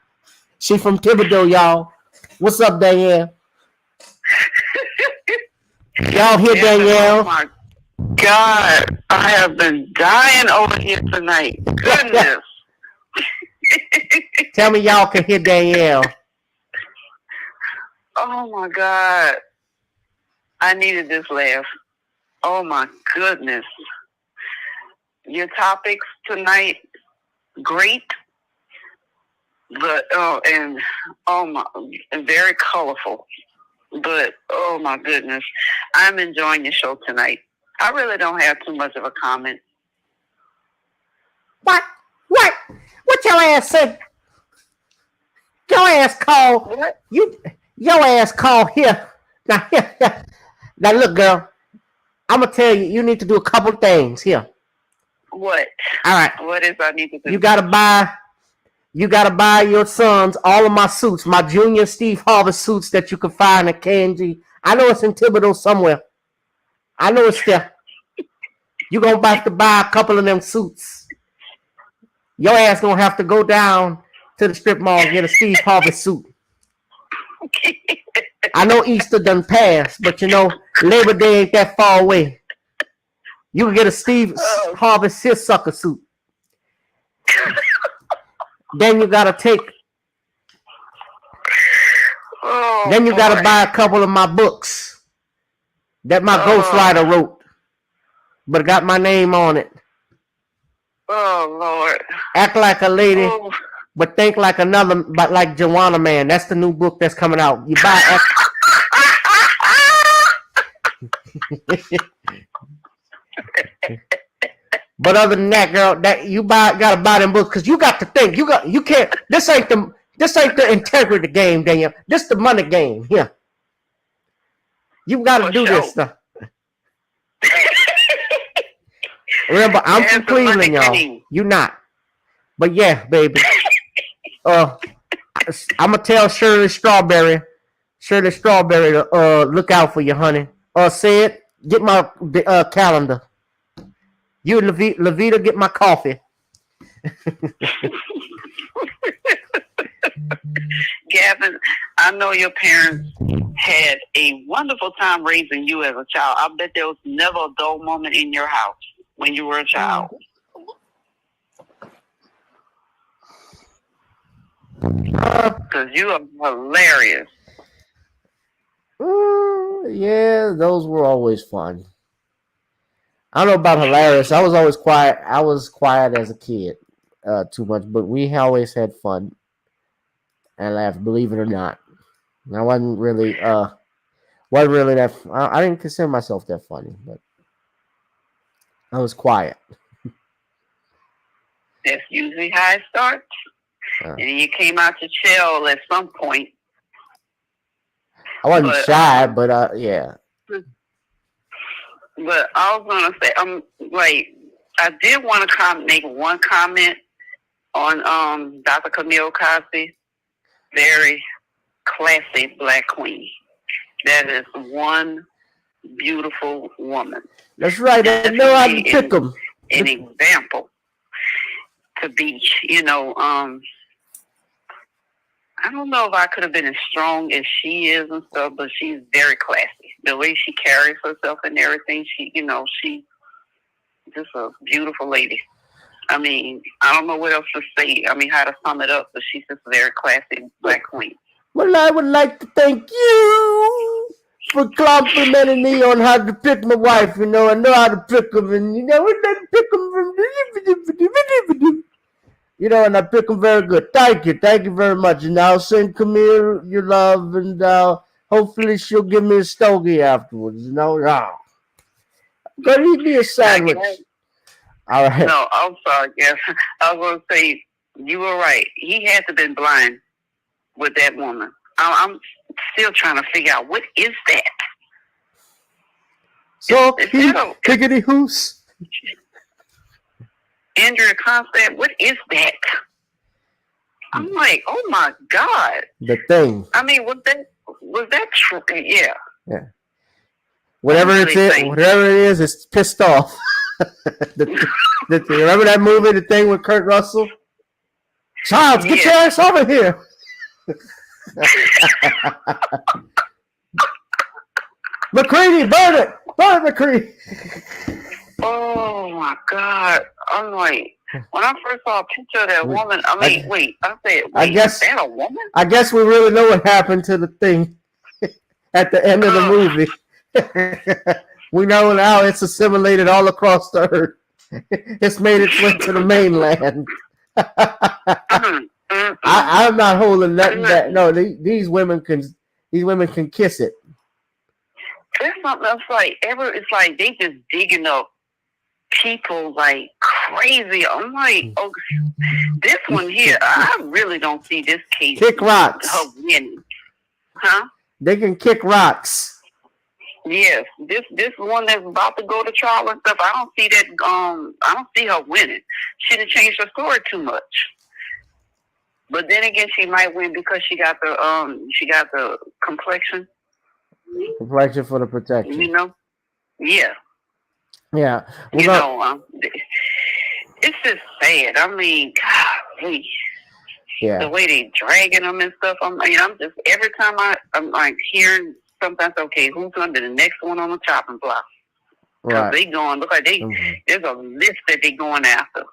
She from Thibodeau, y'all. What's up, Danielle? Y'all hear Danielle? Oh my God, I have been dying over here tonight. Goodness. Tell me y'all can hear Danielle. Oh my God. I needed this laugh. Oh my goodness. Your topics tonight, great. But and very colorful. But oh my goodness. I'm enjoying your show tonight. I really don't have too much of a comment. What? What your ass said? Your ass called. What? Your ass called here. Now look, girl. I'm gonna tell you. You need to do a couple things here. What? All right. What is I need to do? You gotta buy your sons all of my suits, my junior Steve Harvey suits that you can find at K&G. I know it's in Thibodeau somewhere. I know it's there. You're gonna have to buy a couple of them suits. Your ass gonna have to go down to the strip mall and get a Steve Harvey suit. I know Easter done passed, but you know, Labor Day ain't that far away. You can get a Steve Harvey seersucker suit. Then you gotta buy a couple of my books that my ghostwriter wrote, but got my name on it. Oh Lord! Act like a lady, but think like another, but like Joanna Man. That's the new book that's coming out. You buy. But other than that, girl, that you gotta buy them books because you got to think. You can't. This ain't the integrity game, Daniel. This the money game. Yeah. You gotta do this stuff. Remember, I'm from Cleveland, y'all. You not. But yeah, baby. I'm gonna tell Shirley Strawberry to look out for you, honey. Said, get my calendar. You and Levita get my coffee. Gavin, I know your parents had a wonderful time raising you as a child. I bet there was never a dull moment in your house when you were a child. Because you are hilarious. Yeah, those were always fun. I don't know about hilarious. I was always quiet. I was quiet as a kid, too much, but we always had fun and laughed. Believe it or not, I wasn't really that. I didn't consider myself that funny, but I was quiet. That's usually how it starts, and you came out to chill at some point. I wasn't shy, but yeah. But I was gonna say, I did want to make one comment on Dr. Camille Cosby. Very classy black queen. That is one beautiful woman. That's right. I know how to pick them. An example to be, I don't know if I could have been as strong as she is and stuff, but she's very classy. The way she carries herself and everything, she's just a beautiful lady. I mean, I don't know what else to say. I mean, how to sum it up, but she's just a very classy black queen. Well, I would like to thank you for complimenting me on how to pick my wife. I know how to pick them, and I pick them from and I pick them very good. Thank you very much. And I'll send Camille your love, and hopefully she'll give me a stogie afterwards. Go eat me a sandwich. All right. No, I'm sorry, yes. I was going to say, you were right. He had to have been blind with that woman. I'm still trying to figure out, what is that? So, piggity hoos. Andrea Concept, what is that? I'm like, oh my God. The thing. I mean, was that true? Yeah. Yeah. Whatever it is, it's pissed off. Remember that movie, the thing with Kurt Russell? Charles, get your ass over here. McCready, burn it, McCready. Oh my God! I'm like, when I first saw a picture of that woman, I said, wait, is that a woman? I guess we really know what happened to the thing at the end of the movie. We know now it's assimilated all across the earth. It's made its way to the mainland. I'm not holding nothing back. No, these women can kiss it. There's something else it's like they just digging up people like crazy. I'm like, oh, this one here, I really don't see this case. Kick rocks. Her winning. Huh? They can kick rocks. Yes, this one that's about to go to trial and stuff. I don't see that. I don't see her winning. She done changed her story too much. But then again, she might win because she got the complexion. Complexion for the protection. You know? Yeah. Yeah. It's just sad. I mean, golly. Yeah. The way they dragging them and stuff. I'm just every time I'm like hearing sometimes, okay, who's gonna be the next one on the chopping block? Because they going look like there's a list that they going after.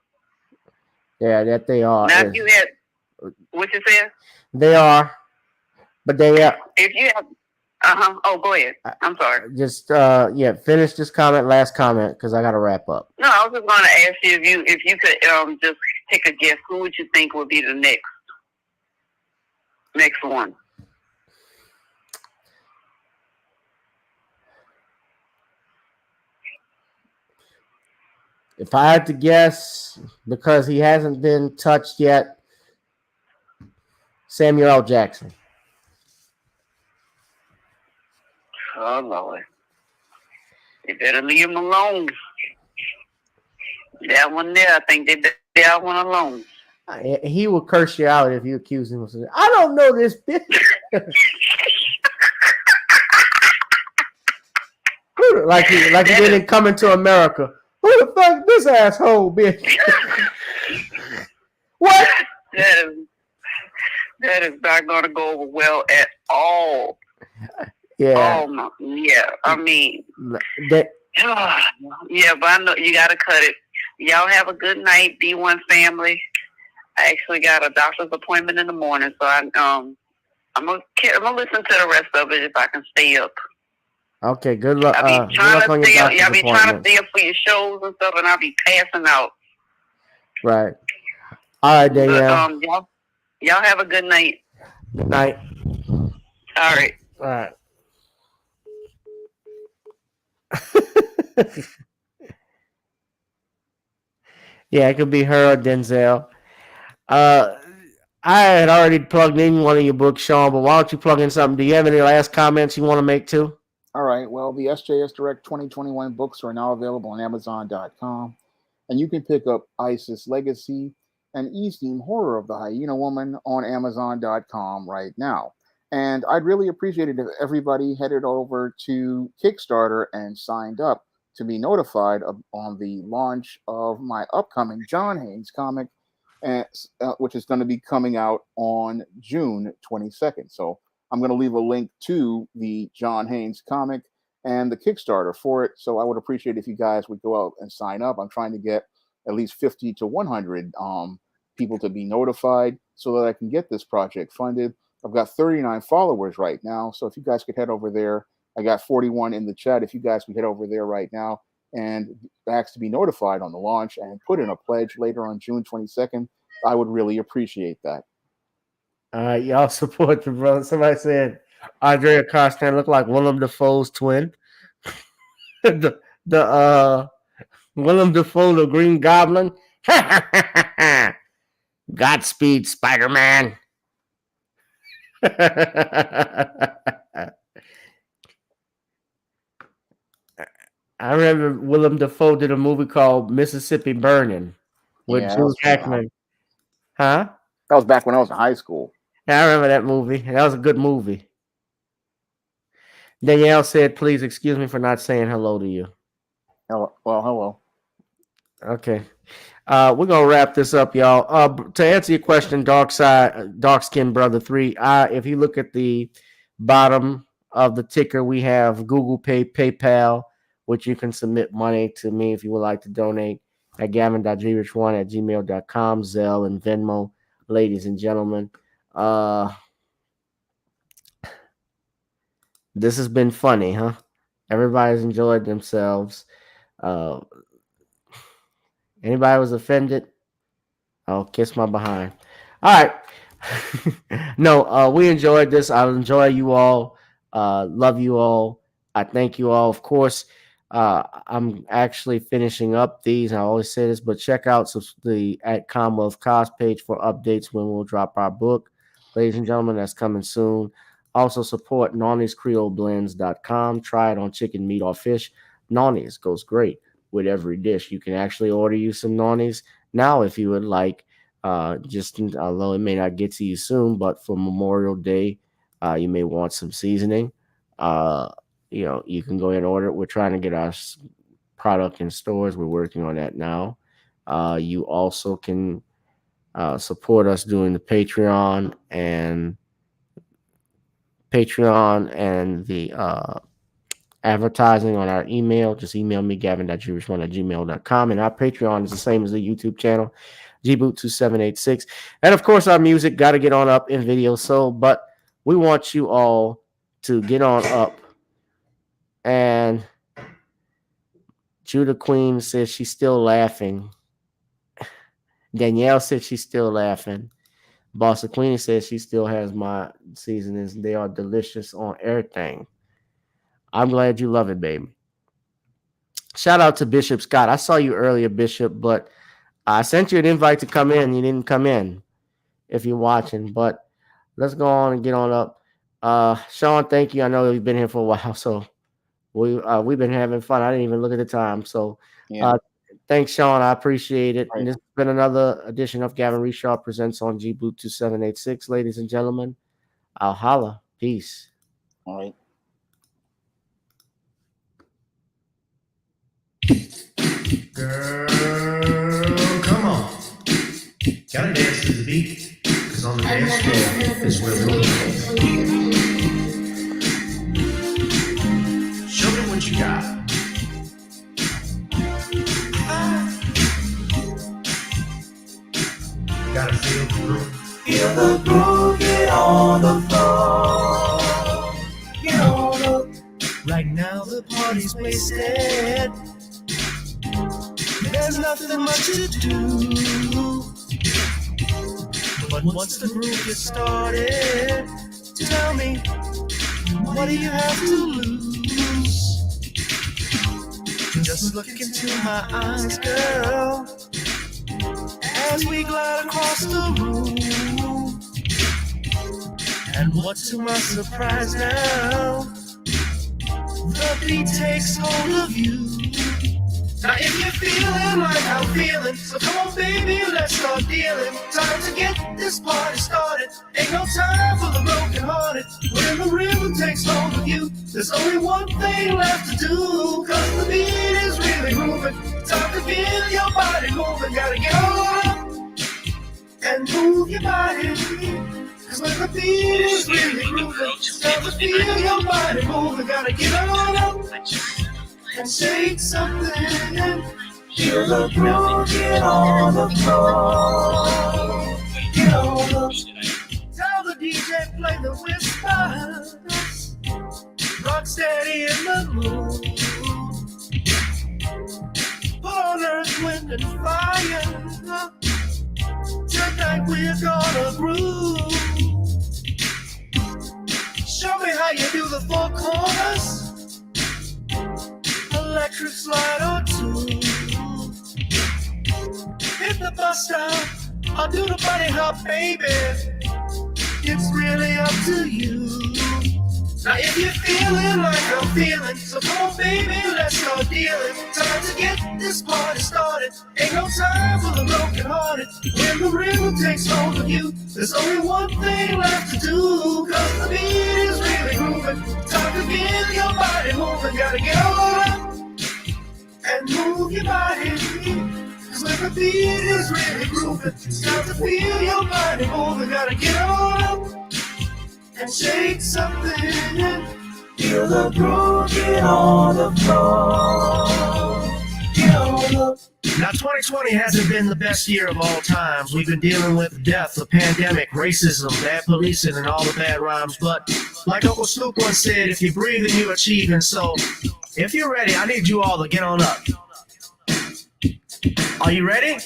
Yeah, that they are. Now if you had what you said? They are, but they are. If you have oh, go ahead. I'm sorry. Just finish this last comment, because I gotta wrap up. No, I was just gonna ask you if you could just take a guess, who would you think would be the next one? If I had to guess, because he hasn't been touched yet, Samuel L. Jackson. Oh, Lord. You better leave him alone. That one there, I think they better leave that one alone. He will curse you out if you accuse him of something. I don't know this bitch. like he didn't come into America. Who the fuck this asshole bitch? What? That is not going to go over well at all. Yeah. Oh my, yeah. I mean, yeah, but I know you got to cut it. Y'all have a good night, B1 family. I actually got a doctor's appointment in the morning, so I'm gonna listen to the rest of it if I can stay up. Okay, good luck. I'll be trying to stay up. I'll be trying to stay up for your shows and stuff, and I'll be passing out. Right. All right, Danielle. Y'all have a good night. Good night. All right. All right. Yeah, it could be her or Denzel. I had already plugged in one of your books, Shawn, but why don't you plug in something? Do you have any last comments you want to make too? All right. Well, the SJS Direct 2021 books are now available on Amazon.com, and you can pick up ISIS Legacy and Eastern Horror of the Hyena Woman on Amazon.com right now. And I'd really appreciate it if everybody headed over to Kickstarter and signed up to be notified on the launch of my upcoming John Haynes comic, which is going to be coming out on June 22nd. So I'm going to leave a link to the John Haynes comic and the Kickstarter for it. So I would appreciate if you guys would go out and sign up. I'm trying to get at least 50 to 100 people to be notified so that I can get this project funded. I've got 39 followers right now. So if you guys could head over there, I got 41 in the chat. If you guys could head over there right now and ask to be notified on the launch and put in a pledge later on June 22nd, I would really appreciate that. All right, y'all support the brother. Somebody said Andrea Costan looked like Willem Dafoe's twin. the Willem Dafoe, the Green Goblin. Godspeed, Spider-Man. I remember Willem Dafoe did a movie called Mississippi Burning with Hugh Jackman. Huh? That was back when I was in high school. Yeah, I remember that movie. That was a good movie. Danielle said, please excuse me for not saying hello to you. Hello. Well, hello. Okay. We're gonna wrap this up, y'all. To answer your question, dark skin brother 3. If you look at the bottom of the ticker, we have Google Pay, PayPal, which you can submit money to me if you would like to donate at gavin.grich1@gmail.com, Zelle and Venmo, ladies and gentlemen. This has been funny, huh? Everybody's enjoyed themselves. Anybody was offended? Oh, kiss my behind. All right. No, we enjoyed this. I enjoy you all. Love you all. I thank you all. Of course, I'm actually finishing up these. I always say this, but check out the at Commonwealth Cos page for updates when we'll drop our book. Ladies and gentlemen, that's coming soon. Also support NawniesCreoleBlends.com. Try it on chicken, meat, or fish. Nawnies goes great with every dish. You can actually order you some Nawnies now if you would like. Just although it may not get to you soon, but for Memorial Day, you may want some seasoning. You can go ahead and order it. We're trying to get our product in stores. We're working on that now. You also can support us doing the Patreon and the advertising on our email. Just email me, gavin.jewish1@gmail.com. And our Patreon is the same as the YouTube channel, gboot2786. And of course, our music got to get on up in video. But we want you all to get on up. And Judah Queen says she's still laughing. Danielle said she's still laughing. Bossa Queen says she still has my seasonings. They are delicious on everything. I'm glad you love it, baby. Shout out to Bishop Scott. I saw you earlier, Bishop, but I sent you an invite to come in. You didn't come in if you're watching, but let's go on and get on up. Shawn, thank you. I know you've been here for a while, so we've been having fun. I didn't even look at the time. So thanks, Shawn. I appreciate it. Right. And this has been another edition of Gavin Reshaw Presents on G-Boot 2786. Ladies and gentlemen, I'll holla. Peace. All right. Girl, come on. Gotta dance to the beat, because on the dance floor is where we'll go. Show me what you got. Gotta feel the groove. Feel the groove, get on the floor. Get on up. Right now the party's wasted. There's nothing much to do, but once the groove gets started, tell me, what do you have to lose? Just look into my eyes, girl, as we glide across the room. And what to my surprise now, the beat takes hold of you. Now if you're feeling like I'm feeling, so come on baby, let's start dealing. Time to get this party started. Ain't no time for the broken hearted. When the rhythm takes hold of you, there's only one thing left to do. Cause the beat is really moving. Time to feel your body moving. Gotta get on up and move your body. Cause when the beat is really moving, time to feel your body moving. Gotta get on up and shake something. Feel the groove, get on the floor. Get on up. Tell the DJ play the whispers. Rock steady in the mood. Put on earth, wind, and fire. Tonight we're gonna groove. Show me how you do the four corners. Electric slide or two. Hit the bus stop, I'll do the bunny hop, baby. It's really up to you. Now if you're feeling like I'm feeling, so come on baby, let's start dealing. Time to get this party started. Ain't no time for the broken hearted. When the rhythm takes hold of you, there's only one thing left to do. Cause the beat is really moving. Time to get your body moving. Gotta get on up and move your body. Cause when the beat is really grooving, start to feel your body moving. Gotta get on up and shake something. Feel the groove, get on the floor. Get on up. Now, 2020 hasn't been the best year of all times. We've been dealing with death, the pandemic, racism, bad policing, and all the bad rhymes. But like Uncle Snoop once said, if you breathe and you achieve. And so, if you're ready, I need you all to get on up. Are you ready?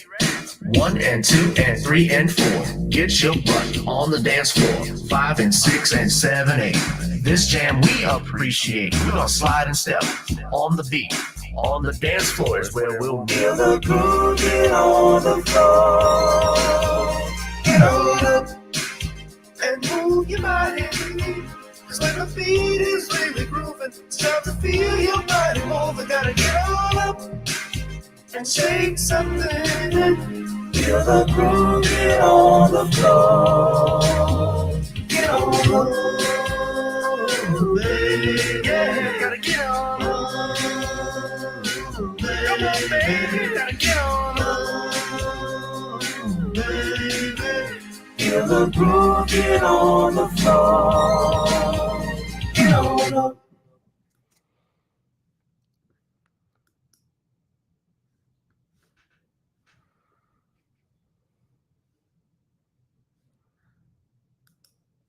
1 and 2 and 3 and 4. Get your butt on the dance floor. 5 and 6 and 7, 8. This jam we appreciate. We're gonna slide and step on the beat. On the dance floor is where we'll feel the groove. Get on the floor. Get on up and move your body. Cause when the beat is really grooving, start to feel your body moving. Gotta get on up and shake something. Feel the groove, get on the floor. Get on up, baby. Yeah, gotta get on up. Come on, baby, gotta get on up, baby. Feel the groove, get on the floor.